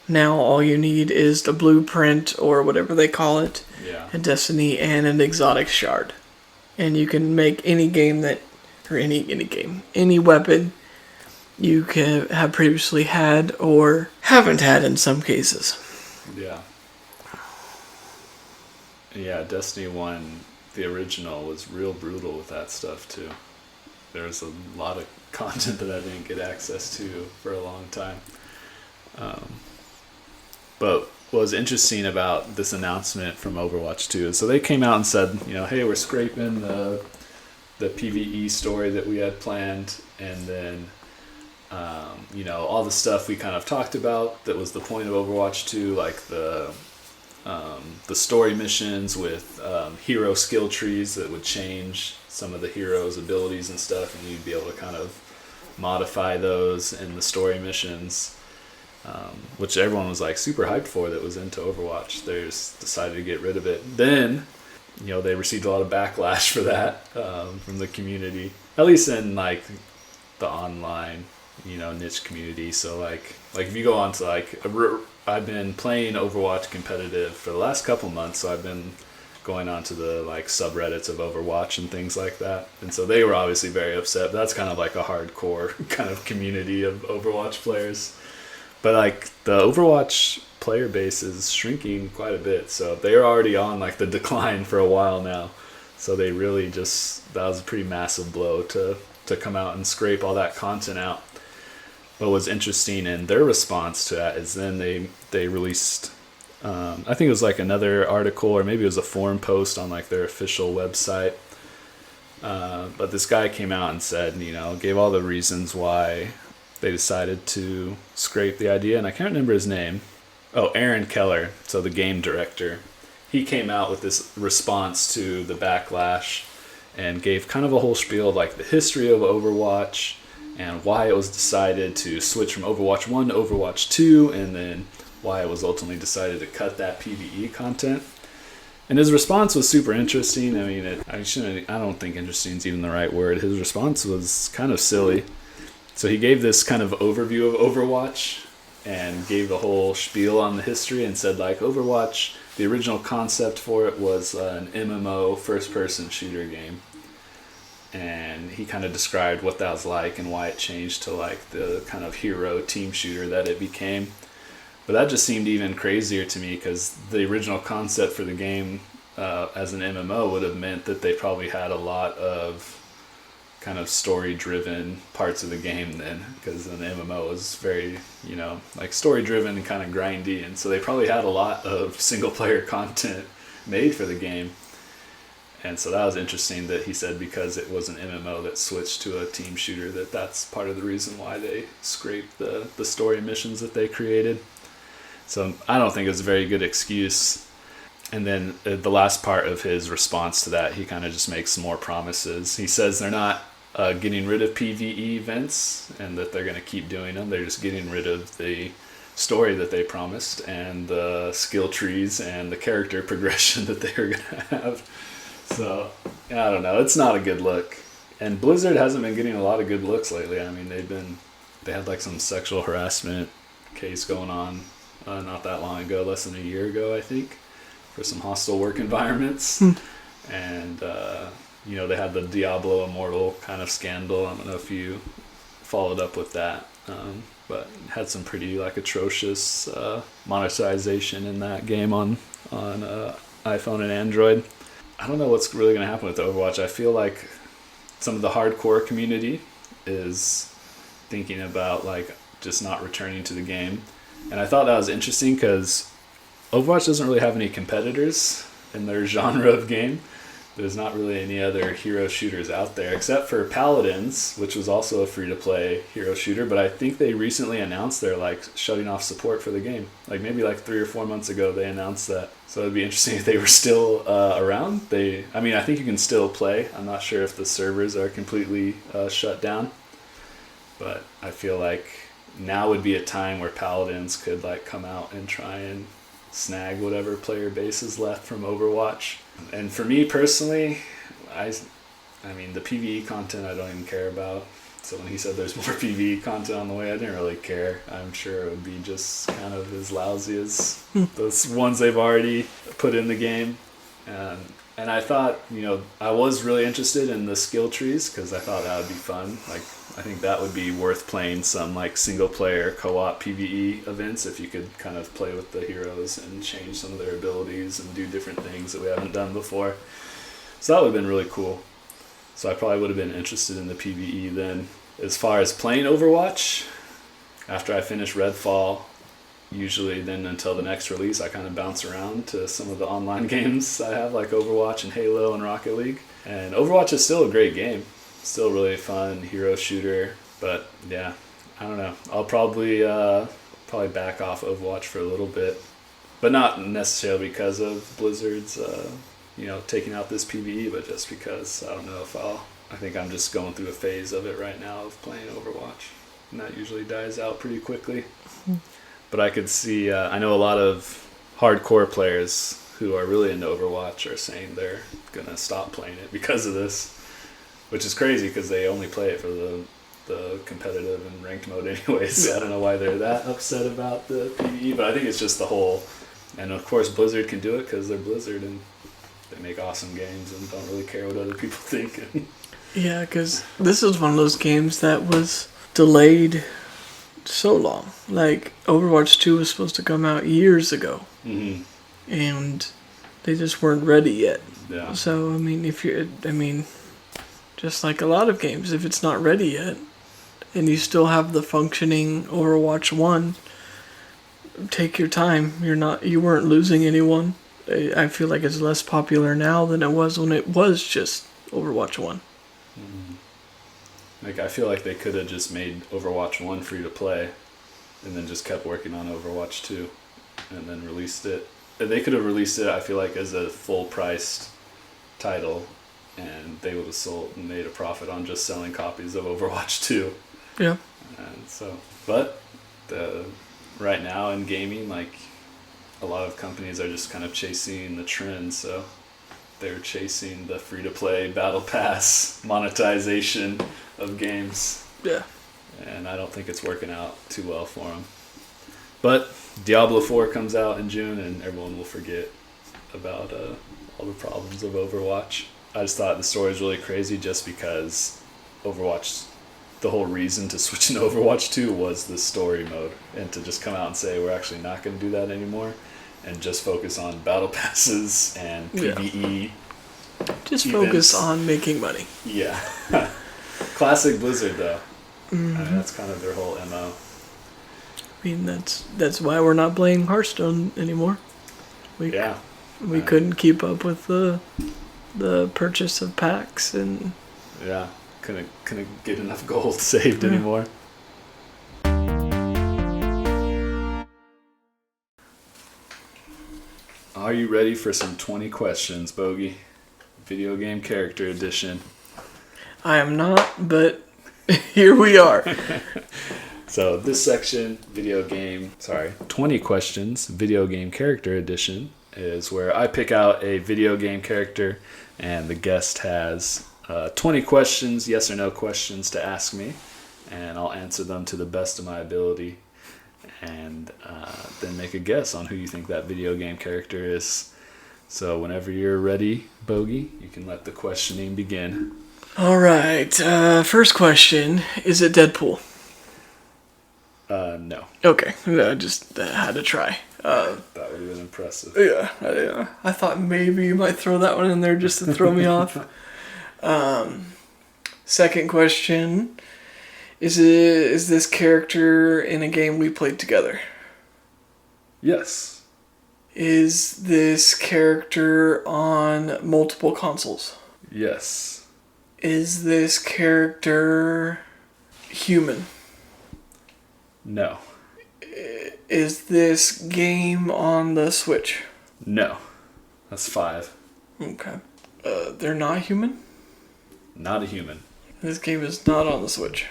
Now all you need is the blueprint or whatever they call it in Destiny and an exotic shard. And you can make any weapon you can have previously had or haven't had in some cases. Yeah. Yeah, Destiny 1, the original, was real brutal with that stuff too. There was a lot of content that I didn't get access to for a long time. But what was interesting about this announcement from Overwatch 2 is, so they came out and said, hey, we're scraping the PvE story that we had planned, and then all the stuff we kind of talked about that was the point of Overwatch 2, like the story missions with hero skill trees that would change some of the heroes' abilities and stuff, and you'd be able to kind of modify those in the story missions, which everyone was like super hyped for that was into Overwatch. They just decided to get rid of it. Then, they received a lot of backlash for that from the community, at least in like the online niche community. So like if you go on to I've been playing Overwatch competitive for the last couple months, so I've been going on to the subreddits of Overwatch and things like that, and so they were obviously very upset. But that's kind of like a hardcore kind of community of Overwatch players. But the Overwatch player base is shrinking quite a bit, so they're already on the decline for a while now. So they really that was a pretty massive blow to come out and scrape all that content out. What was interesting in their response to that is then they released, I think it was another article, or maybe it was a forum post on their official website. But this guy came out and said, gave all the reasons why they decided to scrape the idea, and I can't remember his name. Oh, Aaron Keller, so the game director. He came out with this response to the backlash and gave kind of a whole spiel of the history of Overwatch and why it was decided to switch from Overwatch 1 to Overwatch 2, and then why it was ultimately decided to cut that PvE content. And his response was super interesting. I mean, I don't think interesting is even the right word. His response was kind of silly. So he gave this kind of overview of Overwatch and gave the whole spiel on the history and said Overwatch, the original concept for it was an MMO first-person shooter game. and he kind of described what that was like and why it changed to like the kind of hero team shooter that it became. But that just seemed even crazier to me because the original concept for the game as an MMO would have meant that they probably had a lot of kind of story-driven parts of the game then, because an MMO is very, like story-driven and kind of grindy, and so they probably had a lot of single-player content made for the game. And so that was interesting that he said because it was an MMO that switched to a team shooter, that's part of the reason why they scraped the story missions that they created. So I don't think it's a very good excuse. And then the last part of his response to that, he kind of just makes some more promises. He says they're not getting rid of PvE events and that they're going to keep doing them. They're just getting rid of the story that they promised and the skill trees and the character progression that they were going to have. So, I don't know. It's not a good look. And Blizzard hasn't been getting a lot of good looks lately. I mean, they had like some sexual harassment case going on not that long ago, less than a year ago, I think, for some hostile work environments. And, they had the Diablo Immortal kind of scandal. I don't know if you followed up with that. But had some pretty like atrocious monetization in that game on iPhone and Android. I don't know what's really going to happen with Overwatch. I feel like some of the hardcore community is thinking about like just not returning to the game. And I thought that was interesting because Overwatch doesn't really have any competitors in their genre of game. There's not really any other hero shooters out there except for Paladins, which was also a free-to-play hero shooter, but I think they recently announced they're like shutting off support for the game. Like maybe like 3 or 4 months ago they announced that. So it'd be interesting if they were still around. I think you can still play. I'm not sure if the servers are completely shut down, but I feel like now would be a time where Paladins could like come out and try and snag whatever player base is left from Overwatch. And for me personally, I mean the PvE content I don't even care about. So when he said there's more PvE content on the way, I didn't really care. I'm sure it would be just kind of as lousy as those ones they've already put in the game. And I thought, I was really interested in the skill trees because I thought that would be fun. Like, I think that would be worth playing some like single player co-op PvE events if you could kind of play with the heroes and change some of their abilities and do different things that we haven't done before. So that would have been really cool. So I probably would have been interested in the PvE then. As far as playing Overwatch, after I finish Redfall, usually then until the next release, I kind of bounce around to some of the online games I have, like Overwatch and Halo and Rocket League. And Overwatch is still a great game. Still really fun hero shooter. But yeah, I don't know. I'll probably back off Overwatch for a little bit. But not necessarily because of Blizzard's taking out this PvE, but just because I don't know if I think I'm just going through a phase of it right now of playing Overwatch. And that usually dies out pretty quickly. But I could see, I know a lot of hardcore players who are really into Overwatch are saying they're going to stop playing it because of this, which is crazy because they only play it for the competitive and ranked mode anyways. I don't know why they're that upset about the PvE, but I think it's just the whole, and of course Blizzard can do it because they're Blizzard and they make awesome games and don't really care what other people think. Yeah, because this is one of those games that was delayed so long. Like Overwatch 2 was supposed to come out years ago, and they just weren't ready yet. Yeah. So just like a lot of games, if it's not ready yet, and you still have the functioning Overwatch 1, take your time. You weren't losing anyone. I feel like it's less popular now than it was when it was just Overwatch 1. Like, I feel like they could have just made Overwatch 1 free to play and then just kept working on Overwatch 2 and then released it. They could have released it, I feel like, as a full-priced title, and they would have made a profit on just selling copies of Overwatch 2. Yeah. And so, but right now in gaming, like, a lot of companies are just kind of chasing the trend, so they're chasing the free-to-play battle pass monetization of games. Yeah. And I don't think it's working out too well for them. But Diablo 4 comes out in June, and everyone will forget about all the problems of Overwatch. I just thought the story was really crazy just because Overwatch, the whole reason to switch into Overwatch 2 was the story mode, and to just come out and say we're actually not going to do that anymore and just focus on battle passes and PvE. Just events. focus on making money. Yeah. Classic Blizzard, though. I mean, that's kind of their whole MO. I mean, that's why we're not playing Hearthstone anymore. We couldn't keep up with the purchase of packs and couldn't get enough gold saved anymore. Are you ready for some 20 questions, Bogey? Video game character edition. I am not, but here we are. So this section, 20 questions, video game character edition, is where I pick out a video game character and the guest has 20 questions, yes or no questions to ask me, and I'll answer them to the best of my ability and then make a guess on who you think that video game character is. So whenever you're ready, Bogey, you can let the questioning begin. All right. First question: is it Deadpool? No. Okay, I just had to try. That would have been impressive. Yeah, I thought maybe you might throw that one in there just to throw me off. Second question: is this character in a game we played together? Yes. Is this character on multiple consoles? Yes. Is this character human? No. Is this game on the Switch? No. That's 5. Okay. They're not human? Not a human. This game is not on the Switch.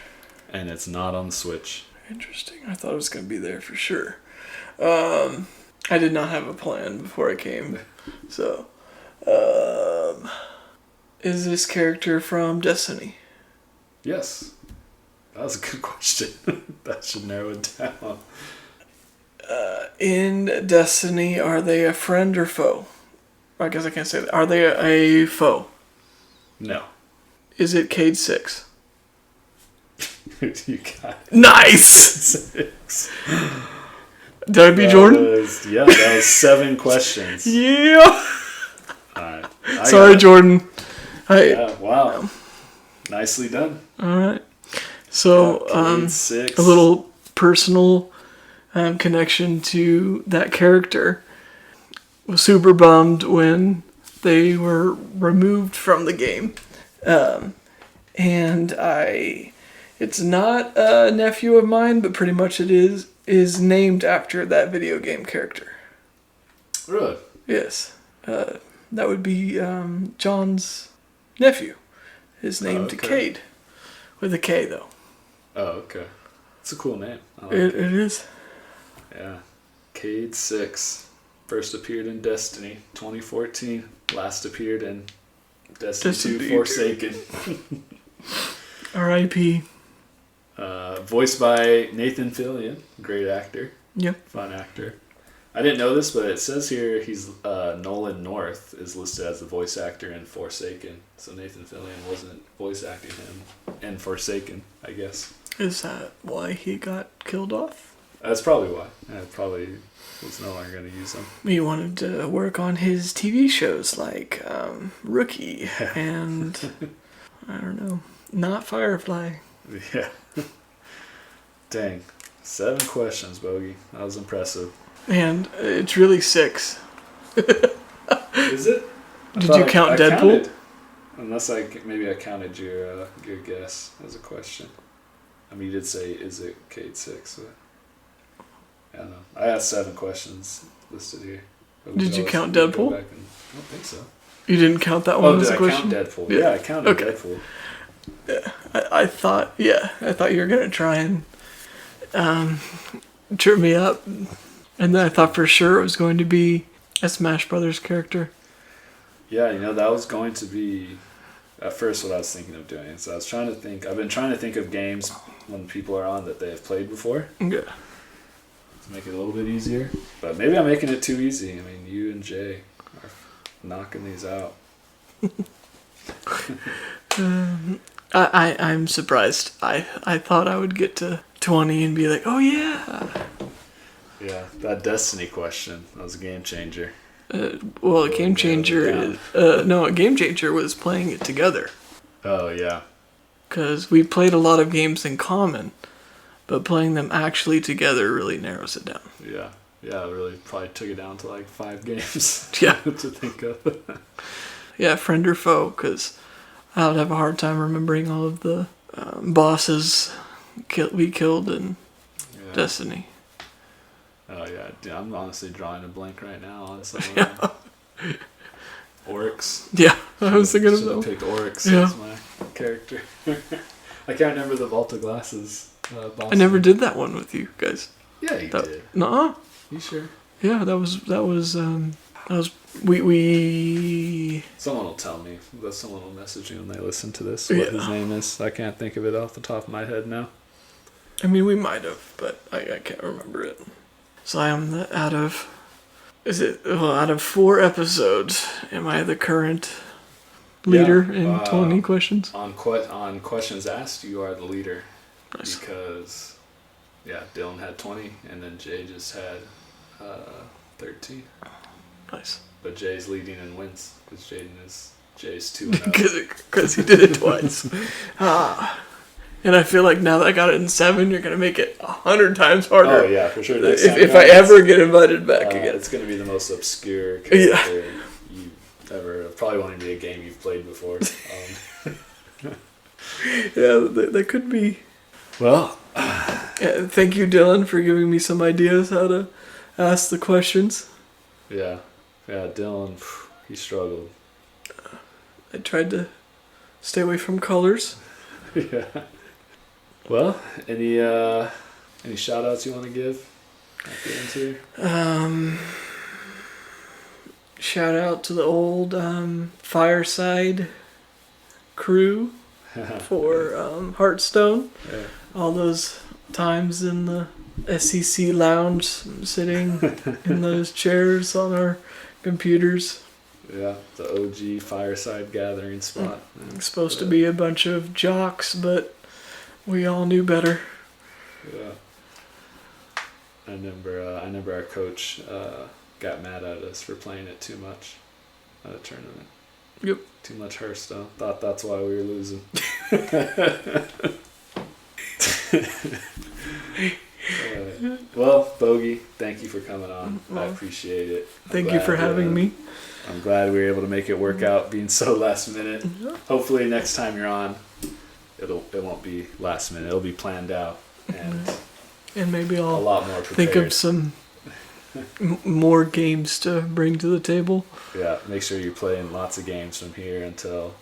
And it's not on the Switch. Interesting. I thought it was going to be there for sure. I did not have a plan before I came. So, is this character from Destiny? Yes. That was a good question. That should narrow it down. In Destiny, are they a friend or foe? I guess I can't say that. Are they a foe? No. Is it Cade 6? You got it. Nice! 6. Did I beat Jordan? That was 7 questions. Yeah! Alright. Sorry, Jordan. Wow. Nicely done. Alright. So, Cade 6. a little personal connection to that character. Was super bummed when they were removed from the game. And it's not a nephew of mine, but pretty much it is named after that video game character. Really? Yes. That would be John's nephew. His name to Cade. With a K, though. Oh, okay. It's a cool name. I like It is. Yeah. Cade 6. First appeared in Destiny 2014. Last appeared in Destiny 2 Forsaken. R.I.P. Voiced by Nathan Fillion. Great actor. Yep. Fun actor. I didn't know this, but it says here he's Nolan North is listed as the voice actor in Forsaken. So Nathan Fillion wasn't voice acting him in Forsaken, I guess. Is that why he got killed off? That's probably why. I probably was no longer going to use him. He wanted to work on his TV shows like Rookie and, I don't know, not Firefly. Yeah. Dang. 7 questions, Bogey. That was impressive. And it's really 6. Is it? Did you count Deadpool? Counted. Unless maybe I counted your guess as a question. I mean, you did say, is it Cade 6? But, I don't know. I asked 7 questions listed here. Did you count Deadpool? I don't think so. You didn't count that one as a question? Did I count Deadpool? Yeah, I counted Deadpool. Yeah, I thought you were going to try and trip me up. And then I thought for sure it was going to be a Smash Brothers character. Yeah, that was going to be at first what I was thinking of doing. So I was trying to think. I've been trying to think of games when people are on that they have played before. Yeah. To make it a little bit easier. But maybe I'm making it too easy. I mean, you and Jay are knocking these out. I'm surprised. I thought I would get to 20 and be like, oh yeah. Yeah, that Destiny question, that was a game changer. Well, a game changer is... no, a game changer was playing it together. Oh, yeah. Because we played a lot of games in common, but playing them actually together really narrows it down. Yeah. Yeah, it really probably took it down to like 5 games Yeah. to think of. Yeah, friend or foe, because I would have a hard time remembering all of the bosses we killed in Destiny. Oh, yeah. Dude, I'm honestly drawing a blank right now on some of them. Oryx. Yeah, I was thinking of Should have them. picked Oryx Yeah. as my character. I can't remember the Vault of Glasses boss. I never did that one with you guys. Yeah, you did. Nuh-uh. You sure? Yeah, that was we Someone will tell me. Someone will message me when they listen to this what his name is. I can't think of it off the top of my head now. I mean, we might have, but I can't remember it. So I am out of 4 episodes, am I the current leader in 20 questions? On questions asked, you are the leader. Nice. Because, Dylan had 20, and then Jay just had 13. Nice. But Jay's leading in wins, because Jay's 2-0. Because he did it twice. And I feel like now that I got it in 7, you're going to make it 100 times harder. Oh, yeah, for sure. If I ever get invited back again. It's going to be the most obscure character you ever... Probably won't even be a game you've played before. That could be... Well... thank you, Dylan, for giving me some ideas how to ask the questions. Yeah, Dylan, he struggled. I tried to stay away from colors. Yeah. Well, any shout outs you want to give at the end here? Shout out to the old Fireside crew for Hearthstone. Yeah. All those times in the SEC lounge, sitting in those chairs on our computers. Yeah, the OG Fireside gathering spot. It's supposed to be a bunch of jocks, but we all knew better. Yeah. I remember our coach got mad at us for playing it too much at a tournament. Yep. Too much Hearthstone. Thought that's why we were losing. Well, Bogey, thank you for coming on. I appreciate it. Thank you for having me. I'm glad we were able to make it work out being so last minute. Hopefully next time you're on, it won't be last minute. It'll be planned out and maybe I'll a lot more prepared. think of some more games to bring to the table. Yeah, make sure you're playing lots of games from here until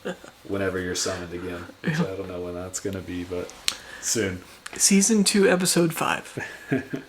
whenever you're summoned again. Which I don't know when that's going to be, but soon. Season 2, Episode 5.